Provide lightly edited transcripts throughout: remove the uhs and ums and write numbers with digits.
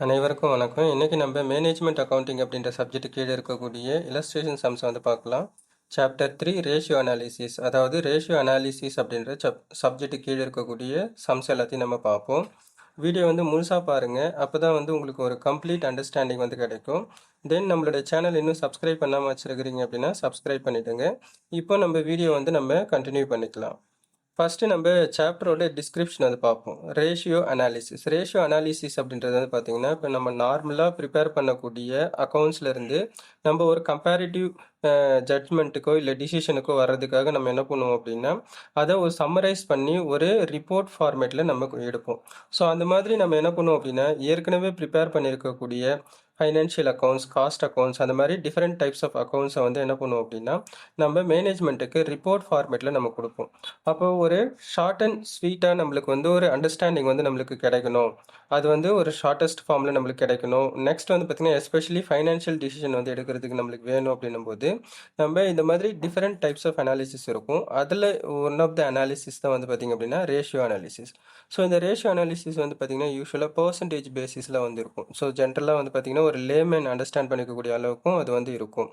அனைவருக்கும் வணக்கம். இன்னைக்கு நம்ம மேனேஜ்மெண்ட் அக்கவுண்டிங் அப்படின்ற சப்ஜெக்ட் கீழே இருக்கக்கூடிய இல்லஸ்ட்ரேஷன் சம்ஸ் வந்து பார்க்கலாம். சாப்டர் 3 ரேஷியோ அனாலிசிஸ், அதாவது ரேஷியோ அனாலிசிஸ் அப்படின்ற சப்ஜெக்ட் கீழே இருக்கக்கூடிய சம்ஸ் எல்லாத்தையும் நம்ம பார்ப்போம். வீடியோ வந்து முழுசாக பாருங்கள், அப்போ தான் வந்து உங்களுக்கு ஒரு கம்ப்ளீட் அண்டர்ஸ்டாண்டிங் வந்து கிடைக்கும். தென் நம்மளோட சேனல் இன்னும் சப்ஸ்கிரைப் பண்ணாமல் வச்சுருக்கிறீங்க அப்படின்னா சப்ஸ்கிரைப் பண்ணிவிடுங்க. இப்போ நம்ம வீடியோ வந்து நம்ம கண்டினியூ பண்ணிக்கலாம். ஃபஸ்ட்டு நம்ம சாப்டரோட டிஸ்கிரிப்ஷன் வந்து பார்ப்போம். ரேஷியோ அனாலிசிஸ் அப்படின்றது வந்து பார்த்திங்கன்னா, இப்போ நம்ம நார்மலாக ப்ரிப்பேர் பண்ணக்கூடிய அக்கௌண்ட்ஸ்லேருந்து நம்ம ஒரு கம்பேரிட்டிவ் ஜட்ஜ்மெண்ட்டுக்கோ இல்லை டிசிஷனுக்கோ வர்றதுக்காக நம்ம என்ன பண்ணுவோம் அப்படின்னா, அதை ஒரு சம்மரைஸ் பண்ணி ஒரு ரிப்போர்ட் ஃபார்மேட்டில் நம்ம எடுப்போம். ஸோ அந்த மாதிரி நம்ம என்ன பண்ணுவோம் அப்படின்னா, ஏற்கனவே ப்ரிப்பேர் பண்ணியிருக்கக்கூடிய ஃபைனான்ஷியல் அக்கௌண்ட்ஸ், காஸ்ட் அக்கௌண்ட்ஸ், அந்த மாதிரி டிஃப்ரெண்ட் டைப்ஸ் ஆஃப் அக்கௌண்ட்ஸை வந்து என்ன பண்ணுவோம் அப்படின்னா, நம்ம மேனேஜ்மெண்ட்டுக்கு ரிப்போர்ட் ஃபார்மேட்டில் நம்ம கொடுப்போம். அப்போ ஒரு ஷார்ட் அண்ட் ஸ்வீட்டாக நம்மளுக்கு வந்து ஒரு அண்டர்ஸ்டாண்டிங் வந்து நம்மளுக்கு கிடைக்கணும். அது வந்து ஒரு ஷார்ட்டஸ்ட் ஃபார்மில் நம்மளுக்கு கிடைக்கணும். நெக்ஸ்ட் வந்து பார்த்திங்கன்னா, எஸ்பெஷலி ஃபைனான்ஷியல் டிசிஷன் வந்து எடுக்கிறதுக்கு நம்மளுக்கு வேணும் அப்படின்னும் போது நம்ம இந்த மாதிரி டிஃப்ரெண்ட் டைப்ஸ் ஆஃப் அனாலிசிஸ் இருக்கும். அதில் ஒன் ஆஃப் த அனாலிசிஸ் தான் வந்து பார்த்திங்க அப்படின்னா ரேஷியோ அனாலிசிஸ். ஸோ இந்த ரேஷியோ அனாலிசிஸ் வந்து பார்த்திங்கன்னா யூஸ்வலாக பர்சன்டேஜ் பேசிஸில் வந்து இருக்கும். ஸோ ஜென்ரலாக வந்து பார்த்திங்கன்னா ஒரு லேமேன் அண்டர்ஸ்டாண்ட் பண்ணிக்கக்கூடிய அளவுக்கும் அது வந்து இருக்கும்.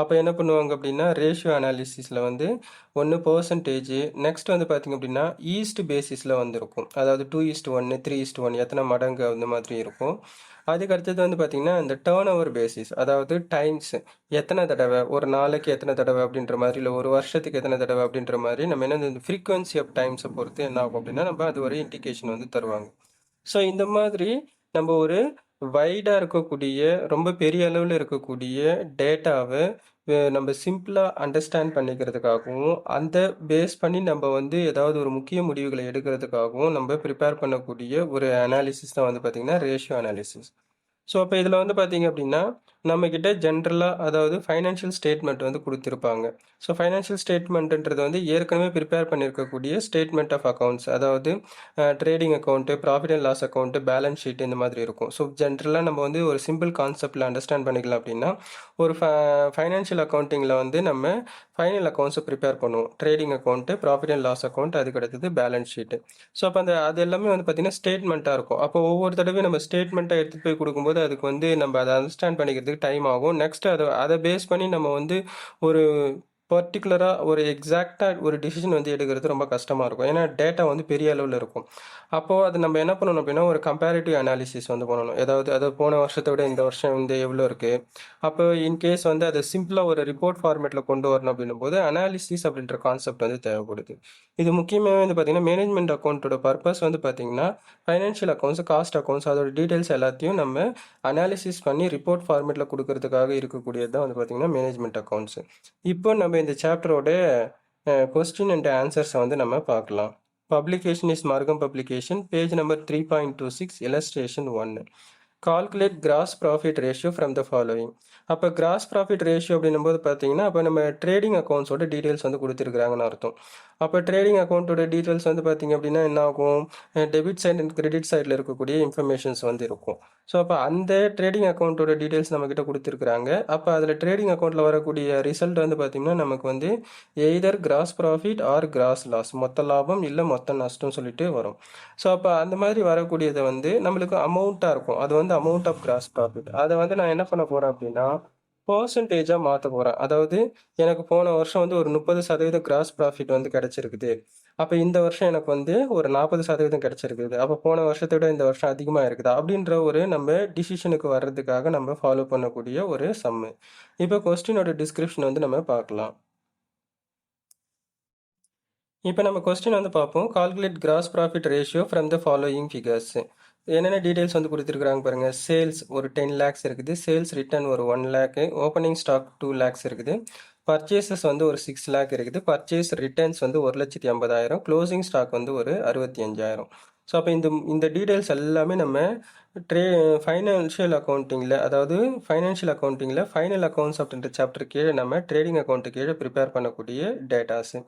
அப்போ என்ன பண்ணுவாங்க அப்படின்னா, ரேஷியோ அனாலிசிஸில் வந்து ஒன்று பர்சன்டேஜ், நெக்ஸ்ட் வந்து பார்த்திங்க அப்படின்னா ஈஸ்ட் பேசிஸில் வந்து இருக்கும். அதாவது 2:1, 3:1 எத்தனை மடங்கு அந்த மாதிரி இருக்கும். அதுக்கு அடுத்தது வந்து பார்த்திங்கன்னா இந்த டேர்ன் ஓவர் பேசிஸ், அதாவது டைம்ஸ், எத்தனை தடவை ஒரு நாளைக்கு எத்தனை தடவை அப்படின்ற மாதிரி, இல்லை ஒரு வருஷத்துக்கு எத்தனை தடவை அப்படின்ற மாதிரி நம்ம என்ன இந்த ஃப்ரீக்வன்சி ஆஃப் டைம்ஸை பொறுத்து என்ன ஆகும் அப்படின்னா நம்ம அது ஒரு இண்டிகேஷன் வந்து தருவாங்க. ஸோ இந்த மாதிரி நம்ம ஒரு வைடாக இருக்கக்கூடிய ரொம்ப பெரிய அளவில் இருக்கக்கூடிய டேட்டாவை நம்ம சிம்பிளாக அண்டர்ஸ்டாண்ட் பண்ணிக்கிறதுக்காகவும் அந்த பேஸ் பண்ணி நம்ம வந்து ஏதாவது ஒரு முக்கிய முடிவுகளை எடுக்கிறதுக்காகவும் நம்ம ப்ரிப்பேர் பண்ணக்கூடிய ஒரு அனாலிசிஸ் தான் வந்து பார்த்திங்கன்னா ரேஷியோ அனாலிசிஸ். ஸோ அப்போ இதில் வந்து பார்த்திங்க அப்படின்னா நம்மக்கிட்ட ஜென்ரலாக அதாவது ஃபைனான்ஷியல் ஸ்டேட்மெண்ட் வந்து கொடுத்துருப்பாங்க. ஸோ ஃபைனான்ஷியல் ஸ்டேட்மெண்ட்டுன்றது வந்து ஏற்கனவே ப்ரிப்பேர் பண்ணியிருக்கக்கூடிய ஸ்டேட்மெண்ட் ஆஃப் அக்கௌண்ட்ஸ், அதாவது trading account, profit and loss account, balance sheet, இந்த மாதிரி இருக்கும். ஸோ ஜென்ரலாக நம்ம வந்து ஒரு சிம்பிள் கான்செப்டில் அண்டர்ஸ்டாண்ட் பண்ணிக்கலாம் அப்படின்னா, ஒரு ஃபைனான்ஷியல் அக்கௌண்டிங்கில் வந்து நம்ம ஃபைனல் அக்கௌண்ட்ஸை ப்ரிப்பேர் பண்ணுவோம். Trading account, profit and loss account, அதுக்கு அடுத்தது பேலன்ஸ் ஷீட்டு. ஸோ அப்போ அது எல்லாமே வந்து பார்த்திங்கன்னா ஸ்டேட்மெண்ட்டாக இருக்கும். அப்போ ஒவ்வொரு தடவையும் நம்ம ஸ்டேட்மெண்ட்டை எடுத்துகிட்டு போய் கொடுக்கும்போது அதுக்கு வந்து நம்ம அதை அண்டர்ஸ்டாண்ட் பண்ணிக்கிறதுக்கு டைம் ஆகும். நெக்ஸ்ட் அதை பேஸ் பண்ணி நம்ம வந்து ஒரு பர்டிகுலராக ஒரு எக்ஸாக்டாக ஒரு டிசிஷன் வந்து எடுக்கிறது ரொம்ப கஷ்டமாக இருக்கும். ஏன்னா டேட்டா வந்து பெரிய அளவில் இருக்கும். அப்போது அது நம்ம என்ன பண்ணணும் அப்படின்னா ஒரு கம்பேரிட்டிவ் அனாலிசிஸ் வந்து பண்ணணும். ஏதாவது போன வருஷத்தை விட இந்த வருஷம் வந்து எவ்வளோ இருக்குது. அப்போ இன்கேஸ் வந்து அதை சிம்பிளாக ஒரு ரிப்போர்ட் ஃபார்மேட்டில் கொண்டு வரணும் அப்படின்னும் போது அனாலிசிஸ் அப்படின்ற கான்செப்ட் வந்து தேவைப்படுது. இது முக்கியமாக வந்து பார்த்திங்கன்னா மேனேஜ்மெண்ட் அக்கௌண்ட்டோட பர்பஸ் வந்து பார்த்திங்கன்னா ஃபைனான்ஷியல் அக்கௌண்ட்ஸ், காஸ்ட் அக்கௌண்ட்ஸ், அதோட டீட்டெயில்ஸ் எல்லாத்தையும் நம்ம அனாலிசிஸ் பண்ணி ரிப்போர்ட் ஃபார்மேட்டில் கொடுக்கறதுக்காக இருக்கக்கூடியது தான் வந்து பார்த்திங்கன்னா மேனேஜ்மெண்ட் அக்கௌண்ட்ஸ். இப்போ நம்ம இந்த சாப்டரோட கொஸ்டின் அண்ட் ஆன்சர்ஸை வந்து நம்ம பார்க்கலாம். பப்ளிகேஷன் இஸ் மார்க்கம் publication, page number 3.26, illustration 1. Calculate cross profit ratio from the following. அப்போ கிராஸ் ப்ராஃபிட் ரேஷியோ அப்படின்னும் போது பார்த்தீங்கன்னா அப்போ நம்ம ட்ரேடிங் அக்கௌண்ட்ஸோட டீட்டெயில்ஸ் வந்து கொடுத்துருக்குறாங்கன்னு அர்த்தம். அப்போ ட்ரேடிங் அக்கௌண்ட்டோட டீட்டெயில்ஸ் வந்து பார்த்திங்க அப்படின்னா என்ன ஆகும், டெபிட் சைட் அண்ட் கிரெடிட் சைடில் இருக்கக்கூடிய இன்ஃபர்மேஷன்ஸ் வந்து இருக்கும். ஸோ அப்போ அந்த ட்ரேடிங் அக்கௌண்ட்டோட டீட்டெயில்ஸ் நம்மக்கிட்ட கொடுத்துருக்குறாங்க. அப்போ அதில் ட்ரேடிங் அக்கௌண்ட்டில் வரக்கூடிய ரிசல்ட் வந்து பார்த்திங்கன்னா நமக்கு வந்து either gross profit or gross loss, மொத்த லாபம் இல்லை மொத்த நஷ்டம் சொல்லிட்டு வரும். ஸோ அப்போ அந்த மாதிரி வரக்கூடியதை வந்து நம்மளுக்கு அமௌண்ட்டாக இருக்கும். அது வந்து அமௌண்ட் ஆஃப் கிராஸ் ப்ராஃபிட். அதை வந்து நான் என்ன பண்ண போகிறேன் அப்படின்னா பர்சன்டேஜாக மாற்ற போகிறேன். அதாவது எனக்கு போன வருஷம் வந்து ஒரு 30% கிராஸ் ப்ராஃபிட் வந்து கிடச்சிருக்குது. அப்போ இந்த வருஷம் எனக்கு வந்து ஒரு 40% கிடச்சிருக்குது. அப்போ போன வருஷத்தை விட இந்த வருஷம் அதிகமாக இருக்குதா அப்படின்ற ஒரு நம்ம டிசிஷனுக்கு வர்றதுக்காக நம்ம ஃபாலோ பண்ணக்கூடிய ஒரு சம்மு. இப்போ கொஸ்டினோட டிஸ்கிரிப்ஷன் வந்து நம்ம பார்க்கலாம். இப்போ நம்ம கொஸ்டின் வந்து பார்ப்போம். Calculate cross profit ratio from the following figures. என்னென்ன டீட்டெயில்ஸ் வந்து கொடுத்துருக்குறாங்க பாருங்கள். சேல்ஸ் ஒரு 10 lakhs இருக்குது. சேல்ஸ் ரிட்டர்ன் ஒரு 1 lakh. ஓப்பனிங் ஸ்டாக் 2 lakhs இருக்குது. பர்ச்சேசஸ் வந்து ஒரு 6 lakh இருக்குது. பர்ச்சேஸ் ரிட்டர்ன்ஸ் வந்து 1,50,000. க்ளோசிங் ஸ்டாக் வந்து ஒரு 65,000. ஸோ அப்போ இந்த டீட்டெயில்ஸ் எல்லாமே நம்ம ஃபைனான்ஷியல் அக்கௌண்டிங்கில், அதாவது ஃபைனான்ஷியல் அக்கௌண்டிங்கில் ஃபைனல் அக்கௌண்ட்ஸ் அப்படின்ற சாப்டர் கீழே நம்ம ட்ரேடிங் அக்கௌண்ட்டு கீழே ப்ரிப்பேர் பண்ணக்கூடிய டேட்டாஸு.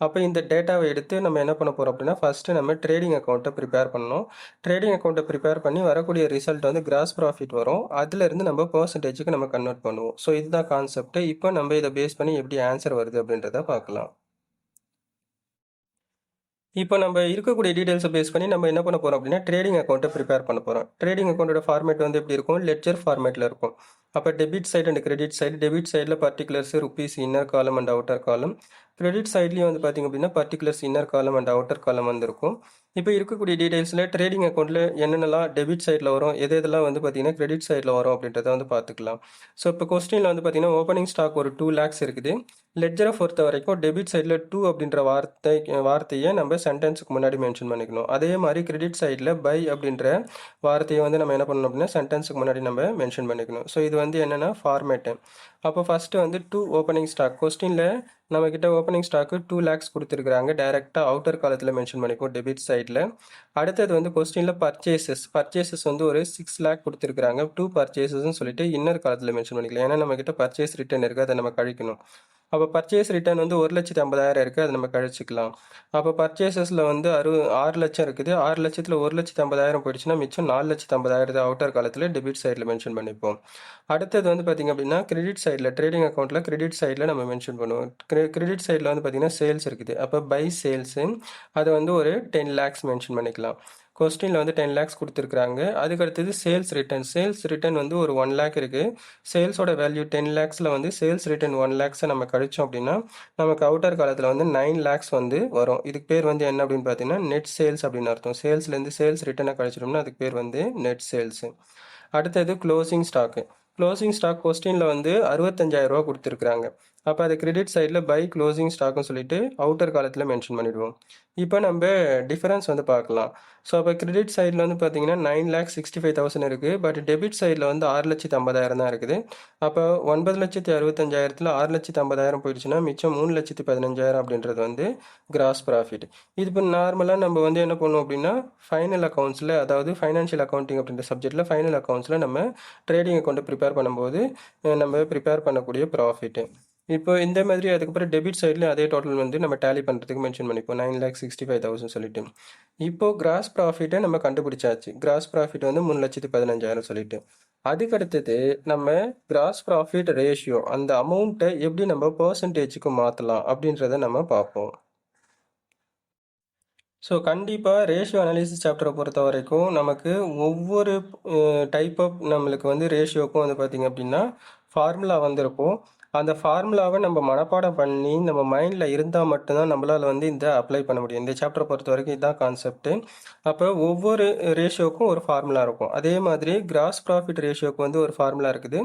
அப்போ இந்த டேட்டாவை எடுத்து நம்ம என்ன பண்ண போகிறோம் அப்படின்னா ஃபஸ்ட்டு நம்ம ட்ரேடிங் அக்கௌண்ட்டை ப்ரிப்பேர் பண்ணணும். ட்ரேடிங் அக்கௌண்ட்டை ப்ரிப்பேர் பண்ணி வரக்கூடிய ரிசல்ட் வந்து கிராஸ் ப்ராஃபிட் வரும். அதுலேருந்து நம்ம பர்சன்டேஜுக்கு நம்ம கன்வெர்ட் பண்ணுவோம். ஸோ இதுதான் கான்செப்ட். இப்போ நம்ம இதை பேஸ் பண்ணி எப்படி ஆன்சர் வருது அப்படின்றத பார்க்கலாம். இப்போ நம்ம இருக்கக்கூடிய டீடைல்ஸை பேஸ் பண்ணி நம்ம என்ன பண்ண போகிறோம் அப்படின்னா ட்ரேடிங் அக்கௌண்ட்டை ப்ரிப்பேர் பண்ண போகிறோம். ட்ரேடிங் அக்கௌண்ட்டோட ஃபார்மேட் வந்து எப்படி இருக்கும்? லெட்ஜர் ஃபார்மேட்டில் இருக்கும். அப்போ debit side and credit side, debit சைடில் particulars rupees inner column and outer column, credit சைட்லேயும் வந்து பார்த்திங்க அப்படின்னா particulars inner column and outer column வந்து இருக்கும். இப்போ இருக்கக்கூடிய டீடைல்ஸில் ட்ரேடிங் அக்கௌண்ட்டில் என்னென்னலாம் டெபிட் சைடில் வரும், எதெல்லாம் வந்து பார்த்திங்கன்னா கிரெடிட் சைடில் வரும் அப்படின்றத வந்து பார்த்துக்கலாம். ஸோ இப்போ கொஸ்டினில் வந்து பார்த்திங்கன்னா ஓப்பனிங் ஸ்டாக் ஒரு 2 lakhs இருக்குது. லெட்ஜரை பொறுத்த வரைக்கும் டெபிட் சைடில் 2 அப்படின்ற வார்த்தையை நம்ம சென்டென்ஸுக்கு முன்னாடி மென்ஷன் பண்ணிக்கணும். அதே மாதிரி கிரெடிட் சைடில் பை அப்படின்ற வார்த்தையை வந்து நம்ம என்ன பண்ணணும் அப்படின்னா சென்டென்ஸுக்கு முன்னாடி நம்ம மென்ஷன் பண்ணிக்கணும். ஸோ இது வந்து என்னென்னா ஃபார்மேட்டு. அப்போ ஃபஸ்ட்டு வந்து 2 ஓப்பனிங் ஸ்டாக். கொஸ்டினில் நம்மக்கிட்ட ஓப்பனிங் ஸ்டாக்கு 2 lakhs கொடுத்துருக்குறாங்க. டைரெக்டாக அவுட்டர் காலத்தில் மென்ஷன் பண்ணிக்கும் டெபிட் சைடில். அடுத்தது வந்து கொஸ்டினில் பர்ச்சேசஸ் வந்து ஒரு 6 lakh கொடுத்துருக்குறாங்க. 2 purchasesன்னு சொல்லிட்டு இன்னர் காலத்தில் மென்ஷன் பண்ணிக்கலாம். ஏன்னா நம்மக்கிட்ட பர்ச்சேஸ் ரிட்டர்ன் இருக்குது, அதை நம்ம கழிக்கணும். அப்போ பர்ச்சேஸ் ரிட்டர்ன் வந்து 1,50,000 இருக்குது, அதை நம்ம கழிச்சிக்கலாம். அப்போ பர்ச்சேசஸில் வந்து 6 லட்சம் இருக்குது. 6 லட்சத்தில் 1,50,000 போயிடுச்சுன்னா மிச்சம் 4,50,000 அவுட்டர் காலத்தில் டெபிட் சைடில் மென்ஷன் பண்ணிப்போம். அடுத்தது வந்து பார்த்திங்க அப்படின்னா கிரெடிட் சைடில் ட்ரேடிங் அக்கௌண்ட்டில் கிரெடிட் சைடில் நம்ம மென்ஷன் பண்ணுவோம். கிரெடிட் சைடில் வந்து பார்த்திங்கன்னா சேல்ஸ் இருக்குது. அப்போ பை சேல்ஸு அதை வந்து ஒரு 10 lakhs மென்ஷன் பண்ணிக்கலாம். கொஸ்டினில் வந்து 10 lakhs கொடுத்துருக்குறாங்க. அதுக்கடுத்தது சேல்ஸ் ரிட்டர்ன் வந்து ஒரு 1 lakh இருக்குது. சேல்ஸோட வேல்யூ 10 lakhsல வந்து சேல்ஸ் ரிட்டர்ன் 1 lakhs நம்ம கழிச்சோம் அப்படின்னா நமக்கு அவுட்டர் காலத்தில் வந்து 9 lakhs வந்து வரும். இதுக்கு பேர் வந்து என்ன அப்படின்னு பார்த்தீங்கன்னா நெட் சேல்ஸ் அப்படின்னு அர்த்தம். சேல்ஸ்லேருந்து சேல்ஸ் ரிட்டர்னை கழிச்சிட்டோம்னா அதுக்கு பேர் வந்து நெட் சேல்ஸு. அடுத்தது க்ளோசிங் ஸ்டாக் கொஸ்டினில் வந்து 65,000 ரூபா கொடுத்துருக்குறாங்க. அப்போ அது கிரெடிட் சைடில் பை க்ளோசிங் ஸ்டாக்னு சொல்லிட்டு அவுட்டர் காலத்தில் மென்ஷன் பண்ணிவிடுவோம். இப்போ நம்ம டிஃபரன்ஸ் வந்து பார்க்கலாம். ஸோ அப்போ கிரெடிட் சைடில் வந்து பார்த்தீங்கன்னா 9,65,000 இருக்குது. பட் டெபிட் சைடில் வந்து 6,50,000 தான் இருக்குது. அப்போ 9,65,000 6,50,000 போயிடுச்சுன்னா மிச்சம் 3,15,000 அப்படின்றது வந்து கிராஸ் ப்ராஃபிட். இது இப்போ நார்மலாக நம்ம வந்து என்ன பண்ணுவோம் அப்படின்னா ஃபைனல் அக்கௌண்ட்ஸில், அதாவது ஃபைனான்ஷியல் அக்கௌண்டிங் அப்படின்ற சப்ஜெக்டில் ஃபைனல் அக்கௌண்ட்ஸில் நம்ம ட்ரேடிங் அக்கௌண்ட்டை ப்ரிப்பேர் பண்ணும்போது நம்ம ப்ரிப்பேர் பண்ணக்கூடிய ப்ராஃபிட்டு. இப்போ இந்த மாதிரி அதுக்கப்புறம் டெபிட் சைட்லேயும் அதே டோட்டல் வந்து நம்ம டேலி பண்ணுறதுக்கு மென்ஷன் பண்ணிப்போம் 9,65,000 சொல்லிட்டு. இப்போது கிராஸ் ப்ராஃபிட்டை நம்ம கண்டுபிடிச்சாச்சு. கிராஸ் ப்ராஃபிட் வந்து 3,15,000 சொல்லிட்டு. அதுக்கடுத்தது நம்ம கிராஸ் ப்ராஃபிட் ரேஷியோ அந்த அமௌண்ட்டை எப்படி நம்ம பர்சன்டேஜுக்கு மாற்றலாம் அப்படின்றத நம்ம பார்ப்போம். ஸோ கண்டிப்பாக ரேஷியோ அனாலிசிஸ் சாப்டரை பொறுத்த வரைக்கும் நமக்கு ஒவ்வொரு டைப் ஆஃப் நம்மளுக்கு வந்து ரேஷியோக்கும் வந்து பார்த்திங்க அப்படின்னா ஃபார்முலா வந்திருக்கும். அந்த ஃபார்முலாவை நம்ம மனப்பாடம் பண்ணி நம்ம மைண்டில் இருந்தால் மட்டும்தான் நம்மளால் வந்து இந்த அப்ளை பண்ண முடியும். இந்த சாப்டரை பொறுத்த வரைக்கும் இதுதான் கான்செப்ட்டு. அப்போ ஒவ்வொரு ரேஷியோக்கும் ஒரு ஃபார்முலா இருக்கும். அதே மாதிரி கிராஸ் ப்ராஃபிட் ரேஷியோக்கு வந்து ஒரு ஃபார்முலா இருக்குது.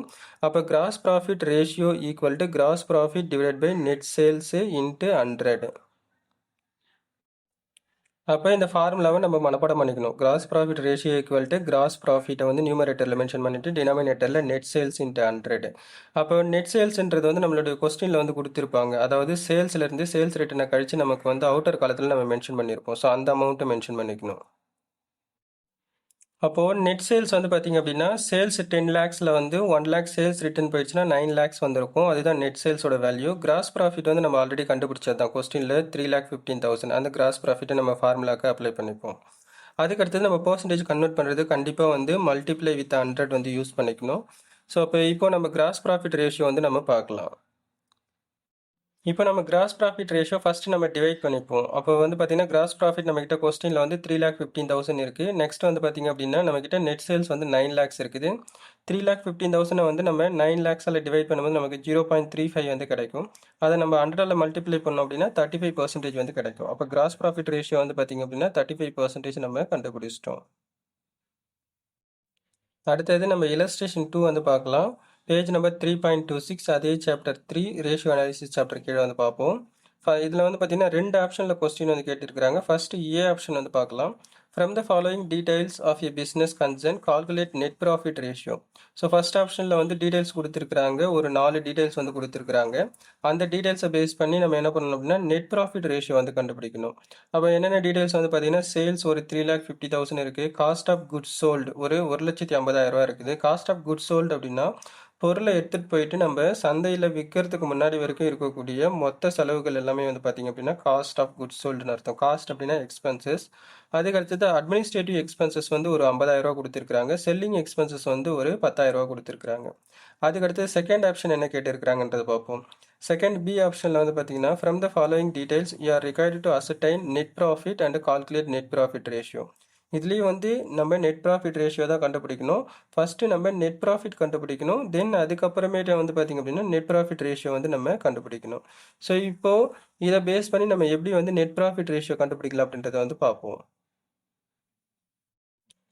அப்போ gross profit ratio equal to gross profit divide by net sales into 100. அப்போ இந்த ஃபார்முலாவை நம்ம மனப்பாடம் பண்ணிக்கணும். Gross profit ratio equal to gross ப்ராஃபிட்டை வந்து நியூமரேட்டரில் மென்ஷன் பண்ணிவிட்டு டினாமினேட்டரில் நெட் சேல்ஸ் இன்ட்டு 100. அப்போ நெட் சேல்ஸ்ன்றது வந்து நம்மளுடைய கொஸ்டினில் வந்து கொடுத்துருப்பாங்க. அதாவது சேல்ஸ்லேருந்து சேல்ஸ் ரிட்டனை கழித்து நமக்கு வந்து அவுட்டர் காலத்தில் நம்ம மென்ஷன் பண்ணியிருப்போம். ஸோ அந்த அமௌண்ட்டை மென்ஷன் பண்ணிக்கணும். அப்போது நெட் சேல்ஸ் வந்து பார்த்திங்க அப்படின்னா சேல்ஸ் 10 lakhsல வந்து 1 lakh சேல்ஸ் ரிட்டர்ன் போயிடுச்சுன்னா 9 lakhs வந்திருக்கும். அதுதான் நெட் சேல்ஸோட வேல்யூ. கிராஸ் ப்ராஃபிட் வந்து நம்ம ஆல்ரெடி கண்டுபிடிச்சது தான். கொஸ்டினில் 3,15,000 அந்த கிராஸ் ப்ராஃபிட்டை நம்ம ஃபார்முலாக்கு அப்ளை பண்ணிப்போம். அதுக்கடுத்தது நம்ம பர்சன்டேஜ் கன்வெர்ட் பண்ணுறது கண்டிப்பாக வந்து மல்டிப்ளை வித் 100 வந்து யூஸ் பண்ணிக்கணும். ஸோ இப்போ நம்ம கிராஸ் ப்ராஃபிட் ரேஷியோ வந்து நம்ம பார்க்கலாம். இப்போ நம்ம கிராஸ் ப்ராஃபிட் ரேஷியோ ஃபஸ்ட்டு நம்ம டிவைட் பண்ணிப்போம். அப்போ வந்து பார்த்திங்கன்னா கிராஸ் ப்ராஃபிட் நம்மக்கிட்ட கொஸ்டினில் வந்து 3,15,000 இருக்குது. நெக்ஸ்ட் வந்து பார்த்திங்க அப்படின்னா நம்மக்கிட்ட நெட் சேல்ஸ் வந்து 9 lakhs இருக்குது. 3,15,000 வந்து நம்ம 9 lakhsல டிவைட் பண்ணும்போது நமக்கு 0.35 வந்து கிடைக்கும். அதை நம்ம 100ஆல் மல்டிப்ளை பண்ணோம் அப்படின்னா 35% வந்து கிடைக்கும். அப்போ கிராஸ் ப்ராஃபிட் ரேஷியோ வந்து பார்த்திங்க அப்படின்னா 35% நம்ம கண்டுபிடிச்சிட்டோம். அடுத்தது நம்ம illustration 2 வந்து பார்க்கலாம். பேஜ் நம்பர் 3.26 அதே சாப்டர் 3 ரேஷியோ அனாலிசிஸ் சாப்டர் கீழே வந்து பார்ப்போம். இதில் வந்து பார்த்தீங்கன்னா 2 ஆப்ஷனில் கொஸ்டின் வந்து கேட்டிருக்கிறாங்க. ஃபஸ்ட்டு ஏ ஆப்ஷன் வந்து பார்க்கலாம். From the following details of a business concern calculate net profit ratio. So first ஆப்ஷனில் வந்து டீடைல்ஸ் கொடுத்துருக்குறாங்க. ஒரு 4 டீடைல்ஸ் வந்து கொடுத்துருக்குறாங்க. அந்த டீடைல்ஸை பேஸ் பண்ணி நம்ம என்ன பண்ணணும் அப்படின்னா நெட் ப்ராஃபிட் ரேஷியோ வந்து கண்டுபிடிக்கணும். அப்போ என்னென்ன டீடைல்ஸ் வந்து பார்த்தீங்கன்னா சேல்ஸ் ஒரு 3,50,000 இருக்குது. காஸ்ட் ஆஃப் குட்ஸ் சோல்டு ஒரு 1,50,000 இருக்குது. காஸ்ட் ஆஃப் குட்ஸ் சோல்டு அப்படின்னா பொருளை எடுத்துகிட்டு போயிட்டு நம்ம சந்தையில் விற்கிறதுக்கு முன்னாடி வரைக்கும் இருக்கக்கூடிய மொத்த செலவுகள் எல்லாமே வந்து பார்த்திங்க அப்படின்னா காஸ்ட் ஆஃப் குட்ஸ் சோல்டுன்னு அர்த்தம். காஸ்ட் அப்படின்னா எக்ஸ்பென்சஸ். அதுக்கடுத்தது அட்மினிஸ்ட்ரேட்டிவ் எக்ஸ்பென்சஸ் வந்து ஒரு 50,000 கொடுத்துருக்காங்க. செல்லிங் எக்ஸ்பென்சஸ் வந்து ஒரு 10,000 கொடுத்துருக்காங்க. அதுக்கடுத்து செகண்ட் ஆப்ஷன் என்ன கேட்டிருக்கிறாங்கன்றது பார்ப்போம். செகண்ட் பி ஆப்ஷனில் வந்து பார்த்தீங்கன்னா from the following details you are required to ascertain net profit and calculate net profit ratio. இதுலேயும் வந்து நம்ம நெட் ப்ராஃபிட் ரேஷியோ தான் கண்டுபிடிக்கணும். ஃபஸ்ட்டு நம்ம நெட் ப்ராஃபிட் கண்டுபிடிக்கணும், தென் அதுக்கப்புறமேட்டு வந்து பார்த்திங்க அப்படின்னா நெட் ப்ராஃபிட் ரேஷியோ வந்து நம்ம கண்டுபிடிக்கணும். ஸோ இப்போது இதை பேஸ் பண்ணி நம்ம எப்படி வந்து நெட் ப்ராஃபிட் ரேஷியோ கண்டுபிடிக்கலாம் அப்படின்றத வந்து பார்ப்போம்.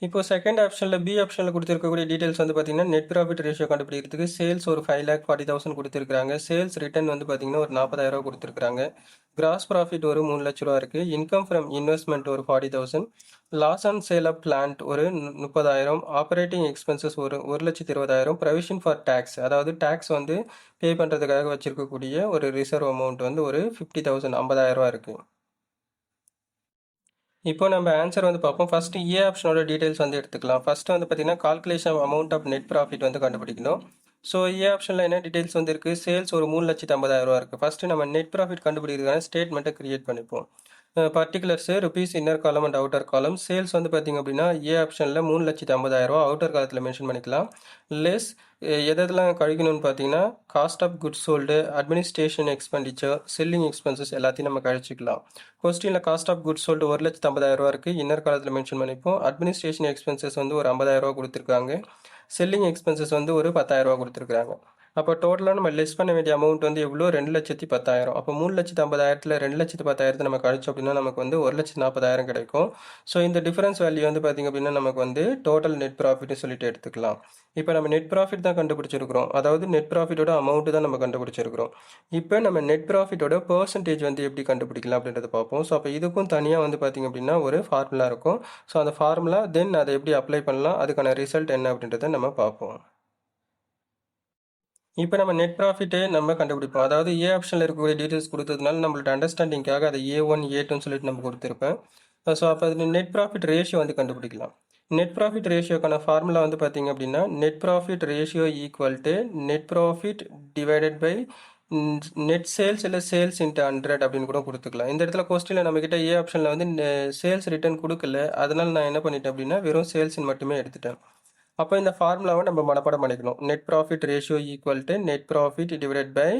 இப்போ செகண்ட் ஆப்ஷனில் பி ஆப்ஷனில் கொடுத்துருக்கக்கூடிய டீடைல்ஸ் வந்து பார்த்தீங்கன்னா நெட் ப்ராஃபிட் ரேஷியோ கண்டுபிடிக்கிறதுக்கு சேல்ஸ் ஒரு 5,40,000 கொடுத்துருக்காங்க. சேல்ஸ் ரிட்டர்ன் வந்து பார்த்தீங்கன்னா ஒரு 40,000 கொடுத்துருக்காங்க. கிராஸ் ப்ராஃபிட் ஒரு 3 லட்ச ரூபா இருக்குது. இன்கம் ஃப்ரம் இன்வெஸ்ட்மெண்ட் ஒரு 40,000. Loss on sale of plant ஒரு 30,000. ஆப்ரேட்டிங் எக்ஸ்பென்சஸ் ஒரு 1,20,000. ப்ரொவிஷன் ஃபார் டேக்ஸ், அதாவது டேக்ஸ் வந்து பே பண்ணுறதுக்காக வச்சிருக்கக்கூடிய ஒரு ரிசர்வ் அமௌண்ட் வந்து ஒரு 50,000 50,000 இருக்குது. இப்போ நம்ம ஆன்சர் வந்து பார்ப்போம். ஃபஸ்ட்டு ஏ ஆப்ஷனோட டீடைல்ஸ் வந்து எடுத்துக்கலாம். ஃபஸ்ட்டு வந்து பார்த்தீங்கன்னா calculation amount of net profit வந்து கண்டுபிடிக்கணும். ஸோ ஏ ஆப்ஷனில் என்ன டீடைல்ஸ் வந்து இருக்குது, சேல்ஸ் ஒரு 3,50,000 இருக்குது. ஃபஸ்ட்டு நம்ம நெட் ப்ராஃபிட் கண்டுபிடிக்கிறதுக்கான ஸ்டேட்மெண்ட்டை கிரியேட் பண்ணிப்போம். Particulars rupees inner column and outer காலம். சேல்ஸ் வந்து பார்த்திங்க அப்படின்னா ஏ ஆப்ஷனில் 3,50,000 அவுட்டர் காலத்தில் மென்ஷன் பண்ணிக்கலாம். லெஸ் எதெல்லாம் கழிக்கணும்னு பார்த்தீங்கன்னா cost of goods sold, administration expenditure, selling expenses எல்லாத்தையும் நம்ம கழிச்சிக்கலாம். கொஸ்டினில் காஸ்ட் ஆஃப் குட்ஸ் சோல்டு 1,50,000 இருக்குது, இன்னர் காலத்தில் மென்ஷன் பண்ணிப்போம். அட்மினிஸ்ட்ரேஷன் எக்ஸ்பென்சஸ் வந்து ஒரு 50,000 கொடுத்துருக்காங்க. செல்லிங் எக்ஸ்பென்சஸ் வந்து ஒரு 10,000 கொடுத்துருக்காங்க. அப்போ டோட்டலாக நம்ம லெஸ் பண்ண வேண்டிய அமௌண்ட் வந்து எவ்வளோ, 2,10,000. அப்போ 3,50,000ல் 2,10,000 நம்ம கழிச்சோம் அப்படின்னா நமக்கு வந்து 1,40,000 கிடைக்கும். ஸோ இந்த டிஃபரன்ஸ் வேல்யூ வந்து பார்த்திங்க அப்படின்னா நமக்கு வந்து டோட்டல் நெட் ப்ராஃபிட்னு சொல்லிட்டு எடுத்துக்கலாம். இப்போ நம்ம நெட் ப்ராஃபிட் தான் கண்டுபிடிச்சிருக்கிறோம், அதாவது நெட் ப்ராஃபிட்டோட அமௌண்ட்டு தான் நம்ம கண்டுபிடிச்சிருக்கிறோம். இப்போ நம்ம நெட் ப்ராஃபிட்டோட பர்சன்டேஜ் வந்து எப்படி கண்டுபிடிக்கலாம் அப்படின்றத பார்ப்போம். ஸோ அப்போ இதுக்கும் தனியாக வந்து பார்த்திங்க அப்படின்னா ஒரு ஃபார்முலா இருக்கும். ஸோ அந்த ஃபார்முலா தென் அதை எப்படி அப்ளை பண்ணலாம், அதுக்கான ரிசல்ட் என்ன அப்படின்றத நம்ம பார்ப்போம். இப்போ நம்ம நெட் ப்ராஃபிட்டே நம்ம கண்டுபிடிப்போம். அதாவது ஏ ஆப்ஷனில் இருக்கக்கூடிய டீட்டெயில்ஸ் கொடுத்ததுனால நம்மளோட அண்டர்ஸ்டாண்டிங்காக அதை A1 A2 சொல்லிட்டு நம்ம கொடுத்துருப்பேன். ஸோ அப்போ அது நெட் ப்ராஃபிட் ரேஷியோ வந்து கண்டுபிடிக்கலாம். நெட் ப்ராஃபிட் ரேஷியோக்கான ஃபார்முலா வந்து பார்த்தீங்க அப்படின்னா net profit ratio equal to net profit divided by net sales இல்லை சேல்ஸ் இன்ட்டு 100 அப்படின்னு கூட கொடுத்துக்கலாம். இந்த இடத்துல கொஸ்டினில் நம்மக்கிட்ட ஏ ஆப்ஷனில் வந்து சேல்ஸ் ரிட்டர்ன் கொடுக்கல, அதனால் நான் என்ன பண்ணிட்டேன் அப்படின்னா வெறும் சேல்ஸ்ன்னு மட்டுமே எடுத்துட்டேன். அப்போ இந்த ஃபார்முலாவை நம்ம மனப்பாடம் பண்ணிக்கணும். Net profit ratio equal to net profit divided by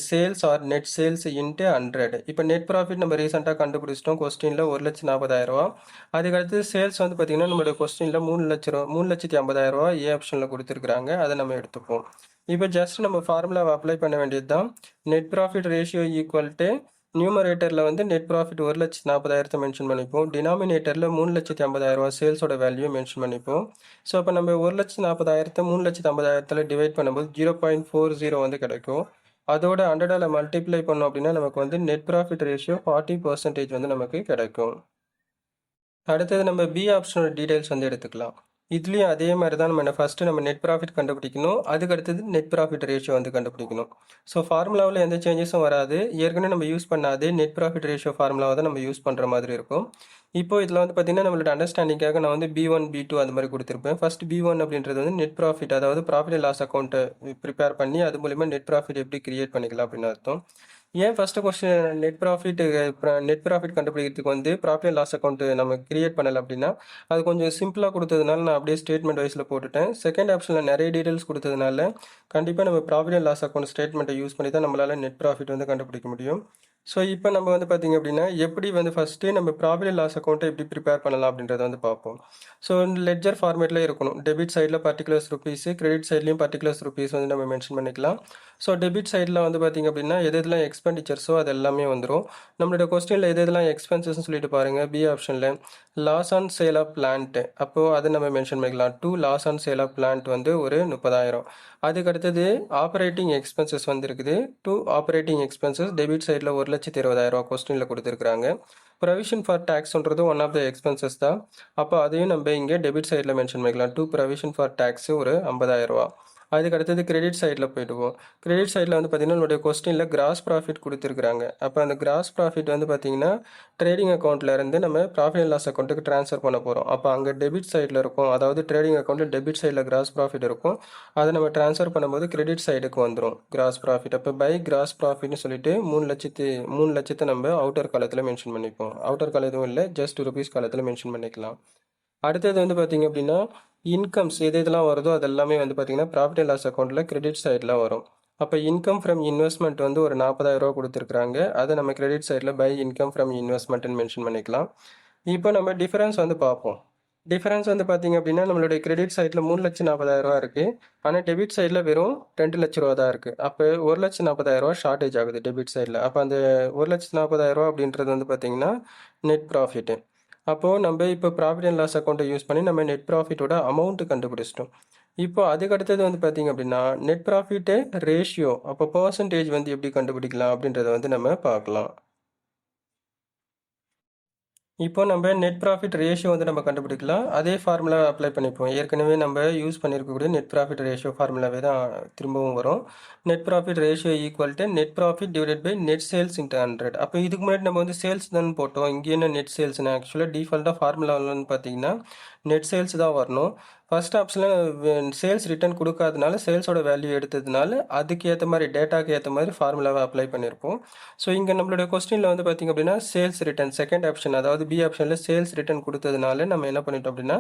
sales or net sales into 100. இப்போ நெட் ப்ராஃபிட் நம்ம ரீசெண்டாக கண்டுபிடிச்சிட்டோம். கொஸ்டினில் 1,40,000. அதுக்கடுத்து சேல்ஸ் வந்து பார்த்திங்கன்னா நம்மளோட கொஸ்டினில் 3,50,000 ஏ ஆப்ஷனில் கொடுத்துருக்குறாங்க, அதை நம்ம எடுத்துப்போம். இப்போ ஜஸ்ட் நம்ம ஃபார்முலாவை அப்ளை பண்ண வேண்டியது தான். Net profit ratio equal to நியூமரேட்டரில் வந்து நெட் ப்ராஃபிட் 1,40,000 மென்ஷன் பண்ணிப்போம். டினாமினேட்டரில் 3,50,000 சேல்ஸோட வேல்யூ மென்ஷன் பண்ணிப்போம். ஸோ அப்போ நம்ம 1,40,000 3,50,000 டிவைட் பண்ணும்போது 0.40 வந்து கிடைக்கும். அதோட 100ஆல் மல்டிப்ளை பண்ணோம் அப்படின்னா நமக்கு வந்து நெட் ப்ராஃபிட் ரேஷியோ 40% வந்து நமக்கு கிடைக்கும். அடுத்தது நம்ம பி ஆப்ஷனோட டீடைல்ஸ் வந்து எடுத்துக்கலாம். இதுலேயும் அதே மாதிரி தான் நம்ம ஃபஸ்ட்டு நம்ம நெட் ப்ராஃபிட் கண்டுபிடிக்கணும், அதுக்கு அடுத்தது நெட் ப்ராஃபிட் ரேஷியோ வந்து கண்டுபிடிக்கணும். ஸோ ஃபார்முலாவில் எந்த சேஞ்சஸும் வராது. ஏற்கனவே நம்ம யூஸ் பண்ண அதே நெட் ப்ராஃபிட் ரேஷியோ ஃபார்முலாவை தான் நம்ம யூஸ் பண்ணுற மாதிரி இருக்கும். இப்போ இதில் வந்து பார்த்திங்கன்னா நம்மளோட அண்டர்ஸ்டாண்டிங்காக நான் வந்து B1 B2 அந்த மாதிரி கொடுத்துருப்பேன். ஃபர்ஸ்ட் B1 அப்படின்றது வந்து நெட் ப்ராஃபிட், அதாவது ப்ராஃபிட் அண்ட் லாஸ் அக்கௌண்ட்டை ப்ரிப்பேர் பண்ணி அது மூலிமா நெட் ப்ராஃபிட் எப்படி கிரியேட் பண்ணிக்கலாம் அப்படின்னு அர்த்தம். ஏன் ஃபஸ்ட்டு கொஸ்டின் நெட் ப்ராஃபிட் கண்டுபிடிக்கிறதுக்கு வந்து ப்ராஃபிட் அண்ட் லாஸ் அக்கௌண்ட் நம்ம கிரியேட் பண்ணலை அப்படின்னா அது கொஞ்சம் சிம்பிளாக கொடுத்ததுனால நான் அப்படியே ஸ்டேட்மெண்ட் வைஸில் போட்டுட்டேன். செகண்ட் ஆப்ஷனில் நிறைய டீட்டெயில்ஸ் கொடுத்ததுனால கண்டிப்பாக நம்ம ப்ராஃபிட் அண்ட் லாஸ் அக்கௌண்ட் ஸ்டேட்மெண்ட்டை யூஸ் பண்ணி தான் நம்மளால் நெட் ப்ராஃபிட் வந்து கண்டுபிடிக்க முடியும். ஸோ இப்போ நம்ம வந்து பார்த்திங்க அப்படின்னா எப்படி வந்து ஃபஸ்ட்டு நம்ம ப்ராஃபிட் அண்ட் லாஸ் அக்கௌண்ட்டை எப்படி ப்ரிப்பேர் பண்ணலாம் அப்படின்றத வந்து பார்ப்போம். ஸோ லெட்ஜர் ஃபார்மேட்டில் இருக்கணும். டெபிட் சைடில் பர்டிகுலர்ஸ் ருபீஸு, கிரெடிட் சைட்லேயும் பர்டிகுலர்ஸ் ருபீஸ் வந்து நம்ம மென்ஷன் பண்ணிக்கலாம். ஸோ டெபிட் சைடில் வந்து பார்த்திங்க அப்படின்னா எதெல்லாம் எக்ஸ்பெண்டிச்சர்ஸோ அது எல்லாமே வந்துடும். நம்மளோட கொஸ்டினில் எதெல்லாம் எக்ஸ்பென்சஸ்ன்னு சொல்லிட்டு பாருங்கள். பி ஆப்ஷனில் loss on sale of plant, அப்போது அதை நம்ம மென்ஷன் பண்ணிக்கலாம். Loss on sale of plant வந்து ஒரு 30,000. அதுக்கு அடுத்தது ஆப்ரேட்டிங் எக்ஸ்பென்சஸ் வந்து இருக்குது. ஆப்ரேட்டிங் எக்ஸ்பென்சஸ் டெபிட் சைடில் 1,20,000 கொஸ்டினில் கொடுத்துருக்குறாங்க. ப்ரொவிஷன் ஃபார் டேக்ஸ்ன்றது ஒன் ஆஃப் த எக்ஸ்பென்சஸ் தான். அப்போ அதையும் நம்ம இங்கே டெபிட் சைடில் மென்ஷன் பண்ணிக்கலாம். ப்ரொவிஷன் ஃபார் டேக்ஸு ஒரு 50,000. அதுக்கு அடுத்தது கிரெடிட் சைடில் போயிடுவோம். கிரெடிட் சைடில் வந்து பார்த்திங்கன்னா நம்மளுடைய கொஸ்டினில் கிராஸ் ப்ராஃபிட் கொடுத்துருக்குறாங்க. அப்போ அந்த கிராஸ் ப்ராஃபிட் வந்து பார்த்திங்கன்னா ட்ரேடிங் அக்கௌண்ட்லேருந்து நம்ம ப்ராஃபிட் அண்ட் லாஸ் அக்கௌண்ட்டுக்கு ட்ரான்ஸ்ஃபர் பண்ண போகிறோம். அப்போ அங்கே டெபிட் சைடில் இருக்கும், அதாவது ட்ரேடிங் அக்கௌண்ட்டில் டெபிட் சைடில் கிராஸ் ப்ராஃபிட் இருக்கும். அதை நம்ம ட்ரான்ஸ்ஃபர் பண்ணும்போது கிரெடிட் சைடுக்கு வந்துடும் கிராஸ் ப்ராஃபிட். அப்போ பை கிராஸ் ப்ராஃபிட்னு சொல்லிட்டு 3,00,000 நம்ம அவுட்டர் காலத்தில் மென்ஷன் பண்ணிப்போம். அவுட்டர் காலம் எதுவும் இல்லை, ஜஸ்ட் ருபீஸ் காலத்தில் மென்ஷன் பண்ணிக்கலாம். அடுத்தது வந்து பார்த்திங்க அப்படின்னா இன்கம்ஸ் எது இதெல்லாம் வருதோ அது எல்லாமே வந்து பார்த்திங்கன்னா ப்ராஃபிட் அண்ட் லாஸ் அக்கௌண்ட்டில் கிரெடிட் சைடில் வரும். அப்போ இன்கம் ஃப்ரம் இன்வெஸ்ட்மெண்ட் வந்து ஒரு 40,000 ரூபா கொடுத்துருக்குறாங்க. அதை நம்ம கிரெடிட் சைடில் பை இன்கம் ஃப்ரம் இன்வெஸ்ட்மெண்ட்னு மென்ஷன் பண்ணிக்கலாம். இப்போ நம்ம டிஃபரன்ஸ் வந்து பார்ப்போம். டிஃபரன்ஸ் வந்து பார்த்தீங்க அப்படின்னா நம்மளுடைய கிரெடிட் சைடில் 3,40,000 ரூபா இருக்குது. ஆனால் டெபிட் சைடில் வெறும் 2 லட்ச ரூபா தான் இருக்குது. அப்போ 1,40,000 ரூபா ஷார்ட்டேஜ் ஆகுது டெபிட் சைடில். அப்போ அந்த 1,40,000 ரூபா அப்படின்றது வந்து பார்த்தீங்கன்னா நெட் ப்ராஃபிட்டு. அப்போது நம்ம இப்போ ப்ராஃபிட் அண்ட் லாஸ் அக்கௌண்ட்டை யூஸ் பண்ணி நம்ம நெட் ப்ராஃபிட்டோட அமௌண்ட்டு கண்டுபிடிச்சிட்டோம். இப்போ அதுக்கு அடுத்தது வந்து பார்த்தீங்க அப்படின்னா நெட் ப்ராஃபிட்டு ரேஷியோ, அப்போ பர்சன்டேஜ் வந்து எப்படி கண்டுபிடிக்கலாம் அப்படின்றத வந்து நம்ம பார்க்கலாம். இப்போ நம்ம நெட் ப்ராஃபிட் ரேஷியோ வந்து நம்ம கண்டுபிடிக்கலாம். அதே ஃபார்முலா அப்ளை பண்ணிப்போம். ஏற்கனவே நம்ம யூஸ் பண்ணியிருக்கக்கூடிய நெட் ப்ராஃபிட் ரேஷியோ ஃபார்முலாவே தான் திரும்பவும் வரும். Net profit ratio equal to net profit divided by net sales into 100. அப்போ இதுக்கு முன்னாடி நம்ம வந்து சேல்ஸ் தான் போட்டோம். இங்கே என்ன நெட் சேல்ஸ்னு ஆக்சுவலாக டிஃபால்ட்டாக ஃபார்முலான்னு பார்த்தீங்கன்னா நெட் சேல்ஸ் தான் வரணும். ஃபர்ஸ்ட் ஆப்ஷனில் சேல்ஸ் ரிட்டர்ன் கொடுக்காதனால சேல்ஸோட வேல்யூ எடுத்ததுனால அதுக்கு ஏற்ற மாதிரி டேட்டாக்கு ஏற்ற மாதிரி ஃபார்முலாவை அப்ளை பண்ணியிருப்போம். ஸோ இங்கே நம்மளுடைய கொஸ்டினில் வந்து பார்த்திங்க அப்படின்னா சேல்ஸ் ரிட்டர்ன் செகண்ட் ஆப்ஷன், அதாவது பி ஆப்ஷனில் சேல்ஸ் ரிட்டர்ன் கொடுத்ததுனால நம்ம என்ன பண்ணிட்டோம் அப்படின்னா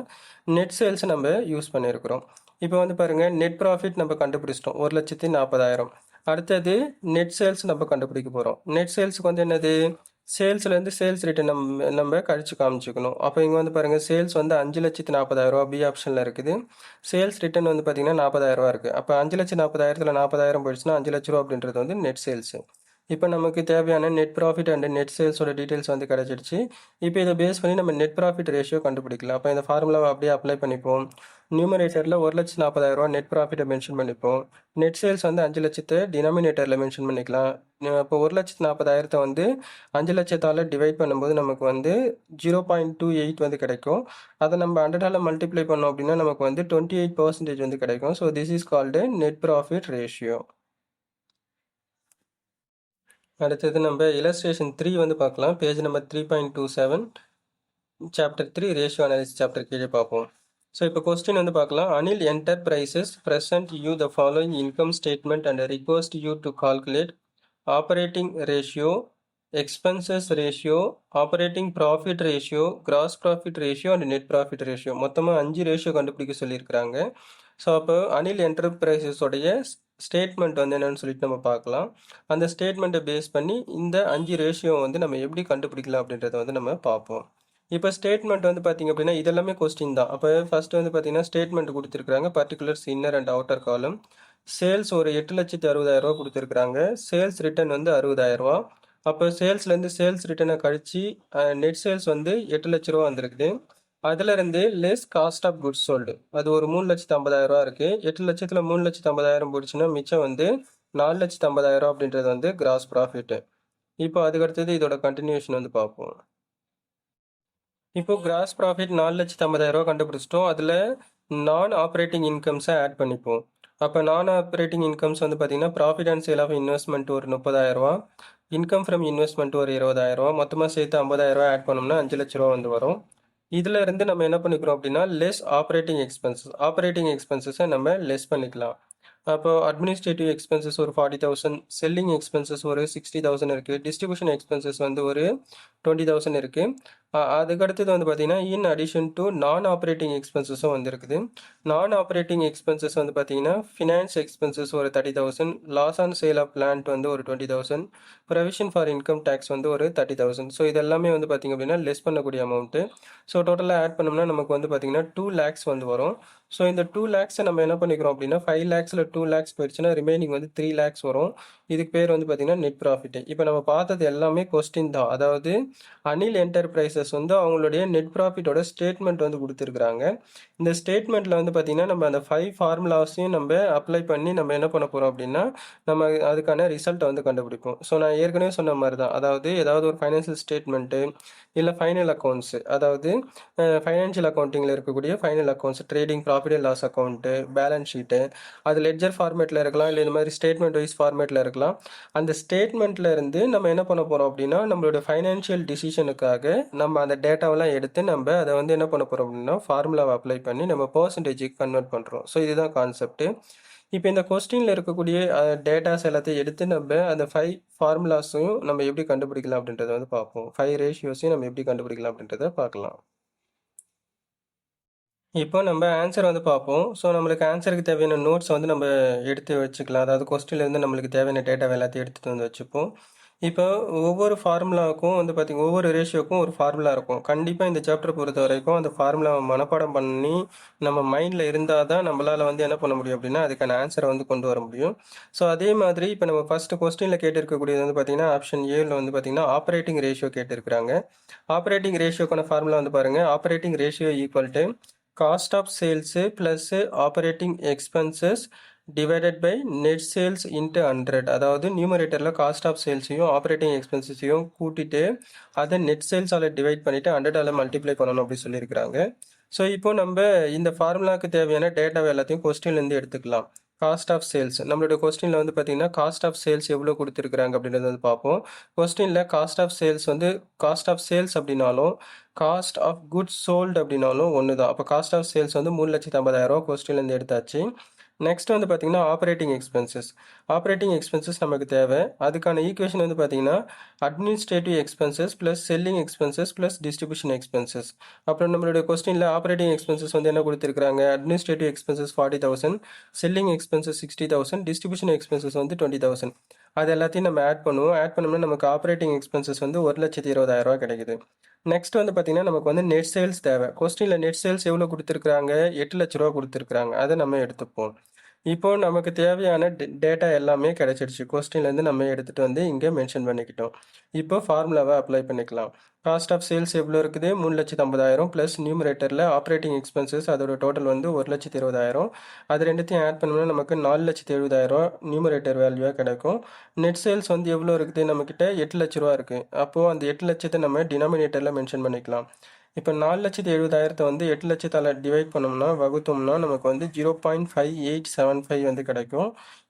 நெட் சேல்ஸ் நம்ம யூஸ் பண்ணியிருக்கிறோம். இப்போ வந்து பாருங்கள் நெட் ப்ராஃபிட் நம்ம கண்டுபிடிச்சிட்டோம் 1,40,000. அடுத்தது நெட் சேல்ஸ் நம்ம கண்டுபிடிக்க போகிறோம். நெட் சேல்ஸுக்கு வந்து என்னது சேல்ஸ்லேருந்து சேல்ஸ் ரிட்டர்ன் நம்ம கழிச்சு காமிச்சிக்கணும். அப்போ இங்கே வந்து பாருங்கள் சேல்ஸ் வந்து 5,40,000 பி ஆப்ஷனில் இருக்குது. சேல்ஸ் ரிட்டர்ன் வந்து பார்த்தீங்கன்னா 40,000 இருக்குது. அப்போ 5,40,000 40,000 போயிடுச்சுன்னா 5 லட்ச ரூபா அப்படின்றது வந்து நெட் சேல்ஸு. இப்போ நமக்கு தேவையான நெட் ப்ராஃபிட் அண்ட் நெட் சேல்ஸோட டீட்டெயில்ஸ் வந்து கிடச்சிடுச்சு. இப்போ இதை பேஸ் பண்ணி நம்ம நெட் ப்ராஃபிட் ரேஷியோ கண்டுபிடிக்கலாம். அப்போ இந்த ஃபார்முலாவை அப்படியே அப்ளை பண்ணிப்போம். நியூமரேட்டரில் 1,40,000 நெட் ப்ராஃபிட்டை மென்ஷன் பண்ணிப்போம். நெட் சேல்ஸ் வந்து 5 லட்சத்தை டினாமினேட்டரில் மென்ஷன் பண்ணிக்கலாம். இப்போ 1,40,000 வந்து 5 லட்சத்தால் டிவைட் பண்ணும்போது நமக்கு வந்து 0.28 வந்து கிடைக்கும். அதை நம்ம 100ஆல் மல்டிப்ளை பண்ணோம் அப்படின்னா நமக்கு வந்து 28% வந்து கிடைக்கும். So this is called net profit ratio. அடுத்தது நம்ம illustration 3 வந்து பார்க்கலாம். Page number 3.27 chapter 3 ratio analysis chapter கீழே பார்ப்போம். ஸோ இப்போ கொஸ்டின் வந்து பார்க்கலாம். Anil enterprises present you the following income statement and request you to calculate operating ratio, expenses ratio, operating profit ratio, gross profit ratio and net profit ratio. மொத்தமாக 5 ratio கண்டுபிடிக்க சொல்லியிருக்கிறாங்க. So அப்போ Anil என்டர்பிரைசஸோடைய statement வந்து என்னென்னு சொல்லிட்டு நம்ம பார்க்கலாம். அந்த ஸ்டேட்மெண்ட்டை பேஸ் பண்ணி இந்த 5 ரேஷியோ வந்து நம்ம எப்படி கண்டுபிடிக்கலாம் அப்படின்றத வந்து நம்ம பார்ப்போம். இப்போ ஸ்டேட்மெண்ட் வந்து பார்த்திங்க அப்படின்னா இதெல்லாமே கொஸ்டின் தான். அப்போ ஃபஸ்ட்டு வந்து பார்த்திங்கன்னா ஸ்டேட்மெண்ட் கொடுத்துருக்குறாங்க. பர்டிகுலர்ஸ் இன்னர் அண்ட் அவுட்டர் காலம். சேல்ஸ் ஒரு 8,60,000 கொடுத்துருக்குறாங்க. சேல்ஸ் ரிட்டர்ன் வந்து 60,000. அப்போ சேல்ஸ்லேருந்து சேல்ஸ் ரிட்டர்னை கழிச்சு நெட் சேல்ஸ் வந்து 8 லட்ச ரூபா வந்திருக்குது. அதுலேருந்து less cost of goods sold அது ஒரு 3,50,000 இருக்குது. 8 லட்சத்தில் 3,50,000 போயிடுச்சுன்னா மிச்சம் வந்து 4,50,000 அப்படின்றது வந்து கிராஸ் ப்ராஃபிட்டு. இப்போ அதுக்கடுத்தது இதோட கண்டினியூஷன் வந்து பார்ப்போம். இப்போ கிராஸ் ப்ராஃபிட் 4,50,000 கண்டுபிடிச்சிட்டோம். அதில் நான் ஆப்ரேட்டிங் இன்கம்ஸை ஆட் பண்ணிப்போம். அப்போ நான் ஆப்ரேட்டிங் இன்கம்ஸ் வந்து பார்த்தீங்கன்னா profit and sale of investment ஒரு 30,000, இன்கம் ஃப்ரம் இன்வெஸ்ட்மெண்ட் ஒரு 20,000, மொத்தமாக சேர்த்து 50,000 ஆட் பண்ணோம்னா 5 லட்ச ரூபா வந்து வரும். இதில் இருந்து நம்ம என்ன பண்ணிக்கிறோம் அப்படின்னா லெஸ் ஆப்ரேட்டிங் எக்ஸ்பென்சஸை நம்ம லெஸ் பண்ணிக்கலாம். அப்போ அட்மினிஸ்ட்ரேட்டிவ் எக்ஸ்பென்சஸ் ஒரு 40,000, செல்லிங் எக்ஸ்பென்சஸ் ஒரு 60,000 இருக்குது, டிஸ்ட்ரிபியூஷன் எக்ஸ்பென்சஸ் வந்து ஒரு 20,000 இருக்குது. அதுக்கடுத்தது வந்து பார்த்தீங்கன்னா in addition to non operating எக்ஸ்பென்சஸும் வந்து இருக்குது. நான் ஆப்ரேட்டிங் எக்ஸ்பென்சஸ் வந்து பார்த்தீங்கன்னா ஃபினான்ஸ் எக்ஸ்பென்சஸ் ஒரு 30,000, loss on sale of plant வந்து ஒரு 20,000, ப்ரொவிஷன் ஃபார் இன்கம் டேக்ஸ் வந்து ஒரு 30,000. ஸோ இதெல்லாமே வந்து பார்த்திங்க அப்படின்னா லெஸ் பண்ணக்கூடிய அமௌண்ட்டு. ஸோ டோட்டலாக ஆட் பண்ணோம்னா நமக்கு வந்து பார்த்திங்கன்னா 2 lakhs வந்து வரும். ஸோ இந்த 2 lakhs நம்ம என்ன பண்ணிக்கிறோம் அப்படின்னா 5 lakhஸில் 2 lakhs போயிடுச்சுன்னா ரிமைனிங் வந்து 3 lakhs வரும். இதுக்கு பேர் வந்து பார்த்திங்கன்னா நெட் ப்ராஃபிட்டு. இப்போ நம்ம பார்த்தது எல்லாமே கொஸ்டின் தான். அதாவது அனில் என்டர்பிரைசஸ் வந்து அவங்களுடைய நெட் ப்ராஃபிட்டோட ஸ்டேட்மெண்ட் வந்து கொடுத்துருக்குறாங்க. இந்த ஸ்டேட்மெண்ட்டில் வந்து பார்த்திங்கன்னா நம்ம அந்த 5 ஃபார்முலாஸையும் நம்ம அப்ளை பண்ணி நம்ம என்ன பண்ண போகிறோம் அப்படின்னா நம்ம அதுக்கான ரிசல்ட்டை வந்து கண்டுபிடிப்போம். ஸோ நான் ஏற்கனவே சொன்ன மாதிரி தான். அதாவது ஏதாவது ஒரு ஃபைனான்சியல் ஸ்டேட்மெண்ட்டு இல்லை ஃபைனல் அக்கௌண்ட்ஸு, அதாவது ஃபைனான்ஷியல் அக்கௌண்டிங்கில் இருக்கக்கூடிய final accounts, trading profit and loss account, balance sheet, அது லெட்ஜர் ஃபார்மேட்டில் இருக்கலாம், இல்லை இந்த மாதிரி ஸ்டேட்மெண்ட் வைஸ் ஃபார்மேட்டில் இருக்கலாம். அந்த ஸ்டேட்மெண்ட்டில் இருந்து நம்ம என்ன பண்ண போகிறோம் அப்படின்னா நம்மளோட ஃபைனான்ஷியல் டிசிஷனுக்காக நம்ம அந்த டேட்டாவெல்லாம் எடுத்து நம்ம அதை வந்து என்ன பண்ண போகிறோம் அப்படின்னா ஃபார்முலாவை அப்ளை பண்ணி நம்ம பர்சன்டேஜுக்கு கன்வெர்ட் பண்ணுறோம். ஸோ இதுதான் கான்செப்ட்டு. இப்போ இந்த கொஸ்டினில் இருக்கக்கூடிய டேட்டாஸ் எல்லாத்தையும் எடுத்து நம்ம அந்த 5 ஃபார்முலாஸையும் நம்ம எப்படி கண்டுபிடிக்கலாம் அப்படின்றத வந்து பார்ப்போம். 5 ரேஷியோஸையும் நம்ம எப்படி கண்டுபிடிக்கலாம் அப்படின்றத பார்க்கலாம். இப்போ நம்ம ஆன்சர் வந்து பார்ப்போம். ஸோ நம்மளுக்கு ஆன்சருக்கு தேவையான நோட்ஸ் வந்து நம்ம எடுத்து வச்சுக்கலாம். அதாவது கொஸ்டின்லேருந்து நம்மளுக்கு தேவையான டேட்டாவை எல்லாத்தையும் எடுத்துகிட்டு வந்து வச்சுப்போம். இப்போ ஒவ்வொரு ஃபார்முலாவுக்கும் வந்து பார்த்திங்கன்னா ஒவ்வொரு ரேஷியோக்கும் ஒரு ஃபார்முலா இருக்கும். கண்டிப்பாக இந்த சாப்டர் பொறுத்த வரைக்கும் அந்த ஃபார்முலாவை மனப்பாடம் பண்ணி நம்ம மைண்டில் இருந்தால் தான் நம்மளால் வந்து என்ன பண்ண முடியும் அப்படின்னா அதுக்கான ஆன்சரை வந்து கொண்டு வர முடியும். ஸோ அதே மாதிரி இப்போ நம்ம ஃபஸ்ட்டு கொஸ்டினில் கேட்டிருக்கக்கூடியது வந்து பார்த்திங்கன்னா ஆப்ஷன் ஏவில் வந்து பார்த்திங்கன்னா ஆப்ரேட்டிங் ரேஷியோ கேட்டிருக்கிறாங்க. ஆப்ரேட்டிங் ரேஷியோக்கான ஃபார்முலா வந்து பாருங்கள். Operating ratio equal to cost of sales plus operating expenses divided by net sales into 100. அதாவது நியூமரேட்டரில் காஸ்ட் ஆஃப் சேல்ஸையும் ஆப்ரேட்டிங் எக்ஸ்பென்சஸையும் கூட்டிட்டு அதை நெட் சேல்ஸால் டிவைட் பண்ணிவிட்டு 100ஆல் மல்டிப்ளை பண்ணணும் அப்படி சொல்லியிருக்கிறாங்க. ஸோ இப்போ நம்ம இந்த ஃபார்முலாவுக்கு தேவையான டேட்டாவை எல்லாத்தையும் கொஸ்டின்லேருந்து எடுத்துக்கலாம். காஸ்ட் ஆஃப் சேல்ஸ் நம்மளுடைய கொஸ்டினில் வந்து பார்த்தீங்கன்னா காஸ்ட் ஆஃப் சேல்ஸ் எவ்வளோ கொடுத்துருக்குறாங்க அப்படின்றத வந்து பார்ப்போம். கொஸ்டினில் காஸ்ட் ஆஃப் சேல்ஸ் வந்து காஸ்ட் ஆஃப் சேல்ஸ் அப்படின்னாலும் காஸ்ட் ஆஃப் குட்ஸ் சோல்டு அப்படின்னாலும் ஒன்று தான். அப்போ காஸ்ட் ஆஃப் சேல்ஸ் வந்து 3,50,000 கொஸ்டின்லேருந்து எடுத்தாச்சு. நெக்ஸ்ட் வந்து பார்த்தீங்கன்னா ஆப்ரேட்டிங் எக்ஸ்பென்சஸ். ஆப்ரேட்டிங் எக்ஸ்பென்சஸ் நமக்கு தேவை. அதுக்கான ஈக்குவேஷன் வந்து பார்த்தீங்கன்னா administrative expenses plus selling expenses plus distribution expenses. அப்புறம் நம்மளுடைய கொஸ்டினில் ஆப்ரேட்டிங் எக்ஸ்பென்சஸ் வந்து என்ன கொடுத்துருக்காங்க? Administrative expenses 40,000, selling expenses 60,000, distribution expenses வந்து 20,000. அது எல்லாத்தையும் நம்ம ஆட் பண்ணுவோம். ஆட் பண்ணோம்னா நமக்கு ஆப்ரேட்டிங் எக்ஸ்பென்சஸ் வந்து 1,20,000 கிடைக்குது. நெக்ஸ்ட் வந்து பார்த்தீங்கன்னா நமக்கு வந்து நெட் சேல்ஸ் தேவை. கொஸ்டினில் நெட் சேல்ஸ் எவ்வளோ கொடுத்துருக்குறாங்க? 8,00,000 கொடுத்துருக்குறாங்க. அதை நம்ம எடுத்துப்போம். இப்போ நமக்கு தேவையான டேட்டா எல்லாமே கிடைச்சிடுச்சு. கொஸ்டின்லேருந்து நம்ம எடுத்துகிட்டு வந்து இங்கே மென்ஷன் பண்ணிக்கிட்டோம். இப்போ ஃபார்முலாவை அப்ளை பண்ணிக்கலாம். காஸ்ட் ஆஃப் சேல்ஸ் எவ்வளோ இருக்குது? 3,50,000 ப்ளஸ் நியூமரேட்டரில் ஆப்ரேட்டிங் எக்ஸ்பென்சஸ் அதோட டோட்டல் வந்து 1,20,000. அது ரெண்டுத்தையும் ஆட் பண்ணோம்னா நமக்கு 4,70,000 நியூமரேட்டர் வேல்யூவாக கிடைக்கும். நெட் சேல்ஸ் வந்து எவ்வளோ இருக்குது? நம்மக்கிட்ட 8,00,000 இருக்குது. அப்போது அந்த 8,00,000 நம்ம டினாமினேட்டரில் மென்ஷன் பண்ணிக்கலாம். இப்போ 4,70,000 வந்து 8,00,000 டிவைட் பண்ணோம்னா வகுத்தோம்னா நமக்கு வந்து 0.5875 வந்து கிடைக்கும்.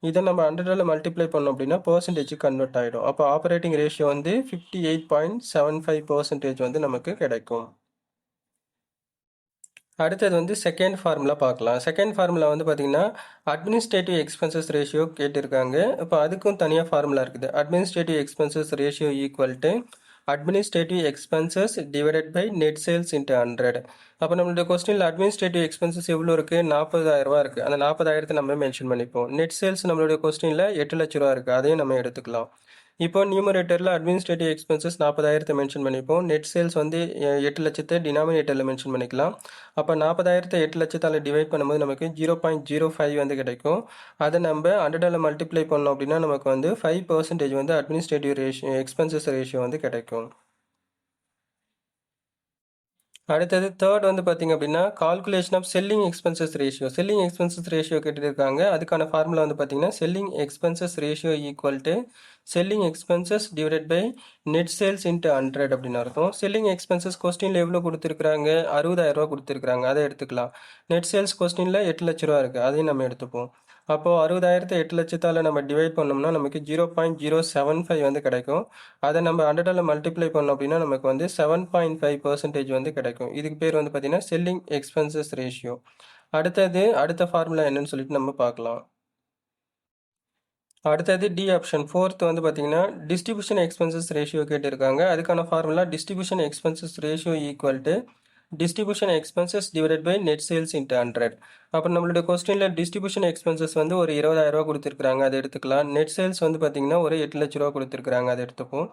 இதை நம்ம 100ஆல் மல்டிப்ளை பண்ணோம் அப்படின்னா பர்சன்டேஜ் கன்வெர்ட் ஆகிடும். அப்போ ஆப்ரேட்டிங் ரேஷியோ வந்து 58.75% வந்து நமக்கு கிடைக்கும். அடுத்தது வந்து செகண்ட் ஃபார்முலா பார்க்கலாம். செகண்ட் ஃபார்முலா வந்து பார்த்தீங்கன்னா அட்மினிஸ்ட்ரேட்டிவ் எக்ஸ்பென்சஸ் ரேஷியோ கேட்டிருக்காங்க. இப்போ அதுக்கும் தனியாக ஃபார்முலா இருக்குது. Administrative expenses ratio equal to administrative expenses divided by net sales into 100. அப்போ நம்மளுடைய கொஸ்டினில் அட்மினிஸ்ட்ரேட்டிவ் எக்ஸ்பென்சஸ் எவ்வளோ இருக்குது? 40,000 இருக்குது. அந்த 40,000 நம்ம மென்ஷன் பண்ணிப்போம். நெட் சேல்ஸ் நம்மளுடைய கொஸ்டினில் 8,00,000 இருக்குது. அதையும் நம்ம எடுத்துக்கலாம். இப்போ நியூமரேட்டரில் அட்மினிஸ்ட்ரேட்டிவ் எக்ஸ்பென்சஸ் 40,000 மென்ஷன் பண்ணிப்போம். நெட் சேல்ஸ் வந்து 8,00,000 டினாமினேட்டரில் மென்ஷன் பண்ணிக்கலாம். அப்போ 40,000 8,00,000 டிவைட் பண்ணும்போது நமக்கு 0.05 வந்து கிடைக்கும். அதை நம்ம 100ஆல் மல்டிப்ளை பண்ணோம் அப்படின்னா நமக்கு வந்து 5% வந்து அட்மினிஸ்ட்ரேட்டிவ் ரேஷியோ எக்ஸ்பென்சஸ் ரேஷியோ வந்து கிடைக்கும். அடுத்தது தேர்ட் வந்து பார்த்தீங்க அப்படின்னா calculation of selling expenses ratio. Selling expenses ratio கேட்டுருக்காங்க. அதுக்கான ஃபார்முலா வந்து பார்த்தீங்கன்னா selling expenses ratio equal to selling expenses divided by net sales into 100 அப்படின்னு அர்த்தம். செல்லிங் எக்ஸ்பென்சஸ் கொஸ்டினில் எவ்வளோ கொடுத்துருக்காங்க? 60,000 கொடுத்துருக்காங்க. அதை எடுத்துக்கலாம். நெட் சேல்ஸ் கொஸ்டினில் 8,00,000 இருக்குது. அதையும் நம்ம எடுத்துப்போம். அப்போது 60,000 8,00,000 நம்ம டிவைட் பண்ணோம்னா நமக்கு 0.075 வந்து கிடைக்கும். அதை நம்ம 100ஆல் மல்டிப்ளை பண்ணோம் அப்படின்னா நமக்கு வந்து 7.5% வந்து கிடைக்கும். இதுக்கு பேர் வந்து பார்த்தீங்கன்னா செல்லிங் எக்ஸ்பென்சஸ் ரேஷியோ. அடுத்த ஃபார்முலா என்னன்னு சொல்லிட்டு நம்ம பார்க்கலாம். அடுத்தது டி ஆப்ஷன் ஃபோர்த் வந்து பார்த்தீங்கன்னா டிஸ்ட்ரிபியூஷன் எக்ஸ்பென்சஸ் ரேஷியோ கேட்டிருக்காங்க. அதுக்கான formula distribution expenses ratio equal to distribution expenses divided by net sales into 100. அப்போ நம்மளுடைய கொஸ்டினில் டிஸ்ட்ரிபியூஷன் எக்ஸ்பென்சஸ் வந்து ஒரு 20,000 கொடுத்துருக்காங்க. அதை எடுத்துக்கலாம். நெட் சேல்ஸ் வந்து பார்த்தீங்கன்னா ஒரு 8,00,000 கொடுத்துருக்காங்க. அதை எடுத்துப்போம்.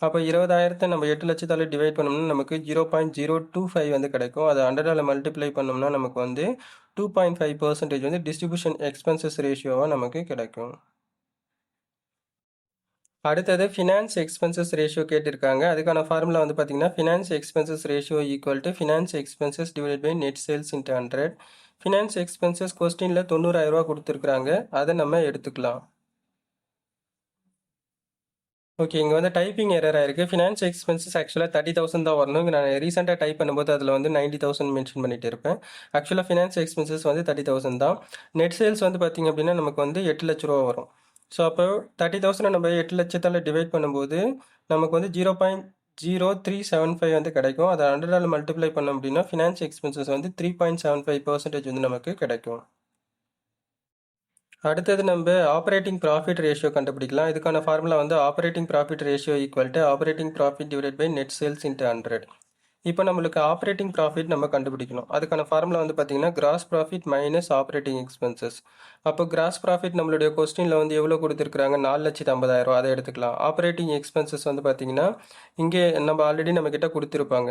அப்போ 20,000 நம்ம 8,00,000 டிவைட் பண்ணோம்னா நமக்கு 0.025 வந்து கிடைக்கும். அதை 100ஆல் மல்டிப்ளை பண்ணோம்னா நமக்கு வந்து 2.5% வந்து டிஸ்ட்ரிபியூஷன் எக்ஸ்பென்சஸ் ரேஷியோவாக நமக்கு கிடைக்கும். அடுத்தது ஃபினான்ஸ் எக்ஸ்பென்சஸ் ரேஷியோ கேட்டிருக்காங்க. அதுக்கான ஃபார்முலா வந்து பார்த்தீங்கன்னா finance expenses ratio equal to finance expenses divide by net sales into 100. Finance expenses கொஸ்டினில் 90,000 கொடுத்துருக்குறாங்க. அதை நம்ம எடுத்துக்கலாம். ஓகே, இங்கே வந்து டைப்பிங் எரர் ஆயிருக்கு. ஃபினான்ஸ் எக்ஸ்பென்சஸ் ஆக்சுவலாக 30,000 தான் வரணும். நான் ரீசெண்டாக டைப் பண்ணும்போது அதில் வந்து 90,000 மென்ஷன் பண்ணிட்டு இருப்பேன். ஆக்சுவலாக ஃபினான்ஸ் எக்ஸ்பென்சஸ் வந்து 30,000 தான். நெட் சேல்ஸ் வந்து பார்த்தீங்க அப்படின்னா நமக்கு வந்து 8,00,000 வரும். ஸோ அப்போ 30,000 நம்ம 8,00,000 டிவைட் பண்ணும்போது நமக்கு வந்து 0.0375 வந்து கிடைக்கும். அதை 100ஆல் மல்டிப்ளை பண்ணோம் அப்படின்னா ஃபினான்ஸ் எக்ஸ்பென்சஸ் வந்து 3.75% வந்து நமக்கு கிடைக்கும். அடுத்தது நம்ம ஆப்ரேட்டிங் ப்ராஃபிட் ரேஷியோ கண்டுபிடிக்கலாம். இதுக்கான ஃபார்முலா வந்து operating profit ratio equal to operating profit divided by net sales into 100. இப்போ நம்மளுக்கு ஆப்ரேட்டிங் ப்ராஃபிட் நம்ம கண்டுபிடிக்கணும். அதுக்கான ஃபார்முலா வந்து பார்த்தீங்கன்னா, gross profit minus operating expenses. அப்போ கிராஸ் ப்ராஃபிட் நம்மளுடைய கொஸ்டினில் வந்து எவ்வளோ கொடுத்துருக்குறாங்க? 4,50,000 அதை எடுத்துக்கலாம். ஆப்ரேட்டிங் எக்ஸ்பென்சஸ் வந்து பார்த்தீங்கன்னா, இங்கே நம்ம ஆல்ரெடி நம்மக்கிட்ட கொடுத்துருப்பாங்க.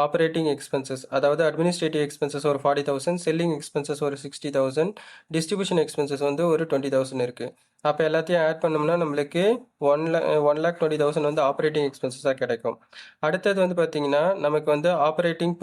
ஆப்ரேட்டிங் எக்ஸ்பென்சஸ் அதாவது அட்மினிஸ்ட்ரேட்டிவ் எக்ஸ்பென்சஸ் ஒரு 40,000, செல்லிங் எக்ஸ்பென்சஸ் ஒரு 60,000, டிஸ்ட்ரிபியூஷன் எக்ஸ்பென்சஸ் வந்து ஒரு 20,000 இருக்குது. அப்போ எல்லாத்தையும் ஆட் பண்ணோம்னா நம்மளுக்கு 1,20,000 வந்து ஆப்ரேட்டிங் எக்ஸ்பென்சஸாக கிடைக்கும். அடுத்தது வந்து பார்த்தீங்கன்னா, நமக்கு வந்து ஆப்ரேட்டிங்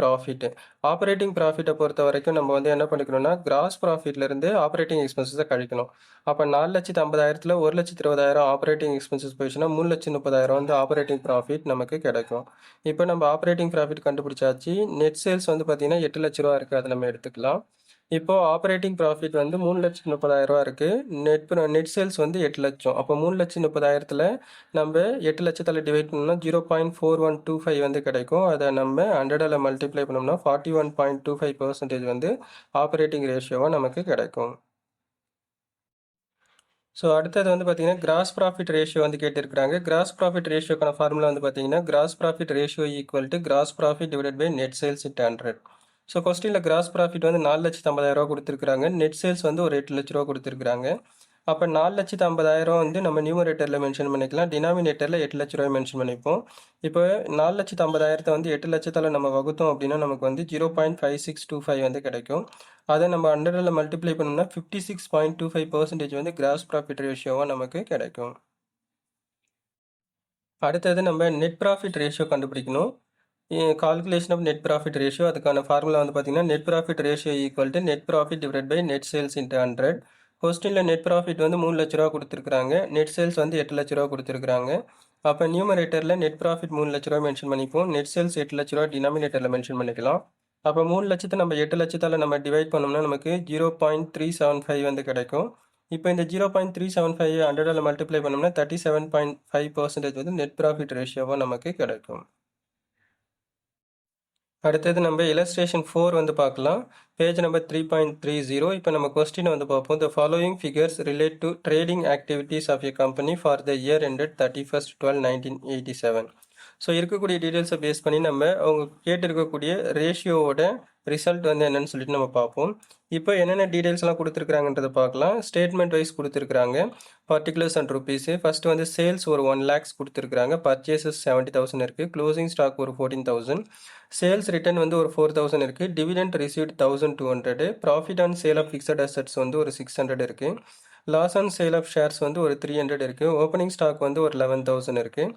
ப்ராஃபிட்டை பொறுத்த வரைக்கும் நம்ம வந்து என்ன பண்ணிக்கணும்னா, கிராஸ் ப்ராஃபிட்லேருந்து ஆப்ரேட்டிங் எக்ஸ்பென்சஸை கழிக்கணும். அப்போ 4,50,000ல் 1,20,000 ஆப்ரேட்டிங் எக்ஸ்பென்சஸ் போயிடுச்சுன்னா 3,30,000 வந்து ஆப்ரேட்டிங் ப்ராஃபிட் நமக்கு கிடைக்கும். இப்போ நம்ம ஆப்ரேட்டிங் ப்ராஃபிட் கண்டுபிடிச்சாச்சு. நெட் சேல்ஸ் வந்து பார்த்தீங்கன்னா 8 லட்ச ரூபா இருக்குது, அதை நம்ம எடுத்துக்கலாம். இப்போ ஆப்ரேட்டிங் ப்ராஃபிட் வந்து 3,30,000 இருக்குது. நெட் சேல்ஸ் வந்து 8 லட்சம். அப்போ 3,30,000ல் நம்ம 8 லட்சத்தில் டிவைட் பண்ணோம்னா 0.4125 வந்து கிடைக்கும். அதை நம்ம 100ஆல் மல்டிப்ளை பண்ணோம்னா 41.25% வந்து ஆப்ரேட்டிங் ரேஷியோவாக நமக்கு கிடைக்கும். ஸோ அடுத்தது வந்து பார்த்தீங்கன்னா, கிராஸ் ப்ராஃபிட் ரேஷியோ வந்து கேட்டிருக்கிறாங்க. கிராஸ் ப்ராஃபிட் ரேஷியோக்கான ஃபார்முலா வந்து பார்த்தீங்கன்னா, gross profit ratio equal to gross profit divided by net sales into 100. So கொஸ்டினில் கிராஸ் ப்ராஃபிட் வந்து 4,50,000 கொடுத்துருக்காங்க. நெட் சேல்ஸ் வந்து ஒரு 8 லட்ச ரூபா கொடுத்துருக்காங்க. அப்போ 4,50,000 வந்து நம்ம நியூமரேட்டரில் மென்ஷன் பண்ணிக்கலாம். டினாமினேட்டரில் 8 லட்ச ரூபாய் மென்ஷன் பண்ணிப்போம். இப்போ 4,50,000 வந்து 8 லட்சத்தில் நம்ம வகுத்தோம் அப்படின்னா நமக்கு வந்து 0.5625 வந்து கிடைக்கும். அதை நம்ம 100ஆல் மல்டிப்ளை பண்ணோம்னா 56.25% வந்து கிராஸ் ப்ராஃபிட் ரேஷியோவாக நமக்கு கிடைக்கும். அடுத்தது நம்ம நெட் ப்ராஃபிட் ரேஷியோ கண்டுபிடிக்கணும். Calculation of net profit ratio, அதுக்கான ஃபார்முலா வந்து பார்த்தீங்கன்னா, net profit ratio equal to net profit divide by net sales into 100. கொஸ்டினில் நெட் ப்ராஃபிட் வந்து 3 லட்ச ரூபா கொடுத்துருக்காங்க. நெட் சேல்ஸ் வந்து 8 லட்ச ரூபா கொடுத்துருக்காங்க. அப்போ நியூமரேட்டரில் நெட் ப்ராஃபிட் 3 லட்ச ரூபா மென்ஷன் பண்ணிப்போம். நெட் சேல்ஸ் 8 லட்ச ரூபா டினாமினேட்டரில் மென்ஷன் பண்ணிக்கலாம். அப்போ 3 லட்சத்தை நம்ம 8 லட்சத்தால் நம்ம டிவைட் பண்ணோம்னா நமக்கு 0.375 வந்து கிடைக்கும். இப்போ இந்த 0.375 100ஆல் மல்டிப்ளை பண்ணோம்னா 37.5% வந்து நெட் ப்ராஃபிட் ரேஷியோவாக நமக்கு கிடைக்கும். அடுத்தது நம்ம illustration 4 வந்து பார்க்கலாம். Page number 3.30. இப்போ நம்ம கொஸ்டினை வந்து பார்ப்போம். The following figures relate to trading activities of a company for the year ended 31st/12/1987. So இருக்கக்கூடிய டீட்டெயில்ஸை பேஸ் பண்ணி நம்ம அவங்க கேட்டிருக்கக்கூடிய ரேஷியோவோட ரிசல்ட் வந்து என்னன்னு சொல்லிட்டு நம்ம பார்ப்போம். இப்போ என்னென்ன டீட்டெயில்ஸ்லாம் கொடுத்துருக்குறாங்கன்றதை பார்க்கலாம். ஸ்டேட்மெண்ட் வைஸ் கொடுத்துருக்குறாங்க. பர்டிகுலர்ஸ் அண்ட் ருபீஸு ஃபஸ்ட்டு வந்து சேல்ஸ் ஒரு 1 lakhs கொடுத்துருக்குறாங்க. பர்ச்சேசஸ் 70,000 இருக்குது. க்ளோசிங் ஸ்டாக் ஒரு 14,000. சேல்ஸ் ரிட்டர்ன் வந்து ஒரு 4,000 இருக்குது. Dividend received 1,200. Profit on sale of fixed assets வந்து ஒரு 600 இருக்குது. Loss on sale of shares வந்து ஒரு 300 இருக்குது. ஓப்பனிங் ஸ்டாக் வந்து ஒரு 11,000 இருக்குது.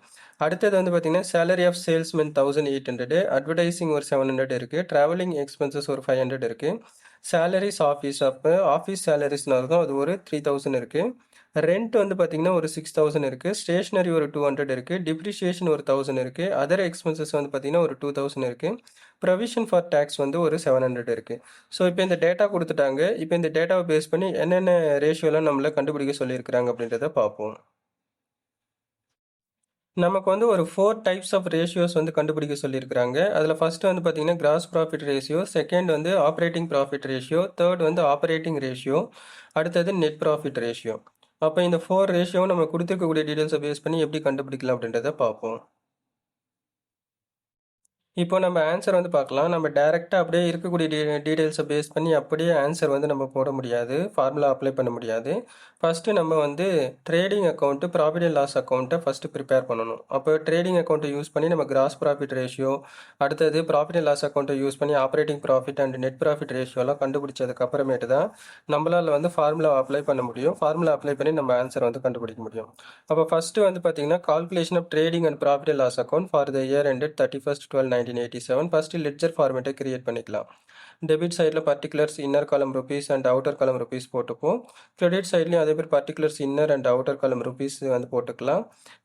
அடுத்தது வந்து பார்த்தீங்கன்னா சேலரி ஆஃப் சேல்ஸ்மென் 1,800. அட்வர்டைசிங் ஒரு 700 இருக்குது. ட்ராவலிங் எக்ஸ்பென்சஸ் ஒரு 500 இருக்குது. சேலரிஸ் ஆஃபீஸ் சேலரிஸ்னு இருக்கும், அது ஒரு 3,000 இருக்குது. ரெண்ட் வந்து பார்த்தீங்கன்னா ஒரு 6,000 இருக்குது. ஸ்டேஷ்னரி ஒரு 200 இருக்குது. டிப்ரிஷியேஷன் ஒரு 1,000 இருக்குது. அதர் எக்ஸ்பென்சஸ் வந்து பார்த்தீங்கன்னா ஒரு 2,000 இருக்குது. ப்ரொவிஷன் ஃபார் டேக்ஸ் வந்து ஒரு 700 இருக்குது. ஸோ இப்போ இந்த டேட்டா கொடுத்துட்டாங்க. இப்போ இந்த டேட்டாவை பேஸ் பண்ணி என்னென்ன ரேஷியோலாம் நம்மளை கண்டுபிடிக்க சொல்லியிருக்கிறாங்க அப்படின்றத பார்ப்போம். நமக்கு வந்து ஒரு 4 டைப்ஸ் ஆஃப் ரேஷியோஸ் வந்து கண்டுபிடிக்க சொல்லியிருக்கிறாங்க. அதில் ஃபர்ஸ்ட் வந்து பார்த்தீங்கன்னா கிராஸ் ப்ராஃபிட் ரேஷியோ, செகண்ட் வந்து ஆப்ரேட்டிங் ப்ராஃபிட் ரேஷியோ, தேர்ட் வந்து ஆப்ரேட்டிங் ரேஷியோ, அடுத்தது நெட் ப்ராஃபிட் ரேஷியோ. அப்போ இந்த 4 ரேஷியோ நம்ம கொடுத்துருக்கக்கூடிய டீட்டெயில்ஸை பேஸ் பண்ணி எப்படி கண்டுபிடிக்கலாம் அப்படின்றத பார்ப்போம். இப்போ நம்ம ஆன்சர் வந்து பார்க்கலாம். நம்ம டைரெக்டாக அப்படியே இருக்கக்கூடிய டீட்டெயில்ஸை பேஸ் பண்ணி அப்படியே ஆன்சர் வந்து நம்ம போட முடியாது, ஃபார்முலா அப்ளை பண்ண முடியாது. ஃபஸ்ட்டு நம்ம வந்து trading account, profit and loss அக்கௌண்ட்டை ஃபஸ்ட்டு ப்ரிப்பேர் பண்ணணும். அப்போ ட்ரேடிங் அக்கௌண்ட்டை யூஸ் பண்ணி நம்ம கிராஸ் ப்ராஃபிட் ரேஷியோ, அடுத்தது ப்ராஃபிட் அண்ட் லாஸ் அக்கௌண்ட்டை யூஸ் பண்ணி operating profit and net profit ரேஷியோலாம் கண்டுபிடிச்சதுக்கு அப்புறமேட்டு தான் நம்மளால் வந்து ஃபார்முலா அப்ளை பண்ண முடியும். ஃபார்முலா அப்ளை பண்ணி நம்ம ஆன்சர் வந்து கண்டுபிடிக்க முடியும். அப்போ ஃபஸ்ட்டு வந்து பார்த்தீங்கன்னா calculation of trading and profit and loss account for the year ended 31st/12/1987. First ledger ஃபார்மேட்டை கிரியேட் பண்ணிக்கலாம். டெபிட் சைடில் particulars inner column rupees and outer column rupees போட்டுப்போம். கிரெடிட் சைட்லையும் அதே மாதிரி particulars inner and outer column rupees வந்து போட்டுக்கலாம்.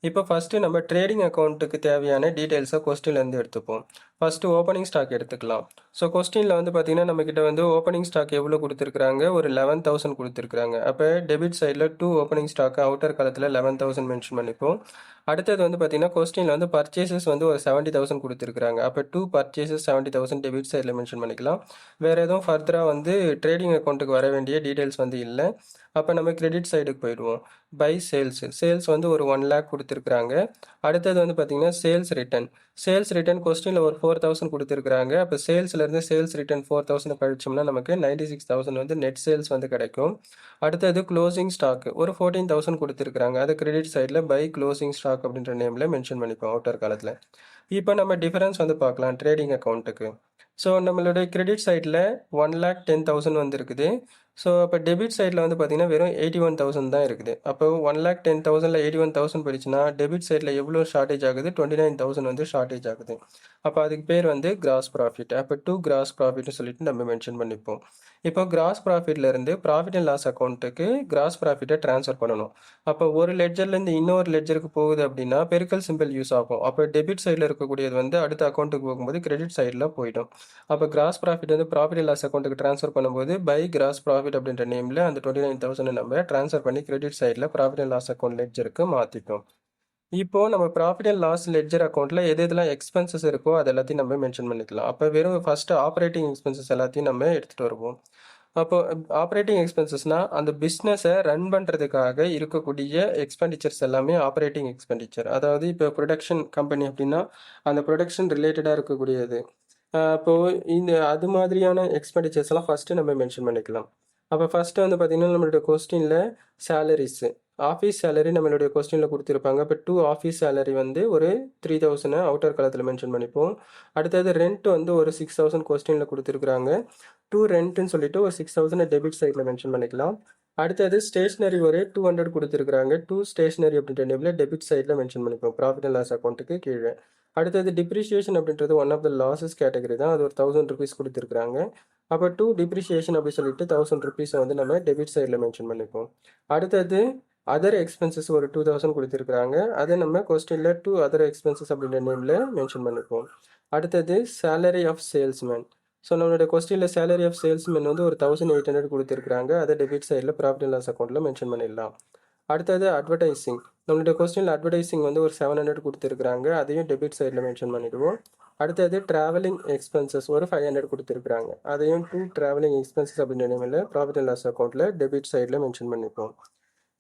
இப்போ ஃபஸ்ட்டு நம்ம ட்ரேடிங் அக்கௌண்ட்டுக்கு தேவையான டீட்டெயில்ஸை கொஸ்டின்லேருந்து எடுத்துப்போம். ஃபஸ்ட்டு ஓப்பனிங் ஸ்டாக் எடுத்துக்கலாம். ஸோ கொஸ்டினில் வந்து பார்த்தீங்கன்னா நம்மக்கிட்ட வந்து ஓப்பனிங் ஸ்டாக் எவ்வளோ கொடுத்துருக்குறாங்க, ஒரு 11,000 கொடுத்துருக்குறாங்க. அப்போ டெபிட் சைடில் 2 ஓப்பனிங் ஸ்டாக்கு அவுட்டர் காலத்தில் 11,000 மென்ஷன் பண்ணிப்போம். அடுத்தது வந்து பார்த்தீங்கன்னா கொஸ்டினில் வந்து பர்ச்சேசஸ் வந்து ஒரு 70,000 கொடுத்துருக்குறாங்க. அப்போ 2 பர்ச்சேசஸ் 70,000 டெபிட் சைடில் மென்ஷன் பண்ணிக்கலாம். வேறு எதுவும் ஃபர்தராக வந்து ட்ரேடிங் அக்கௌண்ட்டுக்கு வர வேண்டிய டீட்டெயில்ஸ் வந்து இல்லை. அப்போ நம்ம கிரெடிட் சைடுக்கு போயிடுவோம். பை சேல்ஸ் வந்து ஒரு 1 லேக் கொடுத்துருக்குறாங்க. அடுத்தது வந்து பார்த்திங்கன்னா சேல்ஸ் ரிட்டர்ன் கொஸ்டினில் ஒரு 4000 கொடுத்துருக்குறாங்க. அப்போ சேல்ஸ்லேருந்து சேல்ஸ் ரிட்டர்ன் 4000 கழிச்சோம்னா நமக்கு 96,000 வந்து நெட் சேல்ஸ் வந்து கிடைக்கும். அடுத்தது க்ளோசிங் ஸ்டாக் ஒரு 14,000 கொடுத்துருக்குறாங்க. அது கிரெடிட் சைடில் பை க்ளோசிங் ஸ்டாக் அப்படின்ற நேமில் மென்ஷன் பண்ணிப்போம் அவுட்டர் காலத்தில். இப்போ நம்ம டிஃபரன்ஸ் வந்து பார்க்கலாம் ட்ரேடிங் அக்கௌண்ட்டுக்கு. ஸோ நம்மளுடைய கிரெடிட் சைடில் 1,10,000 வந்து இருக்குது. ஸோ அப்போ டெபிட் சைடில் வந்து பார்த்திங்கன்னா வெறும் 81,000 தான் இருக்குது. அப்போ 1,10,000ல் 81,000 போயிடுச்சுன்னா டெபிட் சைடில் எவ்வளோ ஷார்ட்டேஜ் ஆகுது? 29,000 வந்து ஷார்ட்டேஜ் ஆகுது. அப்போ அதுக்கு பேர் வந்து கிராஸ் ப்ராஃபிட். அப்போ கிராஸ் ப்ராஃபிட்னு சொல்லிட்டு நம்ம மென்ஷன் பண்ணிப்போம். இப்போ கிராஸ் ப்ராஃபிட்லேருந்து ப்ராஃபிட் அண்ட் லாஸ் அக்கௌண்ட்டுக்கு கிராஸ் ப்ராஃபிட்டை ட்ரான்ஸ்ஃபர் பண்ணணும். அப்போ ஒரு லெட்ஜர்லேருந்து இன்னொரு லெட்ஜருக்கு போகுது அப்படின்னா பெருக்கல் சிம்பிள் யூஸ் ஆகும். அப்போ டெபிட் சைடில் இருக்கக்கூடியது வந்து அடுத்த அக்கௌண்ட்டுக்கு போகும்போது கிரெடிட் சைடில் போயிடும். அப்போ கிராஸ் ப்ராஃபிட் வந்து ப்ராஃபிட் அண்ட் லாஸ் அக்கௌண்ட்டுக்கு ட்ரான்ஸ்ஃபர் பண்ணும்போது பை கிராஸ் ப்ராஃபிட் அப்படின்ற நேமில் அந்த 29,000 நம்ம ட்ரான்ஸ்ஃபர் பண்ணி கிரெடிட் சைடில் ப்ராஃபிட் அண்ட் லாஸ் அக்கௌண்ட் லெட்ஜருக்கு மாற்றிட்டோம். இப்போ நம்ம ப்ராஃபிட் அண்ட் லாஸ் லெட்ஜர் அக்கௌண்ட்டில் எதெல்லாம் எக்ஸ்பென்சஸ் இருக்கோ அது எல்லாத்தையும் நம்ம மென்ஷன் பண்ணிக்கலாம். அப்போ வெறும் ஃபஸ்ட்டு ஆப்ரேட்டிங் எக்ஸ்பென்சஸ் எல்லாத்தையும் நம்ம எடுத்துகிட்டு வருவோம். அப்போ ஆப்ரேட்டிங் எக்ஸ்பென்சஸ்னால் அந்த பிஸ்னஸை ரன் பண்ணுறதுக்காக இருக்கக்கூடிய எக்ஸ்பெண்டிச்சர்ஸ் எல்லாமே ஆப்ரேட்டிங் எக்ஸ்பெண்டிச்சர். அதாவது இப்போ ப்ரொடக்ஷன் கம்பெனி அப்படின்னா அந்த ப்ரொடக்ஷன் ரிலேட்டடாக இருக்கக்கூடியது. அப்போது இந்த அது மாதிரியான எக்ஸ்பெண்டிச்சர்ஸ் எல்லாம் ஃபஸ்ட்டு நம்ம மென்ஷன் பண்ணிக்கலாம். அப்போ ஃபஸ்ட்டு வந்து பார்த்திங்கன்னா நம்மளுடைய கொஸ்டினில் சேலரிஸு ஆஃபீஸ் சேலரி நம்மளுடைய கொஸ்டினில் கொடுத்துருப்பாங்க. இப்போ 2 ஆஃபீஸ் சேலரி வந்து ஒரு 3,000 அவுட்டர் காலத்தில் மென்ஷன் பண்ணிப்போம். அடுத்தது ரெண்ட் வந்து ஒரு 6,000 கொஸ்டினில் கொடுத்துருக்குறாங்க. 2 ரெண்ட்டுன்னு சொல்லிட்டு ஒரு 6,000 டெபிட் சைடில் மென்ஷன் பண்ணிக்கலாம். அடுத்தது ஸ்டேஷ்னரி ஒரு 200 கொடுத்துருக்குறாங்க. 2 ஸ்டேஷ்னரி அப்படின்ற நேமில் டெபிட் சைடில் மென்ஷன் பண்ணிப்போம் ப்ராஃபிட் அண்ட் லாஸ் அக்கௌண்ட்டுக்கு கீழே. அடுத்தது டிப்ரிஷியேஷன் அப்படின்றது one of the losses category தான். அது ஒரு 1,000 ருபீஸ் கொடுத்துருக்குறாங்க. அப்போ 2 டிப்ரிஷியேஷன் அப்படி சொல்லிட்டு 1,000 ருபீஸை வந்து நம்ம டெபிட் சைடில் மென்ஷன் பண்ணிப்போம். அடுத்தது அதர் எக்ஸ்பென்சஸ் ஒரு 2,000 கொடுத்துருக்குறாங்க. அதை நம்ம கொஸ்டினில் 2 அதர் எக்ஸ்பென்சஸ் அப்படின்ற நேமில் மென்ஷன் பண்ணிப்போம். அடுத்தது சேலரி ஆஃப் சேல்ஸ்மேன். ஸோ நம்மளோட கொஸ்டினில் சேலரி ஆஃப் சேல்ஸ்மேன் வந்து ஒரு 1,800 கொடுத்துருக்குறாங்க. அதை டெபிட் சைடில் ப்ராஃபிட் அண்ட் லாஸ் அக்கௌண்ட்டில் மென்ஷன் பண்ணிடலாம். அடுத்தது அட்வர்டைசிங். நம்மளுடைய கொஸ்டினில் அட்வர்டைசிங் வந்து ஒரு 700 கொடுத்துருக்குறாங்க. அதையும் டெபிட் சைடில் மென்ஷன் பண்ணிவிடுவோம். அடுத்தது ட்ராவலிங் எக்ஸ்பென்சஸ் ஒரு 500 கொடுத்துருக்குறாங்க. அதையும் 2 ட்ராவலிங் எக்ஸ்பென்சஸ் அப்படின்ற நேமில் ப்ராஃபிட் அண்ட் லாஸ் அக்கௌண்ட்டில் டெபிட் சைடில் மென்ஷன் பண்ணிப்போம்.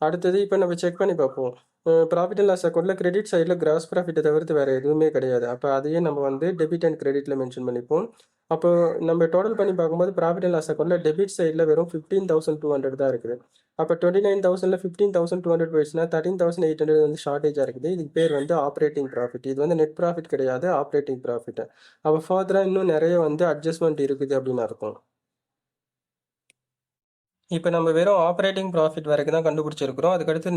அடுத்தது இப்போ நம்ம செக் பண்ணி பார்ப்போம். ப்ராஃபிட் அண்ட் லாஸ் அக்கௌண்ட்டில் கிரெடிட் சைடில் கிராஸ் ப்ராஃபிட்டை தவிர்த்து வேறு எதுவுமே கிடையாது. அப்போ அதையே நம்ம வந்து டெபிட் அண்ட் கிரெடிட்டில் மென்ஷன் பண்ணிப்போம். அப்போ நம்ம டோட்டல் பண்ணி பார்க்கும்போது ப்ராஃபிட் அண்ட் லாஸ் அக்கௌண்ட்டில் டெபிட் சைடில் வெறும் 15,200 தான் இருக்குது. அப்போ 29,000ல் 15,200 போயிடுச்சுன்னா 13,800 வந்து ஷார்ட்டேஜாக இருக்குது. இதுக்கு பேர் வந்து ஆப்ரேட்டிங் ப்ராஃபிட். இது வந்து நெட் ப்ராஃபிட் கிடையாது, ஆப்ரேட்டிங் ப்ராஃபிட். அப்போ ஃபர்தராக இன்னும் நிறைய வந்து அட்ஜஸ்ட்மெண்ட் இருக்குது அப்படின்னு அர்த்தம். இப்போ நம்ம வெறும் ஆப்ரேட்டிங் ப்ராஃபிட் வரைக்கும் தான் கண்டுபிடிச்சிருக்கிறோம். அதுக்கடுத்து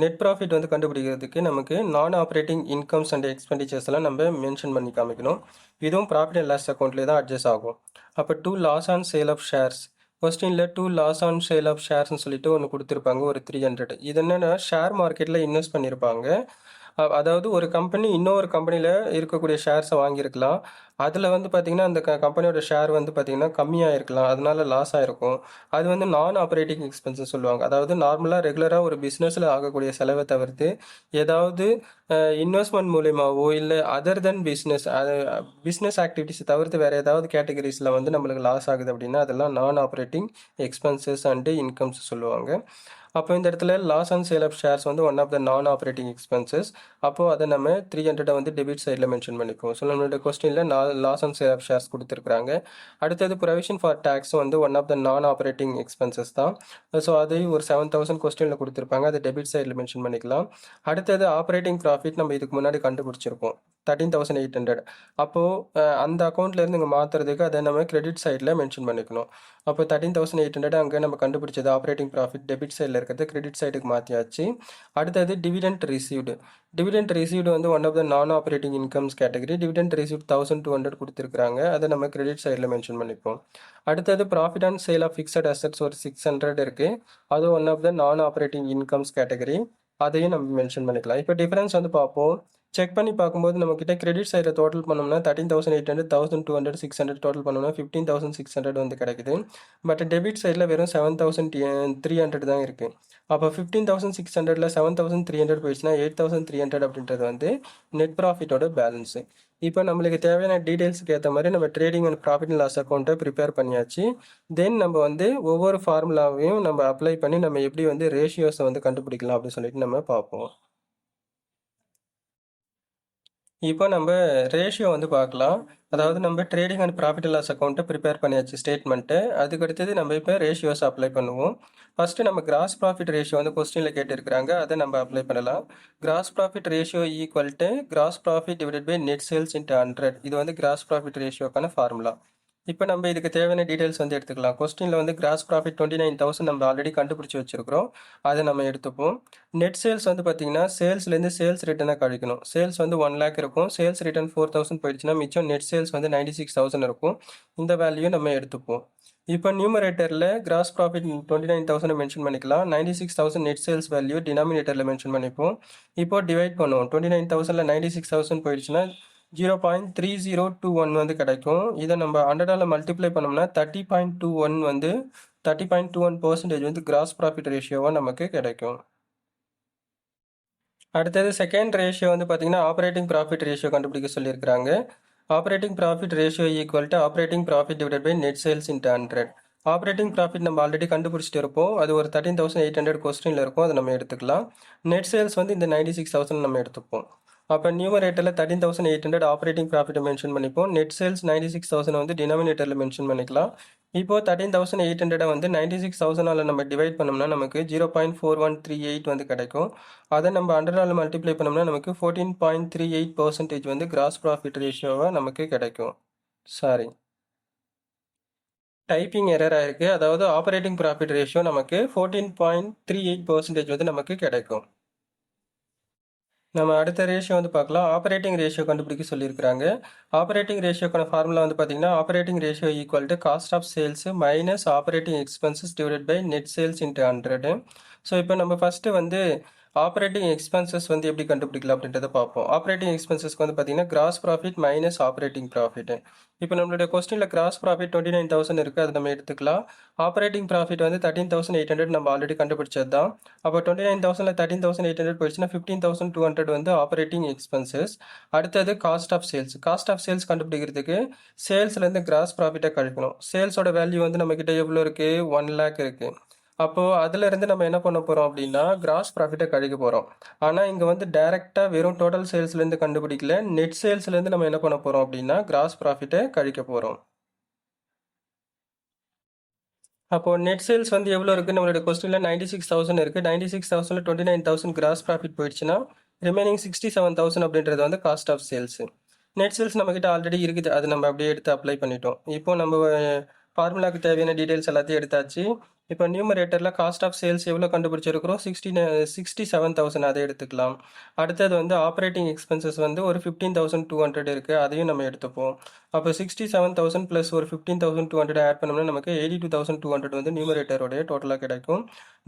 நெட் ப்ராஃபிட் வந்து கண்டுபிடிக்கிறதுக்கு நமக்கு நான் ஆப்ரேட்டிங் இன்கம்ஸ் அண்ட் எக்ஸ்பெண்டிச்சர்ஸ் எல்லாம் நம்ம மென்ஷன் பண்ணி காமிக்கணும். இதுவும் ப்ராஃபிட் அண்ட் லாஸ் அக்கௌண்ட்லேயே தான் அட்ஜஸ்ட் ஆகும். அப்போ 2 loss on sale of shares. கொஸ்டினில் 2 லாஸ் ஆன் சேல் ஆஃப் ஷேர்ஸ்னு சொல்லிட்டு ஒன்று கொடுத்துருப்பாங்க ஒரு 300. இது என்னென்னா ஷேர் மார்க்கெட்டில் இன்வெஸ்ட் பண்ணியிருப்பாங்க. அதாவது ஒரு கம்பெனி இன்னொரு கம்பெனியில் இருக்கக்கூடிய ஷேர்ஸை வாங்கியிருக்கலாம். அதில் வந்து பார்த்திங்கன்னா அந்த கம்பெனியோட ஷேர் வந்து பார்த்திங்கன்னா கம்மியாக இருக்கலாம், அதனால லாஸ் ஆகிருக்கும். அது வந்து நான் ஆப்ரேட்டிங் எக்ஸ்பென்சஸ் சொல்லுவாங்க. அதாவது நார்மலாக ரெகுலராக ஒரு பிஸ்னஸில் ஆகக்கூடிய செலவை தவிர்த்து ஏதாவது இன்வெஸ்ட்மெண்ட் மூலியமாகவோ இல்லை அதர் தென் பிஸ்னஸ் ஆக்டிவிட்டிஸை தவிர்த்து வேறு ஏதாவது கேட்டகரிஸில் வந்து நம்மளுக்கு லாஸ் ஆகுது அப்படின்னா அதெல்லாம் நான் ஆப்ரேட்டிங் எக்ஸ்பென்சஸ் அண்டு இன்கம்ஸ் சொல்லுவாங்க. அப்போ இந்த இடத்துல loss and sale of shares வந்து one of the non operating expenses. அப்போது அதை நம்ம 300 வந்து டெபிட் சைடில் மென்ஷன் பண்ணிப்போம். ஸோ நம்மளோட கொஸ்டினில் loss and sale of shares கொடுத்துருக்குறாங்க. அடுத்தது ப்ரொவிஷன் ஃபார் டேக்ஸ் வந்து one of the non operating expenses தான். ஸோ அதையும் ஒரு 7,000 கொஸ்டினில் கொடுத்துருப்பாங்க. அதை டெபிட் சைடில் மென்ஷன் பண்ணிக்கலாம். அடுத்தது ஆப்ரேட்டிங் ப்ராஃபிட் நம்ம இதுக்கு முன்னாடி கண்டுபிடிச்சிருப்போம் 13,800. அப்போது அந்த அக்கௌண்ட்லேருந்து இங்கே மாற்றுறதுக்கு அதை நம்ம கிரெடிட் சைடில் மென்ஷன் பண்ணிக்கணும். அப்போ 13,800 அங்கே நம்ம கண்டுபிடிச்சது ஆப்ரேட்டிங் ப்ராஃபிட் டெபிட் சைடில் இருக்கிறது கிரெடிட் சைடுக்கு மாற்றியாச்சு. அடுத்தது டிவிடெண்ட் ரிசீவ்டு வந்து one of the non operating incomes category. Dividend received 1,200 கொடுத்துருக்காங்க. அதை நம்ம கிரெடிட் சைடில் மென்ஷன் பண்ணிப்போம். அடுத்தது profit and sale of fixed assets ஒரு 600 இருக்குது. அது one of the non operating incomes category. அதையும் நம்ம மென்ஷன் பண்ணிக்கலாம். இப்போ டிஃபரன்ஸ் வந்து பார்ப்போம். செக் பண்ணி பார்க்கும்போது நம்மக்கிட்ட கிரெடிட் சைடில் டோட்டல் பண்ணோம்னா 13,800, 1,200, 600 டோட்டல் பண்ணோம்னா 15,600 வந்து கிடைக்குது. பட் டெபிட் சைடில் வெறும் 7,300 தான் இருக்குது. அப்போ 15,600ல் 7,300 போயிடுச்சுன்னா 8,300 அப்படின்றது வந்து நெட் ப்ராஃபிட்டோட பேலன்ஸு. இப்போ நம்மளுக்கு தேவையான டீட்டெயில்ஸ்க்கு ஏற்ற மாதிரி நம்ம trading and profit and loss அக்கௌண்ட்டை ப்ரிப்பேர் பண்ணியாச்சு. தென் நம்ம வந்து ஒவ்வொரு ஃபார்முலாவையும் நம்ம அப்ளை பண்ணி நம்ம எப்படி வந்து ரேஷியோஸை வந்து கண்டுபிடிக்கலாம் அப்படின்னு சொல்லிட்டு நம்ம பார்ப்போம். இப்போ நம்ம ரேஷியோ வந்து பார்க்கலாம். அதாவது நம்ம trading and profit and loss அக்கௌண்ட்டை ப்ரிப்பேர் பண்ணியாச்சு ஸ்டேட்மெண்ட்டு. அதுக்கு அடுத்தது நம்ம இப்போ ரேஷியோஸ் அப்ளை பண்ணுவோம். ஃபஸ்ட்டு நம்ம கிராஸ் ப்ராஃபிட் ரேஷியோ வந்து கொஸ்டினில் கேட்டிருக்கிறாங்க, அதை நம்ம அப்ளை பண்ணலாம். Gross profit ratio equal to gross profit divided by net sales into 100. இது வந்து கிராஸ் ப்ராஃபிட் ரேஷியோக்கான ஃபார்முலா. இப்போ நம்ம இதுக்கு தேவையான டீட்டெயில்ஸ் வந்து எடுத்துக்கலாம். கொஸ்டினில் வந்து கிராஸ் ப்ராஃபிட் 29,000 நம்ம ஆல்ரெடி கண்டுபிடிச்சி வச்சிருக்கிறோம், அதை நம்ம எடுத்துப்போம். நெட் சேல்ஸ் வந்து பார்த்தீங்கன்னா சேல்ஸ்லேருந்து சேல்ஸ் ரிட்டனை கழிக்கணும். சேல்ஸ் வந்து 1 lakh இருக்கும், சேல்ஸ் ரிட்டர்ன் 4,000 போயிடுச்சுன்னா மிச்சம் நெட் சேல்ஸ் வந்து 96,000 இருக்கும். இந்த வேல்யூ நம்ம எடுத்துப்போம். இப்போ நியூமரேட்டரில் கிராஸ் ப்ராஃபிட் 29,000 மென்ஷன் பண்ணிக்கலாம். 96,000 நெட் சேல்ஸ் வேல்யூ டினாமினேட்டரில் மென்ஷன் பண்ணிப்போம். இப்போ டிவைட் பண்ணுவோம். 29,000ல் 96,000 போயிடுச்சுன்னா 0.3021 வந்து கிடைக்கும். இதை நம்ம 100ஆல் மல்டிப்ளை பண்ணோம்னா 30.21 வந்து 30.21% வந்து கிராஸ் ப்ராஃபிட் ரேஷியோவாக நமக்கு கிடைக்கும். அடுத்தது செகண்ட் ரேஷியோ வந்து பார்த்தீங்கன்னா ஆப்ரேட்டிங் ப்ராஃபிட் ரேஷியோ கண்டுபிடிக்க சொல்லியிருக்கிறாங்க. Operating profit ratio equal to operating profit divided by net sales into 100. Operating profit நம்ம ஆல்ரெடி கண்டுபிடிச்சிட்டு இருப்போம், அது ஒரு 13,800 கொஸ்டினில் இருக்கும், அதை நம்ம எடுத்துக்கலாம். நெட் சேல்ஸ் வந்து இந்த 96,000 நம்ம எடுத்துப்போம். அப்போ நியூமரேட்டரில் 13,800 ஆப்ரேட்டிங் ப்ராஃபிட்டை மென்ஷன் பண்ணிப்போம். நெட் சேல்ஸ் 96,000 வந்து டினாமினேட்டரில் மென்ஷன் பண்ணிக்கலாம். இப்போது 13,800 வந்து 96,000ஆல் நம்ம டிவைட் பண்ணோம்னா நமக்கு 0.4138 வந்து கிடைக்கும். அதை நம்ம 100ஆல் மல்டிப்ளை பண்ணோம்னா நமக்கு 14.38% வந்து கிராஸ் ப்ராஃபிட் ரேஷியோவாக நமக்கு கிடைக்கும். சாரி, டைப்பிங் எரர் ஆயிருக்கு. அதாவது ஆப்ரேட்டிங் ப்ராஃபிட் ரேஷியோ நமக்கு 14.38% வந்து நமக்கு கிடைக்கும். நம்ம அடுத்த ரேஷியோ வந்து பார்க்கலாம். ஆப்ரேட்டிங் ரேஷியோ கண்டுபிடிக்க சொல்லியிருக்கிறாங்க. ஆப்ரேட்டிங் ரேஷியோக்கான ஃபார்முலா வந்து பார்த்தீங்கன்னா operating ratio equal to cost of sales minus operating expenses divide by net sales into 100. So இப்போ நம்ம ஃபஸ்ட்டு வந்து ஆப்ரேட்டிங் எக்ஸ்பென்சஸ் வந்து எப்படி கண்டுபிடிக்கலாம் அப்படின்றத பார்ப்போம். ஆப்ரேட்டிங் எக்ஸ்பென்சஸ்க்கு வந்து பார்த்தீங்கன்னா gross profit minus operating profit. இப்போ நம்மளுடைய கொஸ்டினில் கிராஸ் ப்ராஃபிட் 29,000 இருக்குது, அதை நம்ம எடுத்துக்கலாம். ஆப்ரேட்டிங் ப்ராஃபிட் வந்து 13,800 நம்ம ஆல்ரெடி கண்டுபிடிச்சது தான். அப்போ 29,000ல் 13,800 போயிடுச்சுன்னா 15,200 வந்து ஆப்ரேட்டிங் எக்ஸ்பென்சஸ். அடுத்தது cost of sales. Cost of sales கண்டுபிடிக்கிறதுக்கு சேல்ஸ்லேருந்து கிராஸ் ப்ராஃபிட்டை கழிக்கணும். சேல்ஸோட வேல்யூ வந்து நம்மக்கிட்ட எவ்வளோ இருக்குது? 1 lakh இருக்குது. அப்போது அதிலிருந்து நம்ம என்ன பண்ண போகிறோம் அப்படின்னா கிராஸ் ப்ராஃபிட்டை கழிக்க போகிறோம். ஆனால் இங்கே வந்து டைரெக்டாக வெறும் டோட்டல் சேல்ஸ்லேருந்து கண்டுபிடிக்கல, நெட் சேல்ஸ்லேருந்து நம்ம என்ன பண்ண போகிறோம் அப்படின்னா கிராஸ் ப்ராஃபிட்டை கழிக்க போகிறோம். அப்போது நெட் சேல்ஸ் வந்து எவ்வளோ இருக்குது? நம்மளோட கொஸ்டினில் 96,000 இருக்குது. 96,000ல் 29,000 கிராஸ் ப்ராஃபிட் போயிடுச்சுன்னா ரிமைனிங் 67,000 அப்படின்றது வந்து cost of sales. Net sales நம்மக்கிட்ட ஆல்ரெடி இருக்குது, அது நம்ம அப்படியே எடுத்து அப்ளை பண்ணிட்டோம். இப்போ நம்ம ஃபார்முலாவுக்கு தேவையான டீட்டெயில்ஸ் எல்லாத்தையும் எடுத்தாச்சு. இப்போ நியூமரேட்டரில் காஸ்ட் ஆஃப் சேல்ஸ் எவ்வளோ கண்டுபிடிச்சிருக்கிறோம்? 67,000, அதை எடுத்துக்கலாம். அடுத்தது வந்து ஆப்ரேட்டிங் எக்ஸ்பென்சஸ் வந்து ஒரு 15,200 இருக்குது, அதையும் நம்ம எடுத்துப்போம். அப்போ 67,000 ப்ளஸ் ஒரு 15,200 ஆட் பண்ணோம்னா நமக்கு 82,200 வந்து நியூமரேட்டரோடைய டோட்டலாக கிடைக்கும்.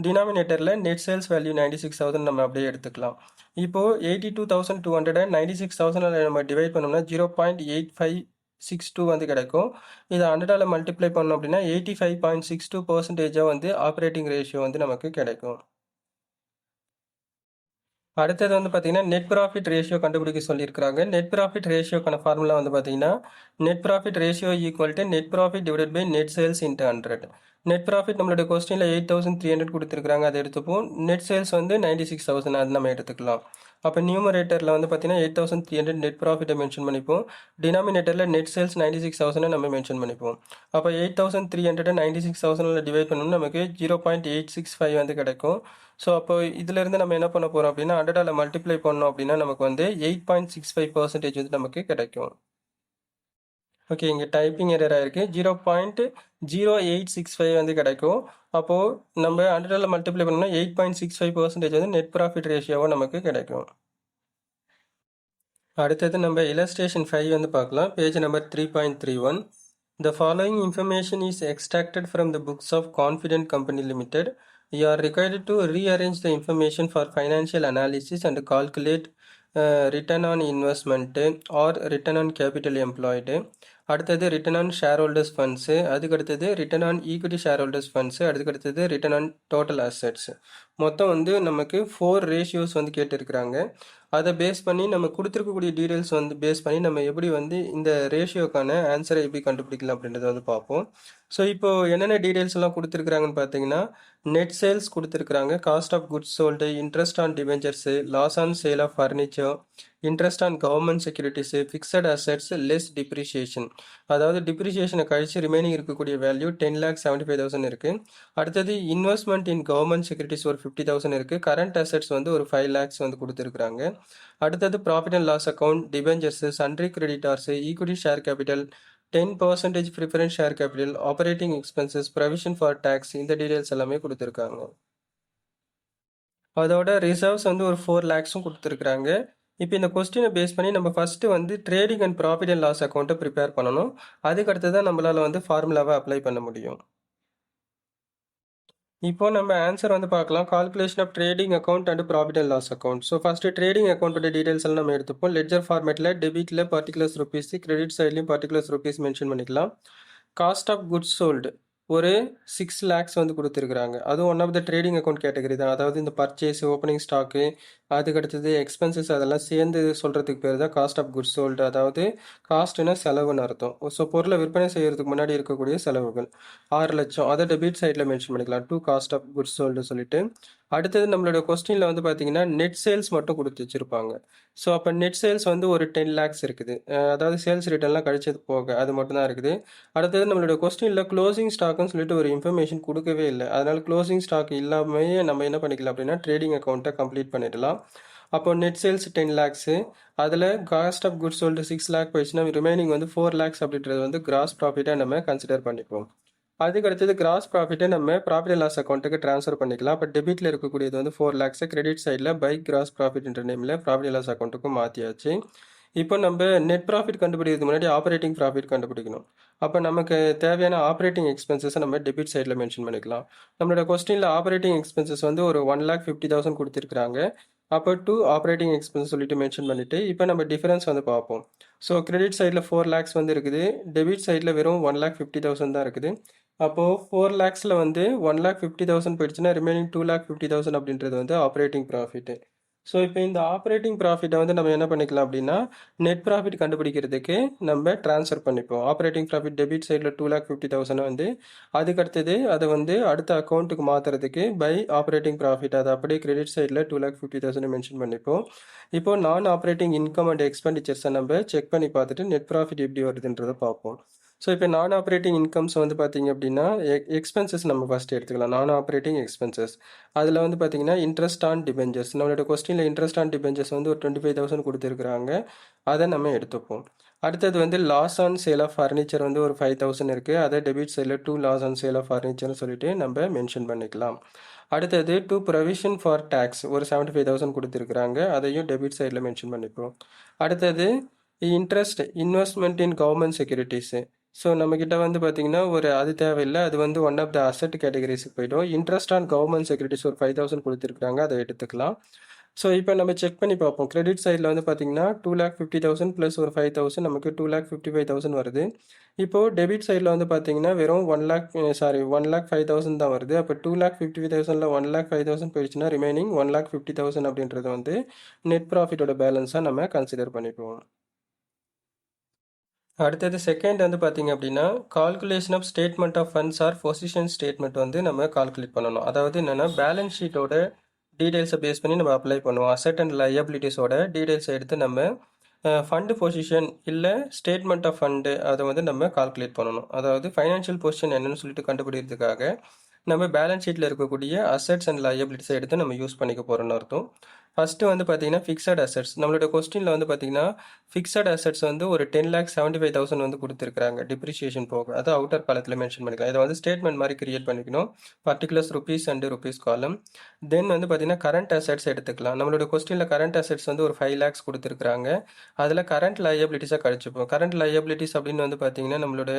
டினாமினேட்டரில் நெட் சேல்ஸ் வேல்யூ 96,000 நம்ம அப்படியே எடுத்துக்கலாம். இப்போது 82,200 96,000 நம்ம டிவைட் பண்ணோம்னா 0.8562 வந்து கிடைக்கும். இதை 100ஆல் மல்டிப்ளை பண்ணோம் அப்படின்னா 85.62% வந்து ஆப்ரேட்டிங் ரேஷியோ வந்து நமக்கு கிடைக்கும். அடுத்தது வந்து பார்த்தீங்கன்னா நெட் ப்ராஃபிட் ரேஷியோ கண்டுபிடிக்க சொல்லியிருக்கிறாங்க. நெட் ப்ராஃபிட் ரேஷியோக்கான ஃபார்முலா வந்து பார்த்தீங்கன்னா net profit ratio equal to net profit divided by net sales into 100. Net profit நம்மளுடைய கொஸ்டினில் 8,300 கொடுத்துருக்காங்க, அதை எடுத்துப்போம். நெட் சேல்ஸ் வந்து 96,000, அது நம்ம எடுத்துக்கலாம். அப்போ நியூமரேட்டரில் வந்து பார்த்தீங்கன்னா 8,300 நெட் ப்ராஃபிட்டை மென்ஷன் பண்ணிப்போம். டினாமினேட்டரில் நெட் சேல்ஸ் 96,000 நம்ம மென்ஷன் பண்ணிப்போம். அப்போ 8,300 96,000 டிவைட் பண்ணோம்னா நமக்கு 0.865 வந்து கிடைக்கும். ஸோ அப்போ இதிலிருந்து நம்ம என்ன பண்ண போகிறோம் அப்படின்னா 100ஆல் மல்டிப்ளை பண்ணோம் அப்படின்னா நமக்கு வந்து 8.65% வந்து நமக்கு கிடைக்கும். ஓகே, இங்கே டைப்பிங் எரர் ஆயிருக்கு. 0.0865 வந்து கிடைக்கும். அப்போது நம்ம 100ஆல் மல்டிப்ளை பண்ணோம்னா 8.65% வந்து நெட் ப்ராஃபிட் ரேஷியோவாக நமக்கு கிடைக்கும். அடுத்தது நம்ம illustration 5 வந்து பார்க்கலாம். Page number 3.31. The following information is extracted from the books of Confident Company Limited. You are required to rearrange the information for financial analysis and calculate return on investment or return on capital employed. அடுத்தது return on share holders funds, அதுக்கடுத்தது return on equity share holders funds, அதுக்கடுத்தது return on total assets. மொத்தம் வந்து நமக்கு 4 ratios வந்து கேட்டிருக்கிறாங்க. அதை base பண்ணி நம்ம கொடுத்துருக்கக்கூடிய டீடைல்ஸ் வந்து பேஸ் பண்ணி நம்ம எப்படி வந்து இந்த ரேஷியோக்கான ஆன்சரை எப்படி கண்டுபிடிக்கலாம் அப்படின்றத வந்து பார்ப்போம். ஸோ இப்போ என்னென்ன டீடைல்ஸ் எல்லாம் கொடுத்துருக்குறாங்கன்னு பார்த்தீங்கன்னா, நெட் சேல்ஸ் கொடுத்துருக்குறாங்க, cost of goods sold, interest on debentures, loss on sale of furniture, interest on government securities, fixed assets less depreciation. அதாவது டிப்ரிஷியேஷனை கழிச்சு ரிமைனிங் இருக்கக்கூடிய வேல்யூ 10,75,000 இருக்குது. அடுத்தது இன்வெஸ்ட்மெண்ட் இன் கவர்மெண்ட் செக்யூரிட்டிஸ் ஒரு 50,000 இருக்குது. கரண்ட் அசெட்ஸ் வந்து ஒரு 5 lakhs வந்து கொடுத்துருக்குறாங்க. அடுத்தது profit and loss account, debentures, sundry creditors, equity share capital, 10% preference share capital, operating expenses, provision for tax, இந்த டீடைல்ஸ் எல்லாமே கொடுத்துருக்காங்க. அதோட ரிசர்வ்ஸ் வந்து ஒரு 4 lakhsம் கொடுத்துருக்குறாங்க. இப்போ இந்த கொஸ்டினை பேஸ் பண்ணி நம்ம ஃபஸ்ட்டு வந்து trading and profit and loss அக்கௌண்ட்டை ப்ரிப்பேர் பண்ணணும். அதுக்கடுத்து தான் நம்மளால் வந்து ஃபார்முலாவை அப்ளை பண்ண முடியும். இப்போ நம்ம ஆன்சர் வந்து பார்க்கலாம். Calculation of trading account and profit and loss account. So first trading அக்கௌண்ட்டோட டீடைல்ஸ் எல்லாம் நம்ம எடுத்துப்போம். லெட்ஜர் ஃபார்மேட்டில் டெபிட்டில் பர்டிகுலர்ஸ் ருபீஸ், கிரெடிட் சைட்லையும் பர்டிகுலர்ஸ் ருபீஸ் மென்ஷன் பண்ணிக்கலாம். காஸ்ட் ஆஃப் குட்ஸ் சோல்டு ஒரு 6 lakhs வந்து கொடுத்துருக்குறாங்க. அதுவும் one of the trading account category தான். அதாவது இந்த பர்ச்சேஸ், ஓப்பனிங் ஸ்டாக்கு, அதுக்கடுத்தது எக்ஸ்பென்சஸ் அதெல்லாம் சேர்ந்து சொல்கிறதுக்கு பேர் தான் காஸ்ட் ஆஃப் குட்ஸ் சோல்டு. அதாவது காஸ்ட்னா செலவுன்னு அர்த்தம். ஸோ பொருளை விற்பனை செய்கிறதுக்கு முன்னாடி இருக்கக்கூடிய செலவுகள் 6 லட்சம். அதை டெபிட் சைடில் மென்ஷன் பண்ணிக்கலாம், to cost of goods sold சொல்லிட்டு. அடுத்தது நம்மளோட கொஸ்டினில் வந்து பார்த்தீங்கன்னா நெட் சேல்ஸ் மட்டும் கொடுத்து வச்சுருப்பாங்க. ஸோ அப்போ நெட் சேல்ஸ் வந்து ஒரு 10 lakhs இருக்குது. அதாவது சேல்ஸ் ரிட்டர்ன்லாம் கழிச்சது போக அது மட்டும் தான் இருக்குது. அடுத்தது நம்மளோட கொஸ்டினில் க்ளோசிங் ஸ்டாக்குன்னு சொல்லிட்டு ஒரு இன்ஃபர்மேஷன் கொடுக்கவே இல்லை. அதனால் க்ளோசிங் ஸ்டாக் இல்லாமே நம்ம என்ன பண்ணிக்கலாம் அப்படின்னா ட்ரேடிங் அக்கௌண்ட்டை கம்ப்ளீட் பண்ணிடலாம். அப்போ நெட் சேல்ஸ் 10 lakhs, அதில் cost of goods sold 6 lakh போயிடுச்சுன்னா ரிமைனிங் வந்து 4 lakhs அப்படின்றது வந்து கிராஸ் ப்ராஃபிட்டாக நம்ம கன்சிடர் பண்ணிப்போம். அதுக்கு அடுத்தது கிராஸ் ப்ராஃபிட்டை நம்ம ப்ராஃபிட் அண்ட் லாஸ் அக்கௌண்ட்டுக்கு ட்ரான்ஸ்ஃபர் பண்ணிக்கலாம். அப்போ டெபிட்டில் இருக்கக்கூடியது வந்து 4 lakhs, கிரெடிட் சைடில் பை கிராஸ் ப்ராஃபிட்ன்ற நேமில் ப்ராஃபிட் அண்ட் லாஸ் அக்கௌண்ட்டுக்கும் மாற்றியாச்சு. இப்போ நம்ம நெட் ப்ராஃபிட் கண்டுபிடிக்கிறதுக்கு முன்னாடி ஆப்ரேட்டிங் ப்ராஃபிட் கண்டுபிடிக்கணும். அப்போ நமக்கு தேவையான ஆப்ரேட்டிங் எக்ஸ்பென்சஸை நம்ம டெபிட் சைடில் மென்ஷன் பண்ணிக்கலாம். நம்மளோட கொஸ்டினில் ஆப்ரேட்டிங் எக்ஸ்பென்சஸ் வந்து ஒரு 1,50,000 கொடுத்துருக்குறாங்க. அப்போ டூ ஆப்ரேட்டிங் எக்ஸ்பென்ஸ் சொல்லிட்டு மென்ஷன் பண்ணிவிட்டு இப்போ நம்ம டிஃபரன்ஸ் வந்து பார்ப்போம். ஸோ கிரெடிட் சைடில் 4 lakhs வந்து இருக்குது, டெபிட் சைடில் வெறும் 1,50,000 தான் இருக்குது. அப்போது 4 lakhsல வந்து 1,50,000 போயிடுச்சுன்னா ரிமைனிங் 2,50,000 அப்படின்றது வந்து ஆப்ரேட்டிங் ப்ராஃபிட்டு. ஸோ இப்போ இந்த ஆப்ரேட்டிங் ப்ராஃபிட்டை வந்து நம்ம என்ன பண்ணிக்கலாம் அப்படின்னா நெட் ப்ராஃபிட் கண்டுபிடிக்கிறதுக்கு நம்ம ட்ரான்ஸ்ஃபர் பண்ணிப்போம். ஆப்ரேட்டிங் ப்ராஃபிட் டெபிட் சைடில் 2,50,000 வந்து அதுக்கடுத்தது அதை வந்து அடுத்த அக்கௌண்ட்டுக்கு மாற்றுறதுக்கு பை ஆப்ரேட்டிங் ப்ராஃபிட் அதை அப்படியே கிரெடிட் சைடில் 2,50,000 மென்ஷன் பண்ணிப்போம். இப்போ நான் ஆப்ரேட்டிங் இன்கம் அண்ட் எக்ஸ்பெண்டிச்சர்ஸை நம்ம செக் பண்ணி பார்த்துட்டு நெட் ப்ராஃபிட் எப்படி வருதுன்றதை பார்ப்போம். ஸோ இப்போ நான் ஆப்ரேட்டிங் இன்கம்ஸ் வந்து பார்த்தீங்க அப்படின்னா எக்ஸ்பென்சஸ் நம்ம ஃபஸ்ட்டு எடுத்துக்கலாம். நான் ஆப்ரேட்டிங் எக்ஸ்பென்சஸ் அதில் வந்து பார்த்தீங்கன்னா இன்ட்ரெஸ்ட் ஆன் டிபெஞ்சர்ஸ், நம்மளோட கொஸ்டினில் இன்ட்ரெஸ்ட் ஆன் டிபெஞ்சர்ஸ் வந்து ஒரு 25,000 கொடுத்துருக்குறாங்க, அதை நம்ம எடுத்துப்போம். அடுத்தது வந்து loss on sale of furniture வந்து ஒரு 5,000 இருக்குது, அதை டெபிட் சைடில் to loss on sale of ஃபர்னிச்சர்னு சொல்லிட்டு நம்ம மென்ஷன் பண்ணிக்கலாம். அடுத்தது டூ ப்ரொவிஷன் ஃபார் டேக்ஸ் ஒரு 75,000 கொடுத்துருக்குறாங்க, அதையும் டெபிட் சைடில் மென்ஷன் பண்ணிப்போம். அடுத்தது இன்ட்ரெஸ்ட் இன்வெஸ்ட்மெண்ட் இன் கவர்மெண்ட் செக்யூரிட்டிஸு. ஸோ நம்மக்கிட்ட வந்து பார்த்திங்கன்னா ஒரு அது தேவையில்லை, அது வந்து ஒன் ஆஃப் த அசெட் கேட்டகரிஸுக்கு போய்டும். இன்ட்ரெஸ்ட் ஆன் கவர்மெண்ட் செக்யூரிட்டிஸ் ஒரு 5,000 கொடுத்துருக்காங்க, அதை எடுத்துக்கலாம். ஸோ இப்போ நம்ம செக் பண்ணி பார்ப்போம். கிரெடிட் சைடில் வந்து பார்த்திங்கன்னா 2,50,000 ப்ளஸ் ஒரு 5,000 நமக்கு 2,55,000 வருது. இப்போது டெபிட் சைடில் வந்து பார்த்திங்கன்னா வெறும் 1,05,000 தான் வருது. அப்போ 2,55,000ல் 1,05,000 போயிடுச்சுன்னா ரிமைனிங் 1,50,000 அப்படின்றது வந்து நெட் ப்ராஃபிட்டோட பேலன்ஸாக நம்ம கன்சிடர் பண்ணிப்போம். அடுத்தது செகண்ட் வந்து பார்த்தீங்க அப்படின்னா calculation of statement of funds or position statement வந்து நம்ம கால்குலேட் பண்ணணும். அதாவது என்னென்னா பேலன்ஸ் ஷீட்டோட டீடைல்ஸை பேஸ் பண்ணி நம்ம அப்ளை பண்ணுவோம். அசெட் அண்ட் லயபிலிட்டிஸோட டீடைல்ஸை எடுத்து நம்ம ஃபண்டு பொசிஷன் இல்லை ஸ்டேட்மெண்ட் ஆஃப் ஃபண்டு அதை வந்து நம்ம கால்குலேட் பண்ணணும். அதாவது ஃபைனான்ஷியல் பொசிஷன் என்னன்னு சொல்லிட்டு கண்டுபிடிக்கிறதுக்காக நம்ம பேலன்ஸ் ஷீட்டில் இருக்கக்கூடிய அசெட்ஸ் அண்ட் லயபிலிட்டிஸை எடுத்து நம்ம யூஸ் பண்ணிக்க போகிறோன்னு அர்த்தம். ஃபஸ்ட்டு வந்து பார்த்தீங்கன்னா ஃபிக்ஸட் அசெட்ஸ். நம்மளோட கொஸ்டினில் வந்து பார்த்தீங்கன்னா ஃபிக்ஸட் அசெட்ஸ் வந்து ஒரு 10,75,000 வந்து கொடுத்துருக்காங்க டிப்ரிஷியேஷன் போக. அது அவுட்டர் காலத்தில் மென்ஷன் பண்ணிக்கலாம். இதை வந்து ஸ்டேட்மெண்ட் மாதிரி கிரியேட் பண்ணிக்கணும். பர்டிகுலர்ஸ் ருபீஸ் அண்டு ருபீஸ் காலம். தென் வந்து பார்த்தீங்கன்னா கரண்ட் அசெட்ஸ் எடுத்துக்கலாம். நம்மளோட கொஸ்டினில் கரண்ட் அசெட்ஸ் வந்து ஒரு 5 lakhs கொடுத்துருக்காங்க. அதில் கரண்ட் லயபிலிட்டிஸாக கழிச்சுப்போம். கரண்ட் லயபிலிட்டிஸ் அப்படின்னு வந்து பார்த்தீங்கன்னா நம்மளோட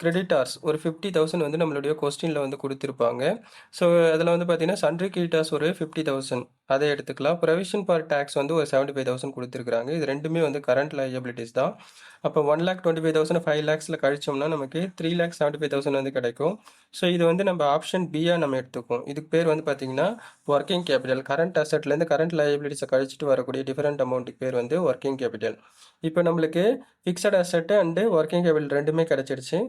கிரெடிட்டார்ஸ் ஒரு 50,000 வந்து நம்மளுடைய கொஸ்டினில் வந்து கொடுத்துருப்பாங்க. ஸோ அதில் வந்து பார்த்தீங்கன்னா சன்ட்ரி கிரெடிட்டார்ஸ் ஒரு 50,000 அதை எடுத்துக்கலாம். ப்ரொவிஷன் ஃபார் டேக்ஸ் வந்து ஒரு 75,000 கொடுத்துருக்காங்க. இது ரெண்டுமே வந்து கரண்ட் லையபிலிட்டிஸ் தான். அப்போ 1,25,000 5 லேக்ஸில் கழிச்சோம்னா நமக்கு 3,75,000 வந்து கிடைக்கும். ஸோ இது வந்து நம்ம ஆப்ஷன் பியாக நம்ம எடுத்துக்கோம். இதுக்கு பேர் வந்து பார்த்தீங்கன்னா ஒர்க்கிங் கேபிட்டல். கரண்ட் அசெட்லேருந்து கரண்ட் லையபிலிட்டிஸை கழிச்சிட்டு வரக்கூடிய டிஃபரெண்ட் அமௌண்ட்டுக்கு பேர் வந்து ஒர்க்கிங் கேபிட்டல். இப்போ நம்மளுக்கு fixed asset and working capital ரெண்டுமே கிடச்சிருச்சு.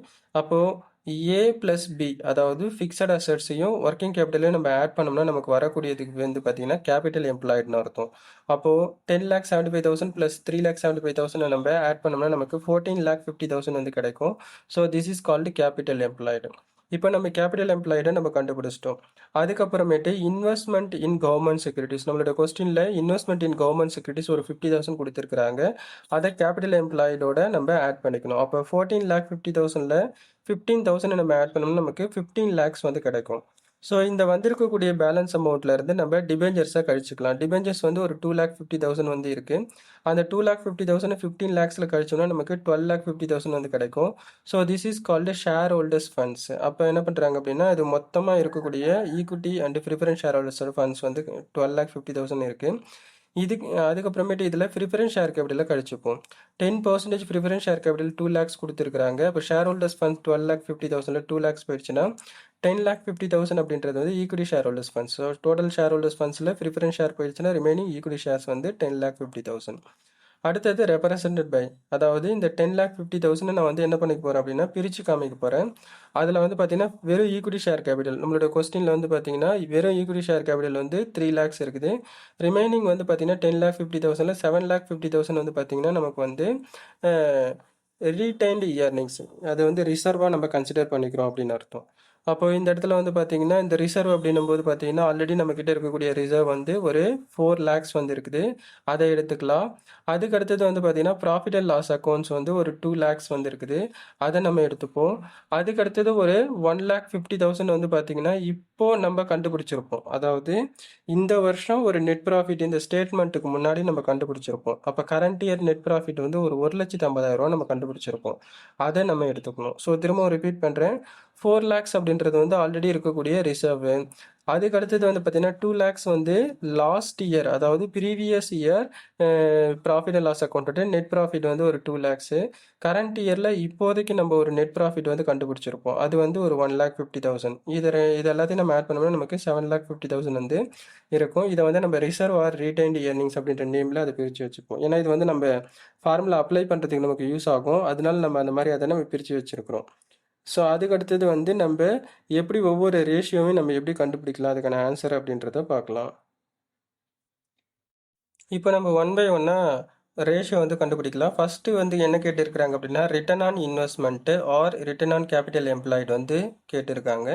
அப்போது ஏ ப்ளஸ் பி, அதாவது ஃபிக்ஸட் அசெட்ஸையும் ஒர்க்கிங் கேபிட்டலையும் நம்ம ஆட் பண்ணோம்னா நமக்கு வரக்கூடியதுக்கு வந்து பார்த்தீங்கன்னா கேபிட்டல் எம்ப்ளாய்டுன்னு அர்த்தம். அப்போது 10,75,000 ப்ளஸ் 3,75,000 நம்ம ஆட் பண்ணோம்னா நமக்கு 14,50,000 வந்து கிடைக்கும். So this is called capital employed. இப்போ நம்ம கேபிட்டல் எம்ப்ளாய்டை நம்ம கண்டுபிடிச்சிட்டோம். அதுக்கப்புறமேட்டு இன்வெஸ்ட்மெண்ட் இன் கவர்மெண்ட் செக்யூரிட்டிஸ். நம்மளோட கொஸ்டினில் இன்வெஸ்ட்மெண்ட் இன் கவர்மெண்ட் செக்யூரிட்டிஸ் ஒரு 50,000 கொடுத்துருக்குறாங்க. அதை கேபிட்டல் எம்ப்ளாய்டோட நம்ம ஆட் பண்ணிக்கணும். அப்போ 14,50,000ல் 15,000 நம்ம ஆட் பண்ணோம்னா நமக்கு 15 lakhs வந்து கிடைக்கும். ஸோ இந்த வந்திருக்கக்கூடிய பேலன்ஸ் அமௌண்ட்லேருந்து நம்ம டிபெஞ்சர்ஸை கழிச்சிக்கலாம். டிபெஞ்சர்ஸ் வந்து ஒரு 2,50,000 வந்து இருக்குது. அந்த 2,50,000 15 lakhsல கழிச்சோம்னா நமக்கு 12,50,000 வந்து கிடைக்கும். So this is called share holders funds. அப்போ என்ன பண்ணுறாங்க அப்படின்னா இது மொத்தமாக இருக்கக்கூடிய ஈக்விட்டி அண்ட் ப்ரிஃபரன்ஸ் ஷேர் ஹோல்டர்ஸோட ஃபண்ட்ஸ் வந்து 12,50,000 இருக்குது. இதுக்கு அதுக்கப்புறமேட்டு இதில் ப்ரிஃபரன்ஸ் ஷேர் கேபிட்டலில் கழிச்சுப்போம். 10% ப்ரிஃபரன்ஸ் ஷேர் கேபிட்டல் 2 lakhs கொடுத்துருக்காங்க. இப்போ ஷேர் ஹோல்டர்ஸ் ஃபண்ட்ஸ் 12,50,000ல் 2 lakhs போயிடுச்சுன்னா 10,50,000 அப்படின்றது வந்து equity share holders funds. So total share holders ஃபண்ட்ஸில் ப்ரிஃபரன்ஸ் ஷேர் போயிடுச்சுன்னா ரிமைனிங் ஈக்விட்டி ஷேர்ஸ் வந்து 10,50,000. அடுத்தது ரெப்ரசன்டட் பை, அதாவது இந்த 10,50,000 நான் வந்து என்ன பண்ணிக்க போகிறேன் அப்படின்னா பிரித்து காமிக்க போகிறேன். அதில் வந்து பார்த்தீங்கன்னா வெறும் ஈக்விட்டி ஷேர் கேபிட்டல் நம்மளோட கொஸ்டினில் வந்து பார்த்தீங்கன்னா வெறும் ஈக்விட்டி ஷேர் கேபிட்டல் வந்து 3 lakhs இருக்குது. ரிமைனிங் வந்து பார்த்தீங்கன்னா 10,50,000ல் 7,50,000 வந்து பார்த்தீங்கன்னா நமக்கு வந்து ரீடைன்டு இயர்னிங்ஸ், அது வந்து ரிசர்வாக நம்ம கன்சிடர் பண்ணிக்கிறோம் அப்படின்னு அர்த்தம். அப்போ இந்த இடத்துல வந்து பார்த்தீங்கன்னா இந்த ரிசர்வ் அப்படின்னும் போது பார்த்தீங்கன்னா ஆல்ரெடி நம்மக்கிட்ட இருக்கக்கூடிய ரிசர்வ் வந்து ஒரு 4 lakhs வந்து இருக்குது. அதை எடுத்துக்கலாம். அதுக்கு அடுத்தது வந்து பார்த்தீங்கன்னா ப்ராஃபிட் அண்ட் லாஸ் அக்கௌண்ட்ஸ் வந்து ஒரு 2 lakhs வந்து இருக்குது. அதை நம்ம எடுத்துப்போம். அதுக்கு அடுத்தது ஒரு 1,50,000 வந்து பார்த்தீங்கன்னா இப்போது நம்ம கண்டுபிடிச்சிருப்போம். அதாவது இந்த வருஷம் ஒரு நெட் ப்ராஃபிட் இந்த ஸ்டேட்மெண்ட்டுக்கு முன்னாடி நம்ம கண்டுபிடிச்சிருப்போம். அப்போ கரண்ட் இயர் நெட் ப்ராஃபிட் வந்து ஒரு 1,50,000 நம்ம கண்டுபிடிச்சிருப்போம். அதை நம்ம எடுத்துக்கணும். ஸோ திரும்பவும் ரிப்பீட் பண்ணுறேன். 4 lakhs அப்படின்றது வந்து ஆல்ரெடி இருக்கக்கூடிய ரிசர்வு. அதுக்கு அடுத்தது வந்து பார்த்தீங்கன்னா 2 lakhs வந்து லாஸ்ட் இயர், அதாவது previous year profit and loss account net profit வந்து ஒரு 2 lakhs. கரண்ட் இயரில் இப்போதைக்கு நம்ம ஒரு நெட் ப்ராஃபிட் வந்து கண்டுபிடிச்சிருப்போம். அது வந்து ஒரு 1,50,000. இது எல்லாத்தையும் நம்ம ஆட் பண்ணோம்னா நமக்கு 7,50,000 வந்து இருக்கும். இதை வந்து நம்ம ரிசர்வ் ஆர் ரீடைன்டு இயர்னிங்ஸ் அப்படின்ற நேமில் அதை பிரித்து வச்சுப்போம். ஏன்னா இது வந்து நம்ம ஃபார்முலா அப்ளை பண்ணுறதுக்கு நமக்கு யூஸ் ஆகும். அதனால நம்ம அந்த மாதிரி அதை நம்ம பிரித்து வச்சுருக்கிறோம். ஸோ அதுக்கு அடுத்தது வந்து நம்ம எப்படி ஒவ்வொரு ரேஷியோவையும் நம்ம எப்படி கண்டுபிடிக்கலாம் அதுக்கான ஆன்சர் அப்படின்றத பார்க்கலாம். இப்போ நம்ம 1 by 1 ரேஷியோ வந்து கண்டுபிடிக்கலாம். ஃபஸ்ட்டு வந்து என்ன கேட்டிருக்கிறாங்க அப்படின்னா return on investment or return on capital employed வந்து கேட்டிருக்காங்க.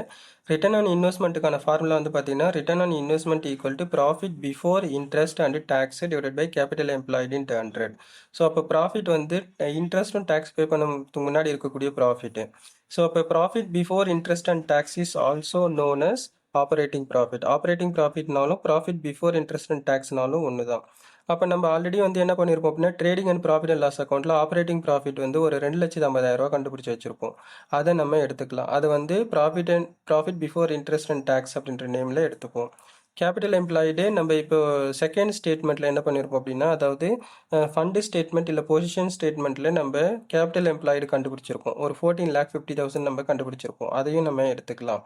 ரிட்டர்ன் ஆன் இன்வெஸ்ட்மெண்ட்டுக்கான ஃபார்முலா வந்து பார்த்தீங்கன்னா return on investment equal to profit before interest and tax divided by capital employed into 100. So அப்போ ப்ராஃபிட் வந்து இன்ட்ரெஸ்ட்டும் டேக்ஸ் பே பண்ணதுக்கு முன்னாடி இருக்கக்கூடிய ப்ராஃபிட்டு. ஸோ அப்போ profit before interest and tax is also known as operating profit. Operating ப்ராஃபிட்னாலும் profit before interest and டேக்ஸ்னாலும் ஒன்று தான். அப்போ நம்ம ஆல்ரெடி வந்து என்ன பண்ணியிருப்போம் அப்படின்னா trading and profit and loss அக்கௌண்ட்டில் ஆப்ரேட்டிங் ப்ராஃபிட் வந்து ஒரு 2,50,000 கண்டுபிடிச்சி வச்சுருப்போம். அதை நம்ம எடுத்துக்கலாம். அது வந்து profit before interest and tax அப்படின்ற நேமில் எடுத்துப்போம். கேபிட்டல் எம்ப்ளாய்டு நம்ம இப்போ செகண்ட் ஸ்டேட்மெண்ட்டில் என்ன பண்ணியிருப்போம் அப்படின்னா, அதாவது ஃபண்டு ஸ்டேட்மெண்ட் இல்லை பொசிஷன் ஸ்டேட்மெண்ட்டில் நம்ம கேபிட்டல் எம்ப்ளாய்டு கண்டுபிடிச்சிருப்போம். ஒரு 14,50,000 நம்ம கண்டுபிடிச்சிருப்போம். அதையும் நம்ம எடுத்துக்கலாம்.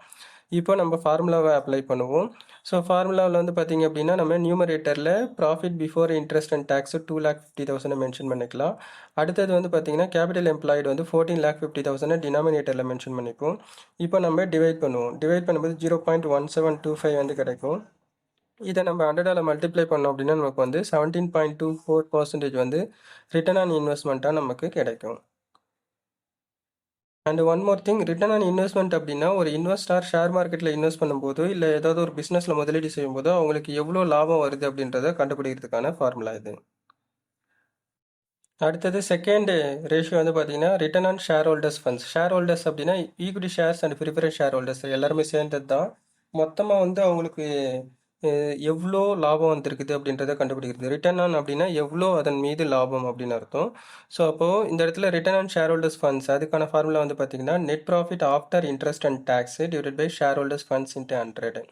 இப்போ நம்ம ஃபார்முலாவை அப்ளை பண்ணுவோம். ஸோ ஃபார்முலாவில் வந்து பார்த்திங்க அப்படின்னா நம்ம நியூமரேட்டரில் profit before interest and tax 2,50,000 mention பண்ணிக்கலாம். அடுத்தது வந்து பார்த்திங்கன்னா கேபிட்டல் எம்ப்ளாய்டு வந்து 14,50,000 டினாமினேட்டரில் மென்ஷன் பண்ணிப்போம். இப்போ நம்ம டிவைட் பண்ணுவோம். டிவைட் பண்ணும்போது 0.1725 வந்து கிடைக்கும். இதை நம்ம 100ஆல் மல்டிப்ளை பண்ணோம் அப்படின்னா நமக்கு வந்து 17.24% வந்து ரிட்டர்ன் ஆன் இன்வெஸ்ட்மெண்ட்டாக நமக்கு கிடைக்கும். And one more thing, return on investment அப்படின்னா ஒரு இன்வெஸ்டர் ஷேர் மார்க்கெட்டில் இன்வெஸ்ட் பண்ணும்போதோ இல்லை ஏதாவது ஒரு பிஸ்னஸில் முதலீடு செய்யும்போதோ அவங்களுக்கு எவ்வளோ லாபம் வருது அப்படின்றத கண்டுபிடிக்கிறதுக்கான ஃபார்முலா இது. அடுத்தது செகண்ட் ரேஷியோ வந்து பார்த்தீங்கன்னா return on share holders funds. Share holders அப்படின்னா equity shares and preference share holders எல்லாருமே சேர்ந்தது தான். மொத்தமாக வந்து அவங்களுக்கு எவ்வளோ லாபம் வந்திருக்குது அப்படின்றத கண்டுபிடிக்கிறது. ரிட்டர்ன் ஆன் அப்படின்னா எவ்வளோ அதன் மீது லாபம் அப்படின்னு அர்த்தம். ஸோ அப்போது இந்த இடத்துல return on share holders funds அதுக்கான ஃபார்முலா வந்து பார்த்தீங்கன்னா net profit after interest and tax divided by share holders funds into 100.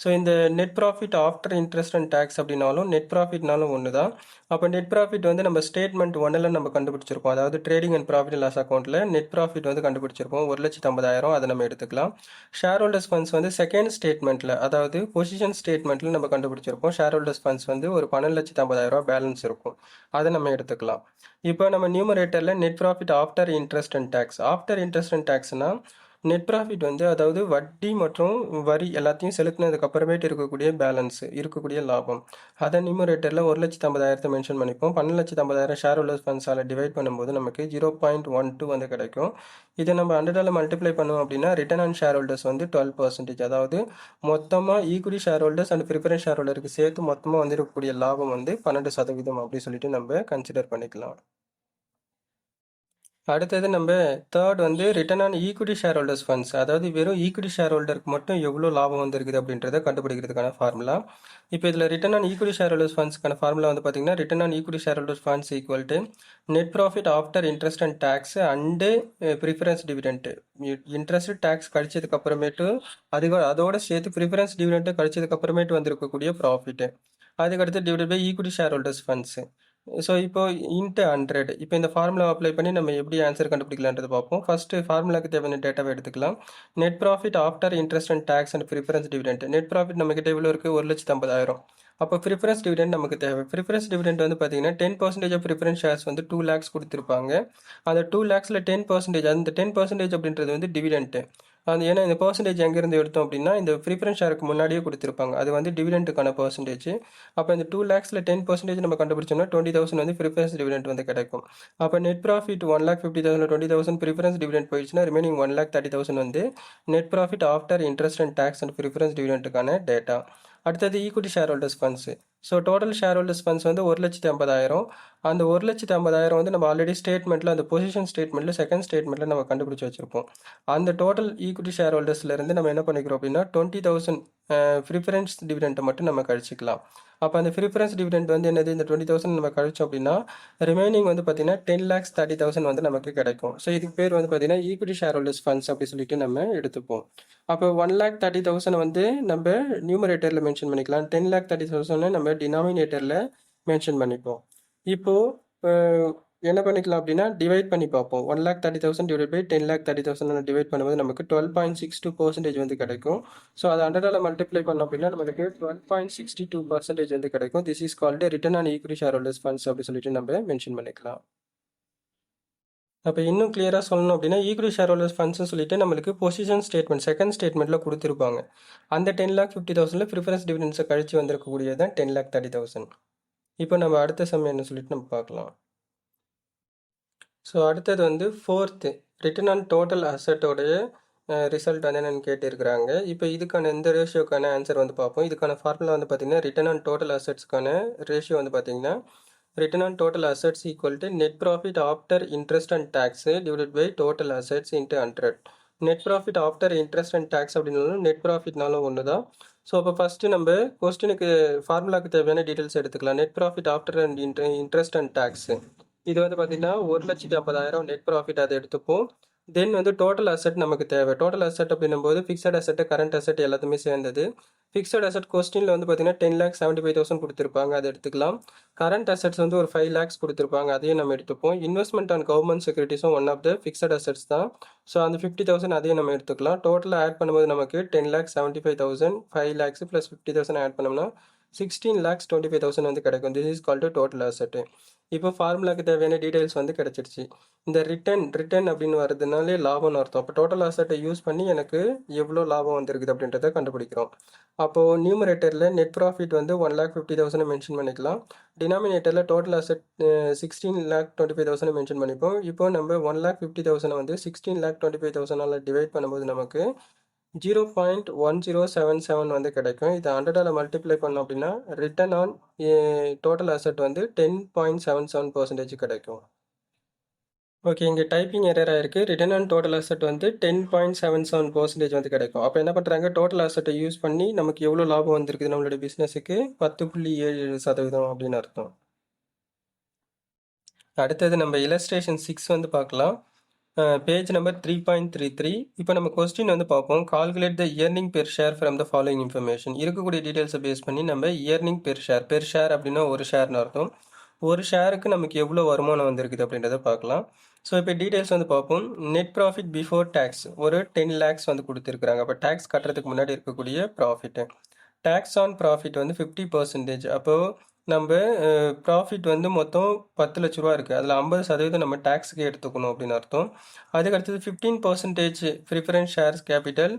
So இந்த net profit after interest and tax அப்படின்னாலும் நெட் ப்ராஃபிட்னாலும் ஒன்று தான். அப்போ நெட் ப்ராஃபிட் வந்து நம்ம ஸ்டேட்மெண்ட் ஒன்றில் நம்ம கண்டுபிடிச்சிருப்போம். அதாவது ட்ரேடிங் அண்ட் ப்ராஃபிட் லாஸ் அக்கௌண்ட்டில் நெட் ப்ராஃபிட் வந்து கண்டுபிடிச்சிருப்போம் 1,50,000 அதை நம்ம எடுத்துக்கலாம். ஷேர் ஹோல்டர்ஸ் ஃபண்ட்ஸ் வந்து செகண்ட் ஸ்டேட்மெண்ட்டில் அதாவது பொசிஷன் ஸ்டேட்மெண்ட்டில் நம்ம கண்டுபிடிச்சிருப்போம். ஷேர் ஹோல்டர்ஸ் ஃபண்ட்ஸ் வந்து ஒரு 12,50,000 பேலன்ஸ் இருக்கும், அதை நம்ம எடுத்துக்கலாம். இப்போ நம்ம நியூமரேட்டரில் net profit after interest and tax. After interest and டேக்ஸ்னால் நெட் ப்ராஃபிட் வந்து அதாவது வட்டி மற்றும் வரி எல்லாத்தையும் செலுத்தினதுக்கு அப்புறமேட்டு இருக்கக்கூடிய பேலன்ஸ் இருக்கக்கூடிய லாபம், அதை நியூமரேட்டரில் 1,50,000 மென்ஷன் பண்ணிப்போம். 12,50,000 ஷேர் ஹோல்டர்ஸ் ஃபண்ட்ஸால் டிவைட் பண்ணும்போது நமக்கு 0.12 வந்து கிடைக்கும். இதை நம்ம 100ஆல் மல்டிப்ளை பண்ணோம் அப்படின்னா ரிட்டர்ன் ஆன் ஷேர் ஹோல்டர்ஸ் வந்து 12%. அதாவது மொத்தமாக equity share holders and preference share ஹோல்டருக்கு சேர்த்து மொத்தமாக வந்திருக்கக்கூடிய லாபம் வந்து 12% அப்படின்னு சொல்லிட்டு நம்ம கன்சிடர் பண்ணிக்கலாம். அடுத்தது நம்ம தேர்ட் வந்து return on equity share holders funds, அதாவது வெறும் ஈக்விட்டி ஷேர் ஹோல்டருக்கு மட்டும் எவ்வளோ லாபம் வந்திருக்குது அப்படின்றத கண்டுபிடிக்கிறதுக்கான ஃபார்முலா. இப்போ இதில் return on equity share holders ஃபண்ட்ஸ்க்கான ஃபார்முலா வந்து பார்த்தீங்கன்னா return on equity share holders funds equal to net profit after interest and tax and preference dividend. Interest tax கழிச்சதுக்கு அப்புறமேட்டு அதோட சேர்த்து ப்ரிஃபரன்ஸ் டிவிடெண்ட்டு கழிச்சதுக்கு அப்புறமேட்டு வந்திருக்கக்கூடிய ப்ராஃபிட்டு, அதுக்கடுத்து divided by equity share holders funds. So இப்போ இன்ட்டு 100. இப்போ இந்த ஃபார்முலா அப்ளை பண்ணி நம்ம எப்படி ஆன்சர் கண்டுபிடிக்கலான்றது பார்ப்போம். ஃபஸ்ட்டு ஃபார்முலாக்கு தேவையான டேட்டாவை எடுத்துக்கலாம். Net profit after interest and tax and preference dividend. Net profit நம்மக்கிட்ட எவ்வளோ இருக்குது? 1,50,000. அப்போ ப்ரிஃபரன்ஸ் டிவிடெண்ட் நமக்கு தேவை. ப்ரிஃபரன்ஸ் டிவிடெண்ட் வந்து பார்த்தீங்கன்னா 10% ஆஃப் ப்ரிஃபரன்ஸ் ஷேர்ஸ் வந்து 2 lakhs கொடுத்துருப்பாங்க. அந்த 2 lakhsல 10%, அந்த 10% அப்படின்றது வந்து டிவிடெண்ட்டு. அது ஏன்னா இந்த பர்சன்டேஜ் எங்கேருந்து எடுத்தோம் அப்படின்னா இந்த ப்ரிஃபரன்ஸ் ஷேருக்கு முன்னாடியே கொடுத்துருப்பாங்க, அது வந்து டிவிடெண்ட்டுக்கான பர்சன்டேஜ். அப்போ இந்த 2 lakhsல 10% நம்ம கண்டுபிடிச்சோம்னா 20,000 வந்து ப்ரிஃபரன்ஸ் டிவிடெண்ட் வந்து கிடைக்கும். அப்போ நெட் ப்ராஃபிட் 1,50,000 20,000 ப்ரிஃபரன்ஸ் டிவிடெண்ட் போயிடுச்சுன்னா ரிமைனிங் 1,30,000 வந்து net profit after interest and tax and preference டிவிடெண்ட்டுக்கான டேட்டா. அடுத்தது equity share holders funds. So total share holders funds வந்து 1,50,000. அந்த 1,50,000 வந்து நம்ம ஆல்ரெடி ஸ்டேட்மெண்ட்டில் அந்த பொசிஷன் ஸ்டேட்மெண்ட்டில் செகண்ட் ஸ்டேட்மெண்ட்டில் நம்ம கண்டுபிடிச்சி வச்சுருப்போம். அந்த டோட்டல் ஈக்விட்டி ஷேர் ஹோல்டர்ஸ்லேருந்து நம்ம என்ன பண்ணிக்கிறோம் அப்படின்னா 20,000 ப்ரிஃபரன்ஸ் டிவிடெண்ட்டை மட்டும் நம்ம கழிச்சிக்கலாம். அப்போ அந்த ப்ரிஃபரன்ஸ் டிவிடெண்ட் வந்து என்னது? இந்த 20,000 நம்ம கழிச்சோம் அப்படின்னா ரிமைனிங் வந்து பார்த்தீங்கன்னா 10,30,000 வந்து நமக்கு கிடைக்கும். ஸோ இதுக்கு பேர் வந்து பார்த்தீங்கன்னா ஈக்விட்டி ஷேர் ஹோல்டர்ஸ் ஃபண்ட்ஸ் அப்படி சொல்லிட்டு நம்ம எடுத்துப்போம். அப்போ 1,30,000 வந்து நம்ம நியூமரேட்டரில் மென்ஷன் பண்ணிக்கலாம். 10,30,000 நம்ம டினாமினேட்டரில் மென்ஷன் பண்ணிப்போம். இப்போது என்ன பண்ணிக்கலாம் அப்படின்னா டிவைட் பண்ணி பார்ப்போம். 1,30,000 டிவைட் பை 10,30,000 டிவைட் பண்ணும்போது நமக்கு 12.62% வந்து கிடைக்கும். ஸோ அதை 100ஆல் மல்டிப்ளை பண்ணோம் அப்படின்னா நமக்கு 12.62% வந்து கிடைக்கும். This is called return on equity share holders funds அப்படி சொல்லிட்டு நம்ம மென்ஷன் பண்ணிக்கலாம். அப்போ இன்னும் கிளியராக சொல்லணும் அப்படின்னா ஈக்விட்டி ஷேர் ஹோல்டர்ஸ் ஃபண்ட்ஸ்னு சொல்லிட்டு நம்மளுக்கு பொசிஷன் ஸ்டேட்மெண்ட் செகண்ட் ஸ்டேட்மெண்ட்டில் கொடுத்துருப்பாங்க. அந்த 10,50,000 ப்ரிஃபரன்ஸ் டிவிடெண்ட்ஸை கழிச்சு வந்திருக்கக்கூடியது தான் 10,30,000. இப்போ நம்ம அடுத்த சம் என்ன சொல்லிட்டு நம்ம பார்க்கலாம். ஸோ அடுத்தது வந்து ஃபோர்த்து ரிட்டர்ன் ஆன் டோட்டல் அசட்டோடைய ரிசல்ட் வந்து என்னென்னு கேட்டிருக்கிறாங்க. இப்போ இதுக்கான இந்த ரேஷியோக்கான ஆன்சர் வந்து பார்ப்போம். இதுக்கான ஃபார்முலா வந்து பார்த்திங்கன்னா ரிட்டர்ன் ஆன் டோட்டல் அசட்ஸ்க்கான ரேஷியோ வந்து பார்த்திங்கன்னா return on total assets equal to net profit after interest and tax divided by total assets into 100. Net profit after interest and tax அப்படின்னாலும் நெட் ப்ராஃபிட்னாலும் ஒன்று தான். ஸோ அப்போ ஃபஸ்ட்டு நம்ம கொஸ்டினுக்கு ஃபார்முலாக்கு தேவையான டீட்டெயில்ஸ் எடுத்துக்கலாம். Net profit after and interest and tax இது வந்து பார்த்தீங்கன்னா 1,50,000 நெட் ப்ராஃபிட் அதை எடுத்துப்போம். தென் வந்து டோட்டல் அசெட் நமக்கு தேவை. டோட்டல் அசெட் அப்படின்னும் போது ஃபிக்ஸட் அசெட் கரண்ட் அசெட் எல்லாத்துமே சேர்ந்தது. ஃபிக்ஸட் அசெட் கொஸ்டினில் வந்து பார்த்தீங்கன்னா 10,75,000 கொடுத்துருப்பாங்க, அதை எடுத்துக்கலாம். கரண்ட் அசெட்ஸ் வந்து ஒரு 5 lakhs கொடுத்துருப்பாங்க, அதையும் நம்ம எடுத்துப்போம். இன்வெஸ்ட்மெண்ட் ஆன் கவர்மெண்ட் செக்யூரிட்டிஸும் one of the fixed assets தான். ஸோ அந்த 50,000 அதையும் நம்ம எடுத்துக்கலாம். டோட்டலாக ஆட் பண்ணும்போது நமக்கு 10,75,000 5 lakhs ப்ளஸ் 50,000 ஆட் பண்ணோம்னா 16,25,000 வந்து கிடைக்கும். This is called total asset. இப்போ ஃபார்முலாக்கு தேவையான டீடைல்ஸ் வந்து கிடச்சிருச்சு. இந்த ரிட்டர்ன் அப்படின்னு வர்றதுனாலே லாபம்னு அர்த்தம். அப்போ டோட்டல் அசெட்டை யூஸ் பண்ணி எனக்கு எவ்வளோ லாபம் வந்திருக்குது அப்படின்றத கண்டுபிடிக்கிறோம். அப்போது நியூமரேட்டரில் நெட் ப்ராஃபிட் வந்து 1,50,000 மென்ஷன் பண்ணிக்கலாம். டினாமினேட்டரில் டோட்டல் அசெட் 16,25,000 மென்ஷன் பண்ணிப்போம். இப்போ நம்ம 1,50,000 வந்து 16,25,000 டிவைட் பண்ணும்போது நமக்கு 0.1077 வந்து கிடைக்கும். இதை 100ஆல் மல்டிப்ளை பண்ணோம் அப்படின்னா ரிட்டர்ன் ஆன் டோட்டல் அசெட் வந்து 10.77% கிடைக்கும். ஓகே, இங்கே டைப்பிங் எரர் ஆயிருக்கு. ரிட்டர்ன் ஆன் டோட்டல் அசெட் வந்து 10.77% வந்து கிடைக்கும். அப்போ என்ன பண்ணுறாங்க, டோட்டல் அசெட்டை யூஸ் பண்ணி நமக்கு எவ்வளோ லாபம் வந்திருக்குது நம்மளுடைய பிஸ்னஸுக்கு 10.77% அப்படின்னு அர்த்தம். அடுத்தது நம்ம illustration 6 வந்து பார்க்கலாம். Page number 3.33. இப்போ நம்ம கொஸ்டின் வந்து பார்ப்போம். Calculate the earning per share from the following information. இருக்கக்கூடிய டீட்டெயில்ஸை பேஸ் பண்ணி நம்ம இயர்னிங் பெர் ஷேர் அப்படின்னா ஒரு ஷேர்னு அர்த்தம். ஒரு ஷேருக்கு நமக்கு எவ்வளோ வருமானம் வந்திருக்குது அப்படின்றத பார்க்கலாம். ஸோ இப்போ டீட்டெயில்ஸ் வந்து பார்ப்போம். நெட் ப்ராஃபிட் பிஃபோர் டேக்ஸ் ஒரு 10 lakhs வந்து கொடுத்துருக்குறாங்க. அப்போ டேக்ஸ் கட்டுறதுக்கு முன்னாடி இருக்கக்கூடிய ப்ராஃபிட்டு. டேக்ஸ் ஆன் ப்ராஃபிட் வந்து 50%. அப்போது நம்ம ப்ராஃபிட் வந்து மொத்தம் 10 லட்ச ரூபா இருக்குது. அதில் 50% நம்ம டேக்ஸுக்கு எடுத்துக்கணும் அப்படின்னு அர்த்தம். அதுக்கு அடுத்தது 15% ப்ரிஃபரன்ஸ் ஷேர்ஸ் கேபிட்டல்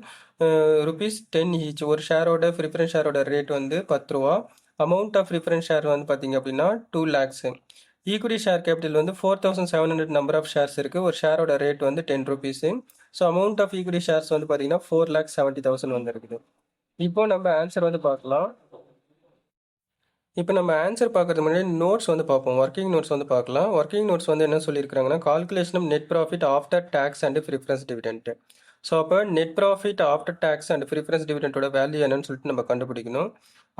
₹10 ஈச். ஒரு ஷேரோட ப்ரிஃபரன்ஸ் ஷேரோட ரேட் வந்து 10 ரூபா. அமௌண்ட் ஆஃப் ப்ரிஃபரன்ஸ் ஷேர் வந்து பார்த்தீங்க அப்படின்னா 2 lakhs. ஈக்விட்டி ஷேர் கேபிட்டல் வந்து 4700 நம்பர் ஆஃப் ஷேர்ஸ் இருக்குது. ஒரு ஷேரோட ரேட் வந்து ₹10. So amount of equity shares வந்து பார்த்தீங்கன்னா 4,70,000 வந்து இருக்குது. இப்போ நம்ம ஆன்சர் வந்து பார்க்கலாம். இப்போ நம்ம ஆன்சர் பார்க்கறது முன்னாடி நோட்ஸ் வந்து பார்ப்போம். ஒர்க்கிங் நோட்ஸ் வந்து பார்க்கலாம். ஒர்க்கிங் நோட்ஸ் வந்து என்ன சொல்லியிருக்காங்கன்னா, calculation of net profit after tax and preference dividend. So அப்போ net profit after tax and preference டிவிடெண்டோட வேல்யூ என்னன்னு சொல்லிட்டு நம்ம கண்டுபிடிக்கணும்.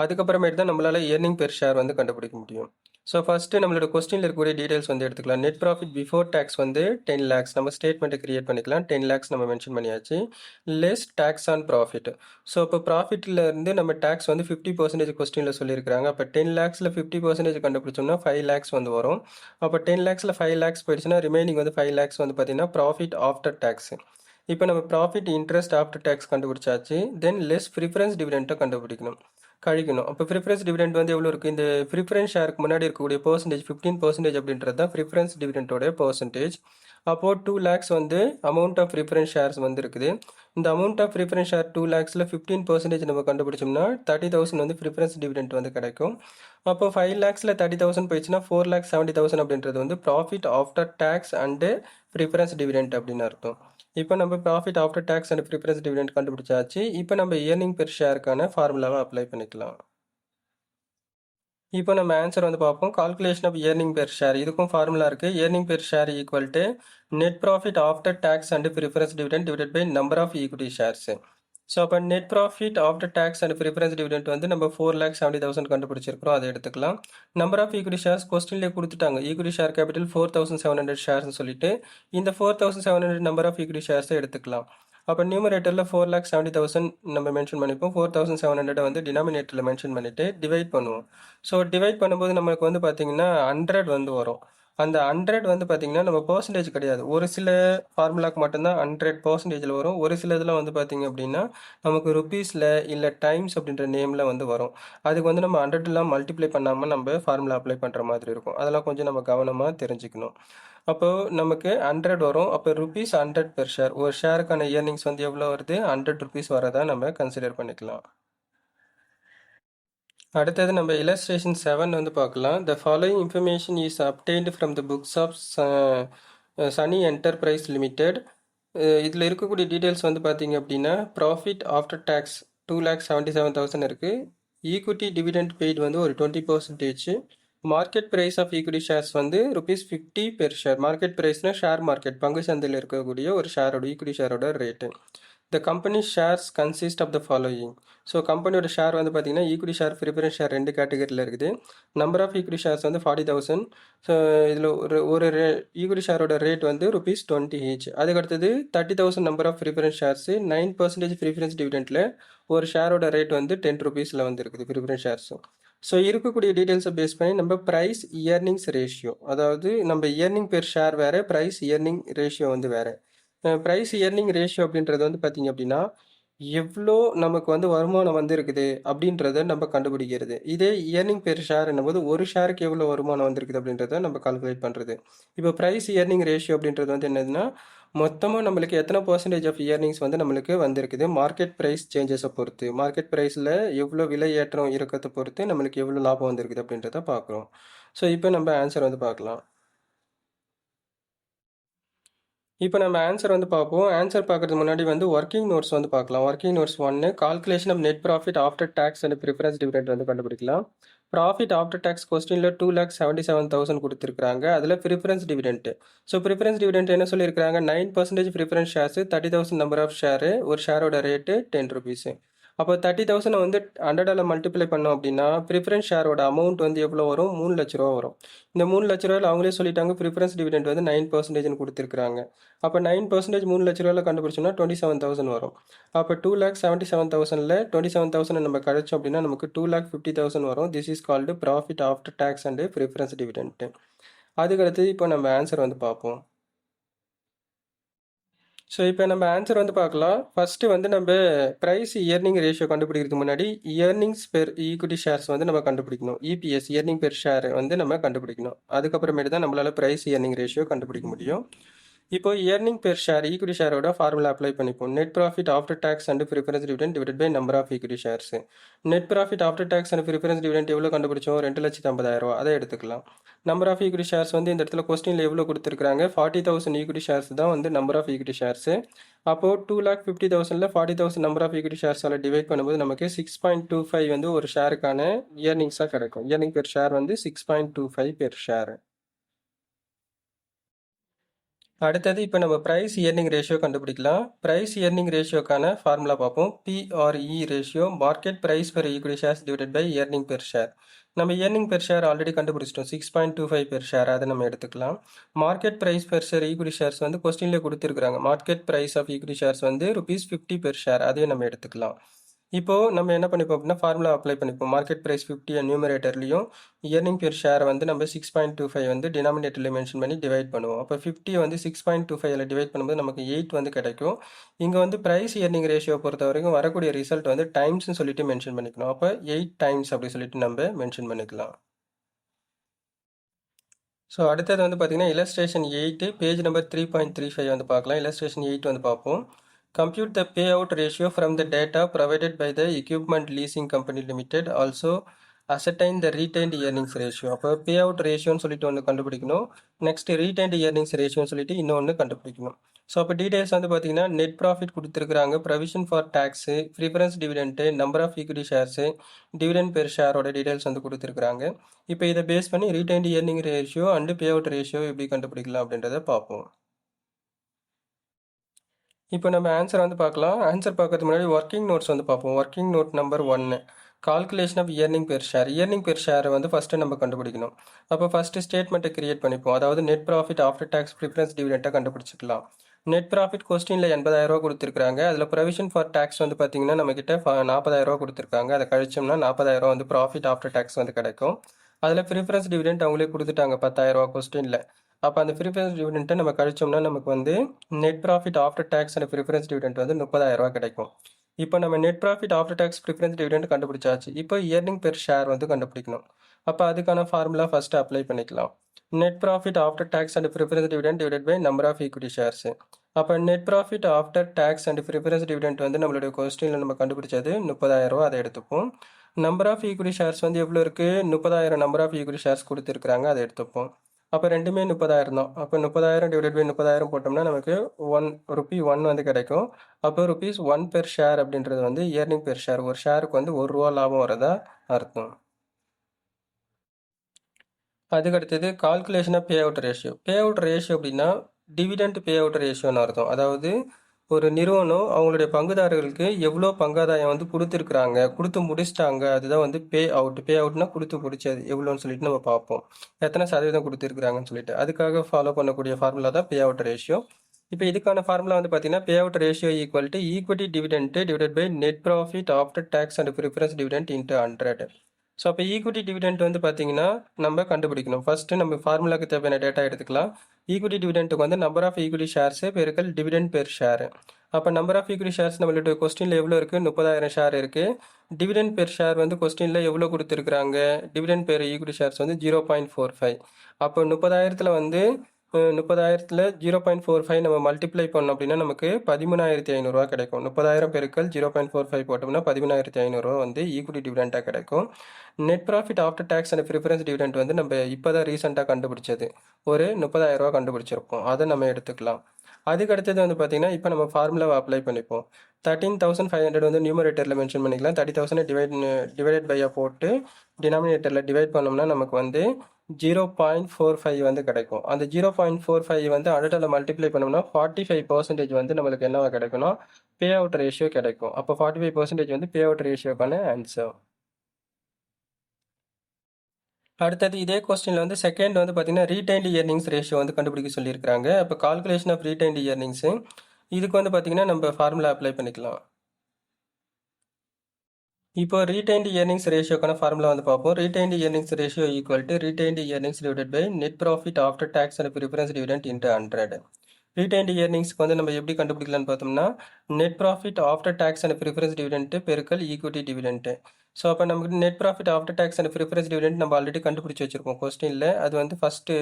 அதுக்கப்புறமேட்டு தான் நம்மளால் இயர்னிங் பெர் ஷேர் வந்து கண்டுபிடிக்க முடியும். ஸோ ஃபஸ்ட்டு நம்மளோட கொஸ்டினில் இருக்கக்கூடிய டீடைல்ஸ் வந்து எடுத்துக்கலாம். நெட் ப்ராஃபிட் பிஃபோர் டேக்ஸ் வந்து 10 lakhs. நம்ம ஸ்டேட்மெண்ட்டை கிரியேட் பண்ணிக்கலாம். 10 lakhs நம்ம மென்ஷன் பண்ணியாச்சு. Less tax on profit. So இப்போ ப்ராஃபிட்டில் இருந்து நம்ம டேக்ஸ் வந்து 50% கொஸ்டினில் சொல்லியிருக்கிறாங்க. அப்போ 10 lakhsல 50% கண்டுபிடிச்சோம்னா 5 lakhs வந்து வரும். அப்போ 10 lakhsல 5 lakhs போயிடுச்சுன்னா ரிமைனிங் வந்து 5 lakhs வந்து பார்த்தீங்கன்னா ப்ராஃபிட் ஆஃப்டர் டேக்ஸ். இப்போ நம்ம ப்ராஃபிட் இன்ட்ரெஸ்ட் ஆஃப்டர் டேக்ஸ் கண்டுபிடிச்சாச்சு. தென் லெஸ் ப்ரிஃபரன்ஸ் டிவிடெண்ட்டை கண்டுபிடிக்கணும், கழிக்கணும். அப்போ ப்ரிஃபரன்ஸ் டிவிடெண்ட் வந்து எவ்வளோ இருக்குது? இந்த ப்ரிஃபரன்ஸ் ஷேருக்கு முன்னாடி இருக்கக்கூடிய பர்சன்டேஜ் 15% அப்படின்றது தான் ப்ரிஃபரன்ஸ் டிவிடெண்டோட பர்சன்டேஜ். அப்போது 2 lakhs வந்து அமௌண்ட் ஆஃப் ப்ரிஃபரன்ஸ் ஷேர்ஸ் வந்து இருக்குது. இந்த அமௌண்ட் ஆஃப் ப்ரிஃபரன்ஸ் ஷேர் 2 lakhsல 15% நம்ம கண்டுபிடிச்சோம்னா 30,000 வந்து ப்ரிஃபரன்ஸ் டிவிடெண்ட் வந்து கிடைக்கும். அப்போ 5 lakhsல 30,000 போயிடுச்சுன்னா 4,70,000 அப்படின்றது வந்து profit after tax and preference dividend அப்படின்னு அர்த்தம். இப்போ நம்ம profit after tax and preference dividend கண்டுபிடிச்சாச்சு. இப்போ நம்ம இயர்னிங் பெர் ஷேருக்கான ஃபார்முலாவை அப்ளை பண்ணிக்கலாம். இப்போ நம்ம ஆன்சர் வந்து பார்ப்போம். Calculation of earning per share, இதுக்கும் ஃபார்முலா இருக்குது. Earning per share equal to net profit after tax and preference dividend divided by number of equity shares. So அப்போ net profit after tax and preference dividend வந்து நம்ம 4,70,000 கண்டுபிடிச்சிருக்கிறோம், அதை எடுத்துக்கலாம். Number of equity shares கொஸ்டின்லேயே கொடுத்துட்டாங்க. Equity share capital 4,700 ஷேர்ஸ்னு சொல்லிட்டு இந்த 4,700 நம்பர் ஆஃப் ஈக்விட்டி ஷேர்ஸை எடுத்துக்கலாம். அப்போ நியூமரேட்டரில் 4,70,000 நம்ம மென்ஷன் பண்ணிப்போம். 4,700 வந்து டினாமினேட்டரில் மென்ஷன் பண்ணிவிட்டு டிவைட் பண்ணுவோம். ஸோ டிவைட் பண்ணும்போது நமக்கு வந்து பார்த்திங்கன்னா 100 வந்து வரும். அந்த 100 வந்து பார்த்திங்கன்னா நம்ம பர்சன்டேஜ் கிடையாது. ஒரு சில ஃபார்முலாக்கு மட்டும்தான் 100% வரும். ஒரு சில இதில் வந்து பார்த்திங்க அப்படின்னா நமக்கு ருப்பீஸில் இல்லை டைம்ஸ் அப்படின்ற நேமில் வந்து வரும். அதுக்கு வந்து நம்ம 100லாம் மல்டிப்ளை பண்ணாமல் நம்ம ஃபார்முலா அப்ளை பண்ணுற மாதிரி இருக்கும். அதெல்லாம் கொஞ்சம் நம்ம கவனமாக தெரிஞ்சுக்கணும். அப்போது நமக்கு 100 வரும். அப்போ ₹100 பெர் ஷேர். ஒரு ஷேருக்கான இயர்னிங்ஸ் வந்து எவ்வளோ வருது? ₹100 வரதா நம்ம கன்சிடர் பண்ணிக்கலாம். அடுத்தது நம்ம illustration 7 வந்து பார்க்கலாம். The following information is obtained from the books of Sunny Enterprise Limited. இதில் இருக்கக்கூடிய டீட்டெயில்ஸ் வந்து பார்த்தீங்க அப்படின்னா ப்ராஃபிட் ஆஃப்டர் டேக்ஸ் 2,77,000 இருக்குது. ஈக்விட்டி டிவிடெண்ட் பெய்டு வந்து ஒரு 20%. Market price of equity shares வந்து ₹50 பெர் ஷேர். மார்க்கெட் ப்ரைஸ்னால் ஷேர் மார்க்கெட், பங்கு சந்தையில் இருக்கக்கூடிய ஒரு ஷேரோட ஈக்விட்டி ஷேரோட rate. The company shares consist of the following. So கம்பெனியோட ஷேர் வந்து பார்த்தீங்கன்னா ஈக்விட்டி ஷேர், ப்ரிஃபரன்ஸ் ஷேர் 2 கேட்டகரியில் இருக்குது. நம்பர் ஆஃப் ஈக்விட்டி ஷேர்ஸ் வந்து 40,000. ஸோ இதில் ஒரு ஈக்விட்டி ஷேரோட ரேட் வந்து ₹20 ஈச். அதுக்கடுத்தது 30,000 number of preference shares. 9% preference டிவிடெண்ட்டில் ஒரு ஷேரோட ரேட் வந்து ₹10 வந்து இருக்குது ப்ரிஃபரன்ஸ் ஷேர்ஸு. ஸோ இருக்கக்கூடிய டீட்டெயில்ஸை பேஸ் பண்ணி நம்ம ப்ரைஸ் இயர்னிங்ஸ் ரேஷியோ, அதாவது நம்ம இயர்னிங் பெர் ஷேர் வேறு, ப்ரைஸ் இயர்னிங் ரேஷியோ வந்து வேறு. ப்ரைஸ் இயர்னிங் ரேஷியோ அப்படின்றது வந்து பார்த்திங்க அப்படின்னா எவ்வளோ நமக்கு வந்து வருமானம் வந்திருக்குது அப்படின்றத நம்ம கண்டுபிடிக்கிறது. இதே இயர்னிங் பெர் ஷேர் என்னும்போது ஒரு ஷேருக்கு எவ்வளோ வருமானம் வந்திருக்குது அப்படின்றத நம்ம கால்குலேட் பண்ணுறது. இப்போ ப்ரைஸ் இயர்னிங் ரேஷியோ அப்படின்றது வந்து என்னதுன்னா மொத்தமாக நம்மளுக்கு எத்தனை பர்சன்டேஜ் ஆஃப் இயர்னிங்ஸ் வந்து நம்மளுக்கு வந்திருக்குது மார்க்கெட் ப்ரைஸ் சேஞ்சஸை பொறுத்து, மார்க்கெட் ப்ரைஸில் எவ்வளோ விலை ஏற்றம் இருக்கிறத பொறுத்து நம்மளுக்கு எவ்வளோ லாபம் வந்திருக்குது அப்படின்றத பார்க்குறோம். ஸோ இப்போ நம்ம ஆன்சர் வந்து பார்க்கலாம். இப்போ நம்ம ஆன்சர் வந்து பார்ப்போம். ஆன்சர் பார்க்கறதுக்கு முன்னாடி வந்து ஒர்க்கிங் நோட்ஸ் வந்து பார்க்கலாம். Working notes 1 calculation of net profit after tax and preference dividend வந்து கண்டுபிடிக்கலாம். ப்ராஃபிட் ஆஃப்டர் டாக்ஸ் கொஸ்டின்ல 2,77,000 குடுத்திருக்காங்க. அதுல preference dividend. So preference dividend என்ன சொல்லியிருக்காங்க? 9% preference shares 30,000 number of share. ஒரு ஷேரோட ரேட்டு ₹10. அப்போ 30,000 வந்து 100ஆல மல்டிப்ளை பண்ணோம் அப்படின்னா ப்ரிஃபரன்ஸ் ஷேரோட அமௌண்ட் வந்து எவ்வளோ வரும்? ₹3,00,000 வரும். இந்த ₹3,00,000 அவங்களே சொல்லிட்டாங்க ப்ரிஃபரன்ஸ் டிவிடெண்ட் வந்து 9%ன்னு கொடுத்துருக்காங்க. அப்போ 9% ₹3,00,000 கண்டுபிடிச்சோம்னா 27,000 வரும். அப்போ 2,77,000ல 27,000 நம்ம கழிச்சோம் அப்படின்னா நமக்கு 2,50,000 வரும். This is called profit after tax and preference dividend. அதுக்கடுத்து இப்போ நம்ம ஆன்சர் வந்து பார்ப்போம். ஸோ இப்போ நம்ம ஆன்சர் வந்து பார்க்கலாம். ஃபஸ்ட்டு வந்து நம்ம ப்ரைஸ் இயர்னிங் ரேஷியோ கண்டுபிடிக்கிறதுக்கு முன்னாடி இயர்னிங்ஸ் பெர் ஈக்விட்டி ஷேர்ஸ் வந்து நம்ம கண்டுபிடிக்கணும். இபிஎஸ் இயர்னிங் பெர் ஷேர் வந்து நம்ம கண்டுபிடிக்கணும். அதுக்கப்புறமேட்டு தான் நம்மளால் ப்ரைஸ் இயர்னிங் ரேஷியோ கண்டுபிடிக்க முடியும். இப்போ இயர்னிங் பெர் ஷேர் ஈக்விட்டி ஷேரோட ஃபார்முலா அப்ளை பண்ணிப்போம். Net profit after tax and preference dividend divided by number of equity shares. Net profit after tax and preference dividend எவ்வளோ கண்டுபிடிச்சோம்? ₹2,50,000. அதை எடுத்துக்கலாம். நம்பர் ஆஃப் ஈக்விட்டி ஷேர்ஸ் வந்து இந்த இடத்துல கொஸ்டினில் எவ்வளோ கொடுத்துருக்காங்க? 40,000 ஈக்விட்டி ஷேர்ஸ் தான் வந்து நம்பர் ஆஃப் ஈக்விட்டி ஷேர்ஸ். அப்போது 2,50,000ல் 40,000 நம்பர் ஆஃப் ஈக்விட்டி ஷேர்ஸால் டிவைட் பண்ணும்போது நமக்கு 6.25 வந்து ஒரு ஷேருக்கான இயர்னிங்ஸாக கிடைக்கும். இயர்னிங் பெர் ஷேர் வந்து 6.25 பெர் ஷேர். அடுத்தது இப்போ நம்ம ப்ரைஸ் இயர்னிங் ரேஷியோ கண்டுபிடிக்கலாம். ப்ரைஸ் இயர்னிங் ரேஷியோக்கான ஃபார்முலா பார்ப்போம். PRE ratio market price per equity shares divided by earning per share. நம்ம இயர்னிங் பெர் ஷேர் ஆல்ரெடி கண்டுபிடிச்சிட்டோம். 6.25 பெர் ஷேர். அதை நம்ம எடுத்துக்கலாம். Market price per share equity shares வந்து கொஸ்டின்லேயே கொடுத்துருக்காங்க. Market price of equity shares வந்து ₹50 பெர் ஷேர். அதையும் நம்ம எடுத்துக்கலாம். இப்போது நம்ம என்ன பண்ணிப்போம் அப்படின்னா ஃபார்முலா அப்ளை பண்ணிப்போம். மார்க்கெட் ப்ரைஸ் 50 நியூமரேட்டர்லையும் இயர்னிங் பெர் ஷேர் வந்து நம்ம 6.25 வந்து டினாமினேட்டரில் மென்ஷன் பண்ணி டிவைட் பண்ணுவோம். அப்போ 50 வந்து 6.25ல் டிவைட் பண்ணும்போது நமக்கு 8 வந்து கிடைக்கும். இங்கே வந்து ப்ரைஸ் இயர்னிங் ரேஷியோ பொறுத்த வரைக்கும் வரக்கூடிய ரிசல்ட் வந்து டைம்ஸ்னு சொல்லிட்டு மென்ஷன் பண்ணிக்கணும். அப்போ 8 டைம்ஸ் அப்படி சொல்லிட்டு நம்ம மென்ஷன் பண்ணிக்கலாம். ஸோ அடுத்தது வந்து பார்த்தீங்கன்னா illustration 8 பேஜ் நம்பர் 3.35 வந்து பார்க்கலாம். illustration 8 வந்து பார்ப்போம். Compute the payout ratio from the data provided by the Equipment Leasing Company Limited. Also ascertain the retained earnings ratio. அப்போ payout ratioன்னு சொல்லிட்டு ஒன்று கண்டுபிடிக்கணும். நெக்ஸ்ட் retained earnings ratioன்னு சொல்லிட்டு இன்னொன்று கண்டுபிடிக்கணும். ஸோ அப்போ டீடைல்ஸ் வந்து பார்த்தீங்கன்னா நெட் ப்ராஃபிட் கொடுத்துருக்குறாங்க, provision for tax, preference dividend, number of equity shares, dividend per ஷேரோட டீடைல்ஸ் வந்து கொடுத்துருக்குறாங்க. இப்போ இதை பேஸ் பண்ணி retained earning ratio and payout ratio எப்படி கண்டுபிடிக்கலாம் அப்படின்றத பார்ப்போம். இப்போ நம்ம ஆன்சர் வந்து பார்க்கலாம். ஆன்சர் பார்க்கறதுக்கு முன்னாடி ஒர்க்கிங் நோட்ஸ் வந்து பார்ப்போம். Working note number 1 calculation of earning per share. Earning per ஷேரை வந்து ஃபஸ்ட்டு நம்ம கண்டுபிடிக்கணும். அப்போ ஃபஸ்ட்டு ஸ்டேட்மெண்ட்டை கிரியேட் பண்ணிப்போம். அதாவது net profit after tax preference டிவிடெண்ட்டை கண்டுபிடிச்சிக்கலாம். நெட் ப்ராஃபிட் கொஸ்டினில் ₹80,000 கொடுத்துருக்காங்க. அதில் ப்ரொவிஷன் ஃபார் டேக்ஸ் வந்து பார்த்தீங்கன்னா நம்மக்கிட்ட ₹40,000 கொடுத்துருக்காங்க. அதை கழிச்சோம்னா ₹40,000 வந்து ப்ராஃபிட் ஆஃப்டர் டேக்ஸ் வந்து கிடைக்கும். அதில் ப்ரிஃபரன்ஸ் டிவிடெண்ட் அவங்களே கொடுத்துட்டாங்க ₹10,000 கொஸ்டினில். அப்போ அந்த ப்ரிஃபரன்ஸ் டிவிடெண்ட்டை நம்ம கழிச்சோம்னா நமக்கு வந்து net profit after tax and preference dividend வந்து ₹30,000 கிடைக்கும். இப்போ நம்ம net profit after tax preference dividend கண்டுபிடிச்சாச்சு. இப்போ இயர்னிங் பெர் ஷேர் வந்து கண்டுபிடிக்கணும். அப்போ அதுக்கான ஃபார்முலா ஃபஸ்ட்டு அப்ளை பண்ணிக்கலாம். Net profit after tax and preference dividend divided by number of equity shares. அப்போ net profit after tax and preference dividend வந்து நம்மளுடைய கொஸ்டினில் நம்ம கண்டுபிடிச்சது ₹30,000. அதை எடுத்துப்போம். நம்பர் ஆஃப் ஈக்விட்டி ஷேர்ஸ் வந்து எவ்வளோ இருக்குது? 30,000 நம்பர் ஆஃப் ஈக்விட்டி ஷேர்ஸ் கொடுத்துருக்குறாங்க. அதை எடுத்துப்போம். அப்போ ரெண்டுமே 30,000 தான். அப்போ 30,000 டிவைடட் பை 30,000 போட்டோம்னா நமக்கு ₹1 வந்து கிடைக்கும். அப்போ ₹1 பெர் ஷேர் அப்படின்றது வந்து இயர்னிங் பெர் ஷேர். ஒரு ஷேருக்கு வந்து ₹1 லாபம் வரதா அர்த்தம். அதுக்கடுத்தது calculation of payout ratio. Payout ratio அப்படின்னா டிவிடெண்ட் பேஅவுட் ரேஷியோன்னு அர்த்தம். அதாவது ஒரு நிறுவனம் அவங்களுடைய பங்குதாரர்களுக்கு எவ்வளோ பங்காதாயம் வந்து கொடுத்துருக்குறாங்க, கொடுத்து முடிச்சிட்டாங்க, அதுதான் வந்து பே அவுட்னா கொடுத்து முடிச்சது எவ்வளோன்னு சொல்லிட்டு நம்ம பார்ப்போம். எத்தனை சதவீதம் கொடுத்துருக்குறாங்கன்னு சொல்லிட்டு அதுக்காக ஃபாலோ பண்ணக்கூடிய ஃபார்முலா தான் பே அவுட் ரேஷியோ. இப்போ இதுக்கான ஃபார்முலா வந்து பார்த்தீங்கன்னா pay out ratio equal to equity dividend divided by net profit after tax and preference dividend into 100. So அப்போ ஈக்விட்டி டிவிடெண்ட் வந்து பார்த்தீங்கன்னா நம்ம கண்டுபிடிக்கணும். ஃபஸ்ட்டு நம்ம ஃபார்முலாக்கு தேவையான டேட்டா எடுத்துக்கலாம். ஈக்விட்டி டிவிடெண்ட்டுக்கு வந்து நம்பர் ஆஃப் ஈக்விட்டி ஷேர்ஸு பெருக்கல் டிவிடெண்ட் பெர் ஷேர். அப்போ நம்பர் ஆஃப் ஈக்விட்டி ஷேர்ஸ் நம்மளுடைய கொஸ்டினில் எவ்வளோ இருக்குது? 30,000 ஷேர் இருக்குது. டிவிடெண்ட் பெர் ஷேர் வந்து கொஸ்டினில் எவ்வளோ கொடுத்துருக்குறாங்க? டிவிடெண்ட் பெர் ஈக்விட்டி ஷேர்ஸ் வந்து 0.45. அப்போ 30,000ல் வந்து 30,000ல் 0.45 நம்ம மல்டிப்ளை பண்ணோம் அப்படின்னா நமக்கு 13,500 கிடைக்கும். 30,000 பெருக்கல் 0.45 போட்டோம்னா 13,500 வந்து ஈக்விட்டி டிவிடெண்ட்டாக கிடைக்கும். Net profit after tax and preference dividend வந்து நம்ம இப்போ தான் ரீசெண்டாக கண்டுபிடிச்சது. ஒரு 30,000 கண்டுபிடிச்சிருப்போம். அதை நம்ம எடுத்துக்கலாம். அதுக்கு அடுத்தது வந்து பார்த்தீங்கன்னா இப்போ நம்ம ஃபார்முலாவை அப்ளை பண்ணிப்போம். 13,500 வந்து நியூமரேட்டரில் மென்ஷன் பண்ணிக்கலாம். 30,000 டிவைடட் பையாக போட்டு டினாமினேட்டரில் டிவைட் பண்ணோம்னா நமக்கு வந்து 0.45 வந்து கிடைக்கும். அந்த 0.45 வந்து 100ஆல் மல்டிப்ளை பண்ணோம்னா 45% வந்து நம்மளுக்கு என்னவா கிடைக்கும்னா பே அவுட் ரேஷியோ கிடைக்கும். அப்போ 45% வந்து பே அவுட் ரேஷியோக்கான ஆன்சர். அடுத்தது இதே கொஸ்டினில் வந்து செகண்ட் வந்து பார்த்தீங்கன்னா ரீடைன்டு இயர்னிங்ஸ் ரேஷியோ வந்து கண்டுபிடிக்க சொல்லியிருக்காங்க. அப்போ கால்குலேஷன் ஆஃப் ரீடைன்டு இயர்னிங்ஸு இதுக்கு வந்து பார்த்தீங்கன்னா நம்ம ஃபார்முலா அப்ளை பண்ணிக்கலாம். இப்போ ரீடைன்டு இயர்னிங்ஸ் ரேஷியோக்கான ஃபார்முலா வந்து பார்ப்போம். Retained earnings ratio equal to retained earnings divided by net profit after tax and preference dividend into 100. Retained இயர்னிங்ஸ்க்கு வந்து நம்ம எப்படி கண்டுபிடிக்கலாம்னு பார்த்தோம்னா net profit after tax and preference dividend பெருக்கல் ஈக்விட்டி டிவிடெண்ட். ஸோ அப்போ நமக்கு net profit after tax and preference dividend நம்ம ஆல்ரெடி கண்டுபிடிச்சி வச்சிருக்கோம் கொஸ்டினில். அது வந்து ஃபஸ்ட்டு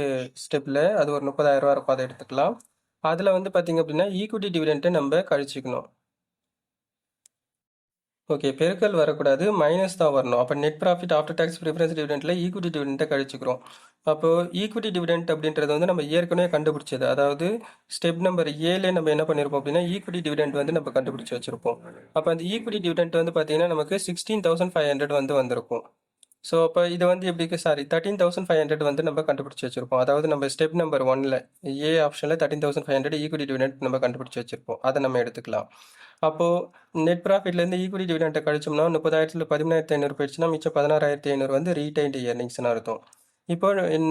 ஸ்டெப்பில் அது ஒரு 30,000 இருக்கும், அதை எடுத்துக்கலாம். அதில் வந்து பார்த்தீங்க அப்படின்னா ஈக்விட்டி டிவிடெண்ட்டை நம்ம கழிச்சிக்கணும். ஓகே, பெருக்கல் வரக்கூடாது, மைனஸ் தான் வரணும். அப்போ net profit after tax preference டிவிடெண்ட்டில் ஈக்விட்டி டிவிடெண்ட்டை கழிச்சுக்கிறோம். அப்போது ஈக்விட்டி டிவிடெண்ட் அப்படின்றது வந்து நம்ம ஏற்கனவே கண்டுபிடிச்சது. அதாவது ஸ்டெப் நம்பர் ஏலே நம்ம என்ன பண்ணியிருப்போம் அப்படின்னா ஈக்விட்டி டிவிடெண்ட் வந்து நம்ம கண்டுபிடிச்சி வச்சிருப்போம். அப்போ அந்த ஈக்விட்டி டிவிடெண்ட் வந்து பார்த்தீங்கன்னா நமக்கு 16,500 வந்து வந்திருக்கும். ஸோ அப்போ இது வந்து எப்படி 13,500 வந்து நம்ம கண்டுபிடிச்சி வச்சிருப்போம். அதாவது நம்ம ஸ்டெப் நம்பர் 1ல் ஏ ஆப்ஷனில் 13,500 ஈக்விட்டி டிவிடெண்ட் நம்ம கண்டுபிடிச்சி வச்சிருப்போம். அதை நம்ம எடுத்துக்கலாம். அப்போது நெட் ப்ராஃபிட்லேருந்து ஈக்விட்டி டிவிடெண்ட்டை கழிச்சோம்னா 30,000ல் 17,500 போயிடுச்சுன்னா மிச்சம் 16,500 வந்து ரீடைன்டு இயர்னிங்ஸ்னு அர்த்தம். இப்போ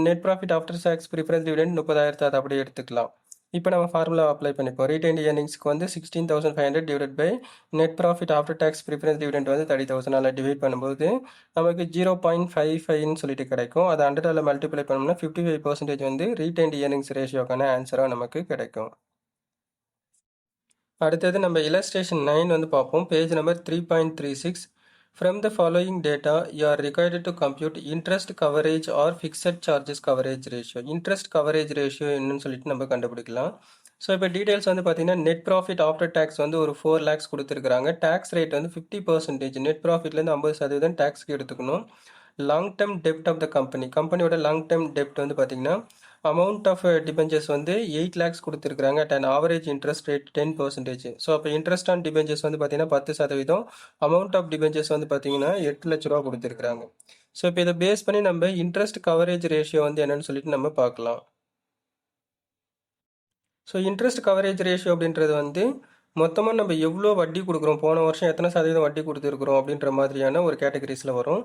net profit after tax preference dividend 30,000 அதை அப்படியே எடுத்துக்கலாம். இப்போ நம்ம ஃபார்முலா அப்ளை பண்ணிப்போம். ரீடைன்டு இயர்னிங்ஸ்க்கு வந்து 16,500 divided by net profit after tax preference dividend வந்து 30,000ஆல் டிவைட் பண்ணும்போது நமக்கு 0.55ன்னு சொல்லிட்டு கிடைக்கும். அதை 100ஆல் மல்டிப்ளை பண்ணோம்னா 55% வந்து ரீடைன்டு இயர்னிங்ஸ் ரேஷியோக்கான ஆன்சராக நமக்கு கிடைக்கும். அடுத்தது நம்ம illustration 9 வந்து பார்ப்போம். Page number 3.36. From the following data, you are required to compute interest coverage or fixed charges coverage ratio. Interest coverage ratio என்னன்னு சொல்லிட்டு நம்ம கண்டுபிடிக்கலாம். ஸோ இப்போ டீட்டெயில்ஸ் வந்து பார்த்தீங்கன்னா நெட் ப்ராஃபிட் ஆஃப்டர் டேக்ஸ் வந்து ஒரு 4 lakhs கொடுத்துருக்காங்க. டேக்ஸ் ரேட் வந்து 50%. நெட் ப்ராஃபிட்லேருந்து 50% டேக்ஸ்க்கு எடுத்துக்கணும். லாங் டேர்ம் டெப்ட் ஆஃப் த கம்பெனியோட லாங் டேர்ம் டெப்ட் வந்து பார்த்தீங்கன்னா அமௌண்ட் ஆஃப் டிபெஞ்சர்ஸ் வந்து 8 lakhs கொடுத்துருக்காங்க. At and average interest rate 10%. So அப்போ இன்ட்ரெஸ்ட் ஆன் டிபெஞ்சர்ஸ் வந்து பார்த்தீங்கன்னா 10%. அமௌண்ட் ஆஃப் டிபெஞ்சர்ஸ் வந்து பார்த்தீங்கன்னா 8 லட்ச ரூபா கொடுத்துருக்காங்க. ஸோ இப்போ இதை பேஸ் பண்ணி நம்ம இன்ட்ரெஸ்ட் கவரேஜ் ரேஷியோ வந்து என்னன்னு சொல்லிட்டு நம்ம பார்க்கலாம். ஸோ இன்ட்ரெஸ்ட் கவரேஜ் ரேஷியோ அப்படின்றது வந்து மொத்தமாக நம்ம எவ்வளோ வட்டி கொடுக்குறோம், போன வருஷம் எத்தனை சதவீதம் வட்டி கொடுத்துருக்குறோம் அப்படின்ற மாதிரியான ஒரு கேட்டகரிஸில் வரும்.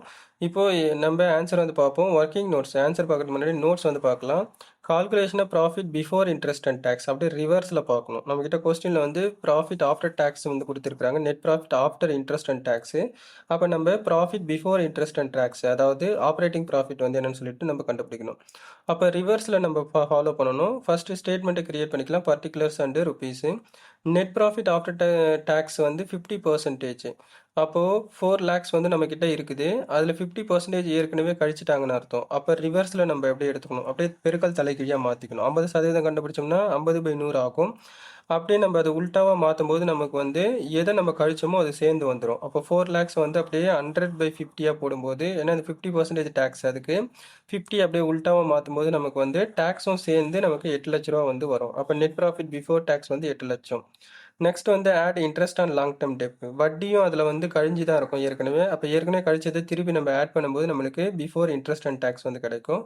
இப்போது நம்ம ஆன்சர் வந்து பார்ப்போம். ஒர்க்கிங் நோட்ஸ் ஆன்சர் பார்க்கறதுக்கு முன்னாடி நோட்ஸ் வந்து பார்க்கலாம். Calculation of profit before interest and tax அப்படியே ரிவர்ஸில் பார்க்கணும். நம்மக்கிட்ட கொஸ்டினில் வந்து ப்ராஃபிட் ஆஃப்டர் டேக்ஸ் வந்து கொடுத்துருக்காங்க, net profit after interest and tax. அப்போ நம்ம profit before interest and tax அதாவது ஆப்ரேட்டிங் ப்ராஃபிட் வந்து என்னன்னு சொல்லிட்டு நம்ம கண்டுபிடிக்கணும். அப்போ ரிவர்ஸில் நம்ம ஃபாலோ பண்ணணும். ஃபஸ்ட்டு ஸ்டேட்மெண்ட்டை கிரியேட் பண்ணிக்கலாம், particulars and rupees. Net profit after tax வந்து 50%. அப்போது 4 lakhs வந்து நம்மக்கிட்ட இருக்குது, அதில் 50% ஏற்கனவே கழிச்சிட்டாங்கன்னு அர்த்தம். அப்போ ரிவர்ஸில் நம்ம எப்படி எடுத்துக்கணும், அப்படியே பெருக்கல் தலைகீழியாக மாற்றிக்கணும். 50% கண்டுபிடிச்சோம்னா 50/100 ஆகும். அப்படியே நம்ம அதை உல்ட்டாவாக மாற்றும் போது நமக்கு வந்து எதை நம்ம கழிச்சோமோ அது சேர்ந்து வந்துடும். அப்போ 4 lakhs வந்து அப்படியே 100/50 போடும்போது, ஏன்னா இந்த 50% டேக்ஸ் அதுக்கு 50 அப்படியே உல்ட்டாவாக மாற்றும் போது நமக்கு வந்து டேக்ஸும் சேர்ந்து நமக்கு 8 லட்ச ரூபா வந்து வரும். அப்போ நெட் ப்ராஃபிட் பிஃபோர் டேக்ஸ் வந்து 8 லட்சம். நெக்ஸ்ட் வந்து add interest on long term டெப்ட். வட்டியும் அதில் வந்து கழிஞ்சு தான் இருக்கும் ஏற்கனவே. அப்போ ஏற்கனவே கழிச்சதை திருப்பி நம்ம ஆட் பண்ணும்போது நம்மளுக்கு பிஃபோர் இன்ட்ரெஸ்ட் அண்ட் டேக்ஸ் வந்து கிடைக்கும்.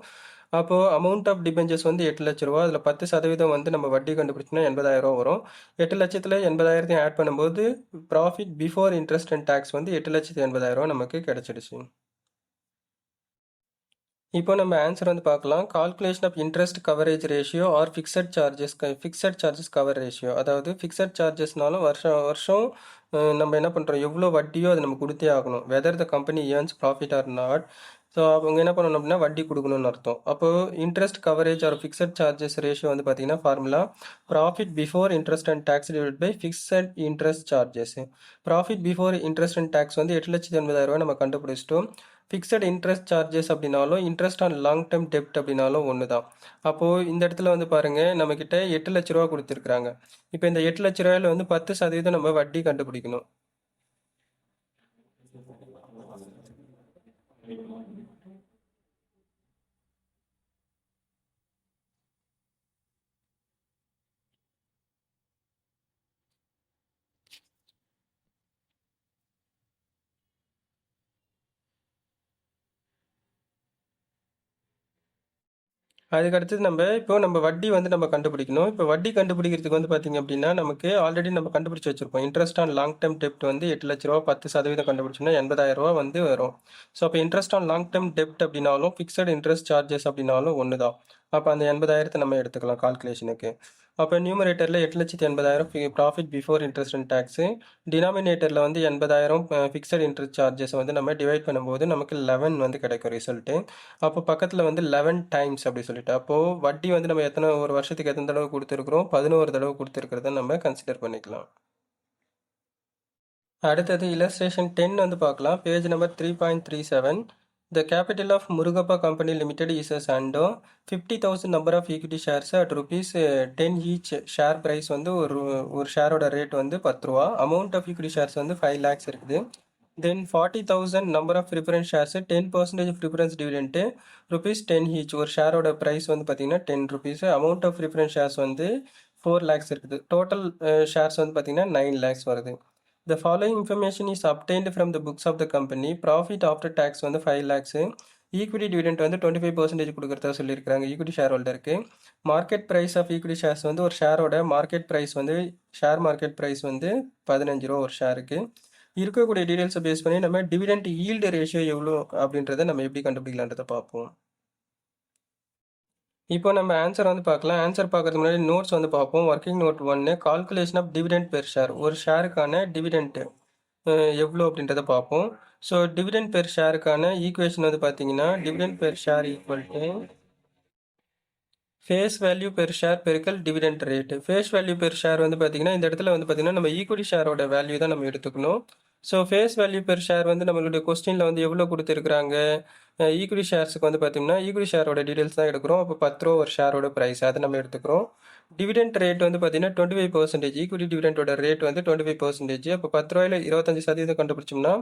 அப்போது அமௌண்ட் ஆஃப் டிபெஞ்சர்ஸ் வந்து 8 லட்ச ரூபா. அதில் 10% வந்து நம்ம வட்டி கண்டுபிடிச்சோன்னா 80,000 ரூபா வரும். 8 லட்சத்தில் 80,000 ஆட் பண்ணும்போது profit before interest and tax வந்து 8,80,000 ரூபா நமக்கு கிடைச்சிடுச்சு. இப்போ நம்ம ஆன்சர் வந்து பார்க்கலாம். Calculation of interest coverage ratio or fixed charges cover ratio. அதாவது ஃபிக்ஸட் சார்ஜஸ்னாலும் வருஷம் நம்ம என்ன பண்ணுறோம், எவ்வளோ வட்டியோ அதை நம்ம கொடுத்தே ஆகணும். Whether the company earns profit or not. So அவங்க என்ன பண்ணணும் அப்படின்னா வட்டி கொடுக்கணும்னு அர்த்தம். அப்போது interest coverage or fixed charges ratio வந்து பார்த்தீங்கன்னா formula profit before interest and tax divide by fixed interest charges. Profit before interest and tax வந்து 8,80,000 ரூபாய் நம்ம கண்டுபிடிச்சிட்டோம். ஃபிக்ஸட் இன்ட்ரெஸ்ட் சார்ஜஸ் அப்படின்னாலும் இன்ட்ரெஸ்ட் ஆன் லாங் டேர்ம் டெப்ட் அப்படின்னாலும் ஒன்று தான். அப்போது இந்த இடத்துல வந்து பாருங்கள், நம்மக்கிட்ட 8 லட்ச ரூபா கொடுத்துருக்குறாங்க. இப்போ இந்த 8 லட்ச ரூபாயில் வந்து 10% நம்ம வட்டி கண்டுபிடிக்கணும். அதுக்கடுத்தது நம்ம வட்டி வந்து நம்ம கண்டுபிடிக்கணும். இப்போ வட்டி கண்டுபிடிக்கிறதுக்கு வந்து பார்த்தீங்க அப்படின்னா, நமக்கு ஆல்ரெடி நம்ம கண்டுபிடிச்சு வச்சிருப்போம். இன்ட்ரெஸ்ட் ஆன் லாங் டெர்ம் டெப்ட் வந்து ரூ. 8,00,000 10% கண்டுபிடிச்சோம்னா ரூ. 80,000 வந்து வரும். ஸோ அப்போ இன்ட்ரெஸ்ட் ஆன் லாங் டெர்ம் டெப்ட் அப்படின்னாலும் ஃபிக்ஸட் இன்ட்ரெஸ்ட் சார்ஜஸ் அப்படின்னாலும் ஒன்று தான். அப்போ அந்த 80,000 நம்ம எடுத்துக்கலாம் கால்குலேஷனுக்கு. அப்போ நியூமரேட்டரில் 8,80,000 profit before interest and tax, டினாமினேட்டரில் வந்து 80,000 ஃபிக்ஸட் இன்ட்ரெஸ்ட் சார்ஜஸ் வந்து நம்ம டிவைட் பண்ணும்போது நமக்கு 11 வந்து கிடைக்கும் ரிசல்ட்டு. அப்போ பக்கத்தில் வந்து 11 டைம்ஸ் அப்படி சொல்லிட்டு, அப்போது வட்டி வந்து நம்ம ஒரு வருஷத்துக்கு எத்தனை தடவை கொடுத்துருக்குறோம்? 11 தடவை கொடுத்துருக்கிறத நம்ம கன்சிடர் பண்ணிக்கலாம். அடுத்தது இல்லஸ்ட்ரேஷன் 10 வந்து பார்க்கலாம். Page number 3.37. The capital of Murugappa Company Limited is as under 50,000 number of equity shares at rupees 10 each. Share price வந்து ஒரு ஷேரோட ரேட் வந்து 10 ரூபா. அமௌண்ட் ஆஃப் equity ஷேர்ஸ் வந்து 5 lakhs இருக்குது. Then 40,000 number of preference shares 10% preference dividend rupees 10 each. ஒரு ஷேரோட price வந்து பார்த்தீங்கன்னா 10 rupees. Amount of preference shares வந்து 4 lakhs இருக்குது. டோட்டல் ஷேர்ஸ் வந்து பார்த்தீங்கன்னா 9 lakhs வருது. The following information is obtained from the books of the company. Profit after tax வந்து 5 lakhs. Equity dividend வந்து 25% கொடுக்குறதா சொல்லியிருக்காங்க ஈக்விட்டி ஷேர் ஹோல்டருக்கு. Market price of equity shares வந்து ஒரு ஷேரோட மார்க்கெட் ப்ரைஸ் வந்து ஷேர் மார்க்கெட் ப்ரைஸ் வந்து 15 ரூபா ஒரு ஷேருக்கு. இருக்கக்கூடிய டீடைல்ஸை பேஸ் பண்ணி நம்ம டிவிடெண்ட் ஈல்டு ரேஷியோ எவ்வளோ அப்படின்றத நம்ம எப்படி கண்டுபிடிக்கலான்றதை பார்ப்போம். இப்போ நம்ம ஆன்சர் வந்து பார்க்கலாம். ஆன்சர் பார்க்கறதுக்கு முன்னாடி நோட்ஸ் வந்து பார்ப்போம். Working note 1 calculation of dividend per share. ஒரு ஷேருக்கான டிவிடெண்ட் எவ்வளோ அப்படின்றத பார்ப்போம். ஸோ டிவிடெண்ட் பெர் ஷேருக்கான ஈக்குவேஷன் வந்து பார்த்தீங்கன்னா dividend per share equal to face value per share பெருக்கல் dividend rate. Face value per share வந்து பார்த்தீங்கன்னா இந்த இடத்துல வந்து பார்த்தீங்கன்னா நம்ம ஈக்விட்டி ஷேரோட வேல்யூ தான் நம்ம எடுத்துக்கணும். So face value per share வந்து நம்மளுடைய கொஸ்டினில் வந்து எவ்வளோ கொடுத்துருக்குறாங்க? ஈக்விட்டி ஷேர்ஸுக்கு வந்து பார்த்தீங்கன்னா ஈக்விட்டி ஷேரோட டீடைல்ஸ் தான் எடுக்கிறோம். அப்போ 10 ரூபா ஒரு ஷேரோட ப்ரைஸ் அதை நம்ம எடுத்துக்கிறோம். டிவிடெண்ட் ரேட் வந்து பார்த்தீங்கன்னா 25%. ஈக்விட்டி டிவிடெண்டோட ரேட் வந்து 25%. அப்போ 10 ரூபாயில் 25% கண்டுபிடிச்சோம்னா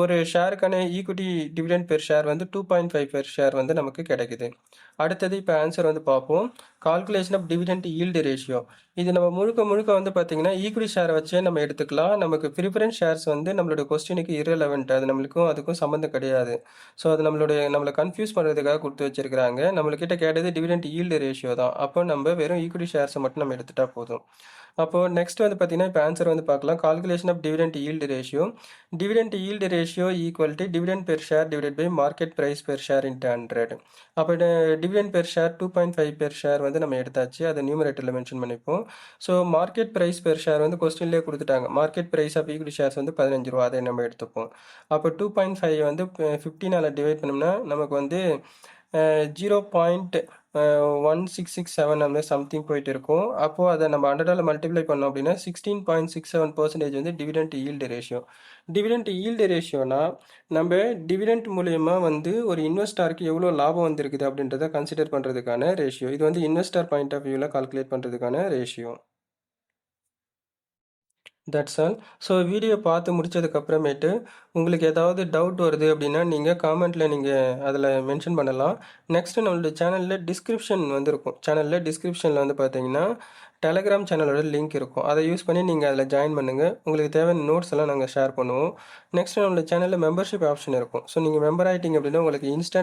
ஒரு ஷேருக்கான ஈக்விட்டி டிவிடெண்ட் பெர் ஷேர் வந்து 2.5 பெர் ஷேர் வந்து நமக்கு கிடைக்குது. அடுத்தது இப்போ ஆன்சர் வந்து பார்ப்போம். Calculation of dividend yield ratio. இது நம்ம முழுக்க வந்து பார்த்தீங்கன்னா ஈக்விட்டி ஷேரை வச்சே நம்ம எடுத்துக்கலாம். நமக்கு ப்ரிஃபரன்ஸ் ஷேர்ஸ் வந்து நம்மளோட கொஸ்டினுக்கு இரலவெண்ட். அது நம்மளுக்கும் அதுக்கும் சம்மந்தம் கிடையாது. ஸோ அது நம்மளை கன்ஃபியூஸ் பண்ணுறதுக்காக கொடுத்து வச்சிருக்கிறாங்க. நம்மளுக்கிட்ட கேட்டது டிவிடெண்ட் ஈல்டு ரேஷியோ தான். அப்போ நம்ம வெறும் ஈக்விட்டி ஷேர்ஸை மட்டும் நம்ம எடுத்துட்டா போதும். அப்போது நெக்ஸ்ட் வந்து பார்த்தீங்கன்னா இப்போ ஆன்சர் வந்து பார்க்கலாம். Calculation of dividend yield ratio. Dividend yield ratio equal to dividend per share divided by market price per share into 100. அப்போ dividend per share 2.5 per share வந்து நம்ம எடுத்தாச்சு. அதை நியூமரேட்டரில் மென்ஷன் பண்ணிப்போம். So market price per share வந்து கொஸ்டின்லேயே கொடுத்துட்டாங்க. Market price of equity shares வந்து 15 ரூபா. அதை நம்ம எடுத்துப்போம். அப்போ 2.5 வந்து 15 டிவைட் பண்ணோம்னா நமக்கு வந்து 0.1667 அந்த சம்திங் போயிட்டு இருக்கும். அப்போது அதை நம்ம 100 மல்டிப்ளை பண்ணோம் அப்படின்னா 16.67% வந்து dividend yield ratio. Dividend yield ரேஷியோனா நம்ம டிவிடெண்ட் மூலயமா வந்து ஒரு இன்வெஸ்டாருக்கு எவ்வளோ லாபம் வந்திருக்குது அப்படின்றத கன்சிடர் பண்ணுறதுக்கான ரேஷியோ. இது வந்து இன்வெஸ்டர் பாயிண்ட் ஆஃப் வியூவில் கால்குலேட் பண்ணுறதுக்கான ratio. That's all. So video பார்த்து முடிச்சதுக்கப்புறமேட்டு உங்களுக்கு ஏதாவது டவுட் வருது அப்படின்னா நீங்கள் காமெண்ட்டில் நீங்கள் அதில் மென்ஷன் பண்ணலாம். நெக்ஸ்ட்டு நம்மளுடைய சேனலில் டிஸ்கிரிப்ஷன் வந்து இருக்கும். சேனலில் டிஸ்கிரிப்ஷனில் வந்து பார்த்தீங்கன்னா டெலகிராம் சேனலோட லிங்க் இருக்கும். அதை யூஸ் பண்ணி நீங்கள் அதில் ஜாயின் பண்ணுங்கள். உங்களுக்கு தேவையான நோட்ஸ் எல்லாம் நாங்கள் ஷேர் பண்ணுவோம். நெக்ஸ்ட் நம்மளுடைய சேனலில் மெம்பர்ஷிப் ஆப்ஷன் இருக்கும். ஸோ நீங்கள் மெம்பர் ஆகிட்டீங்க அப்படின்னா உங்களுக்கு இன்ஸ்டன்ட்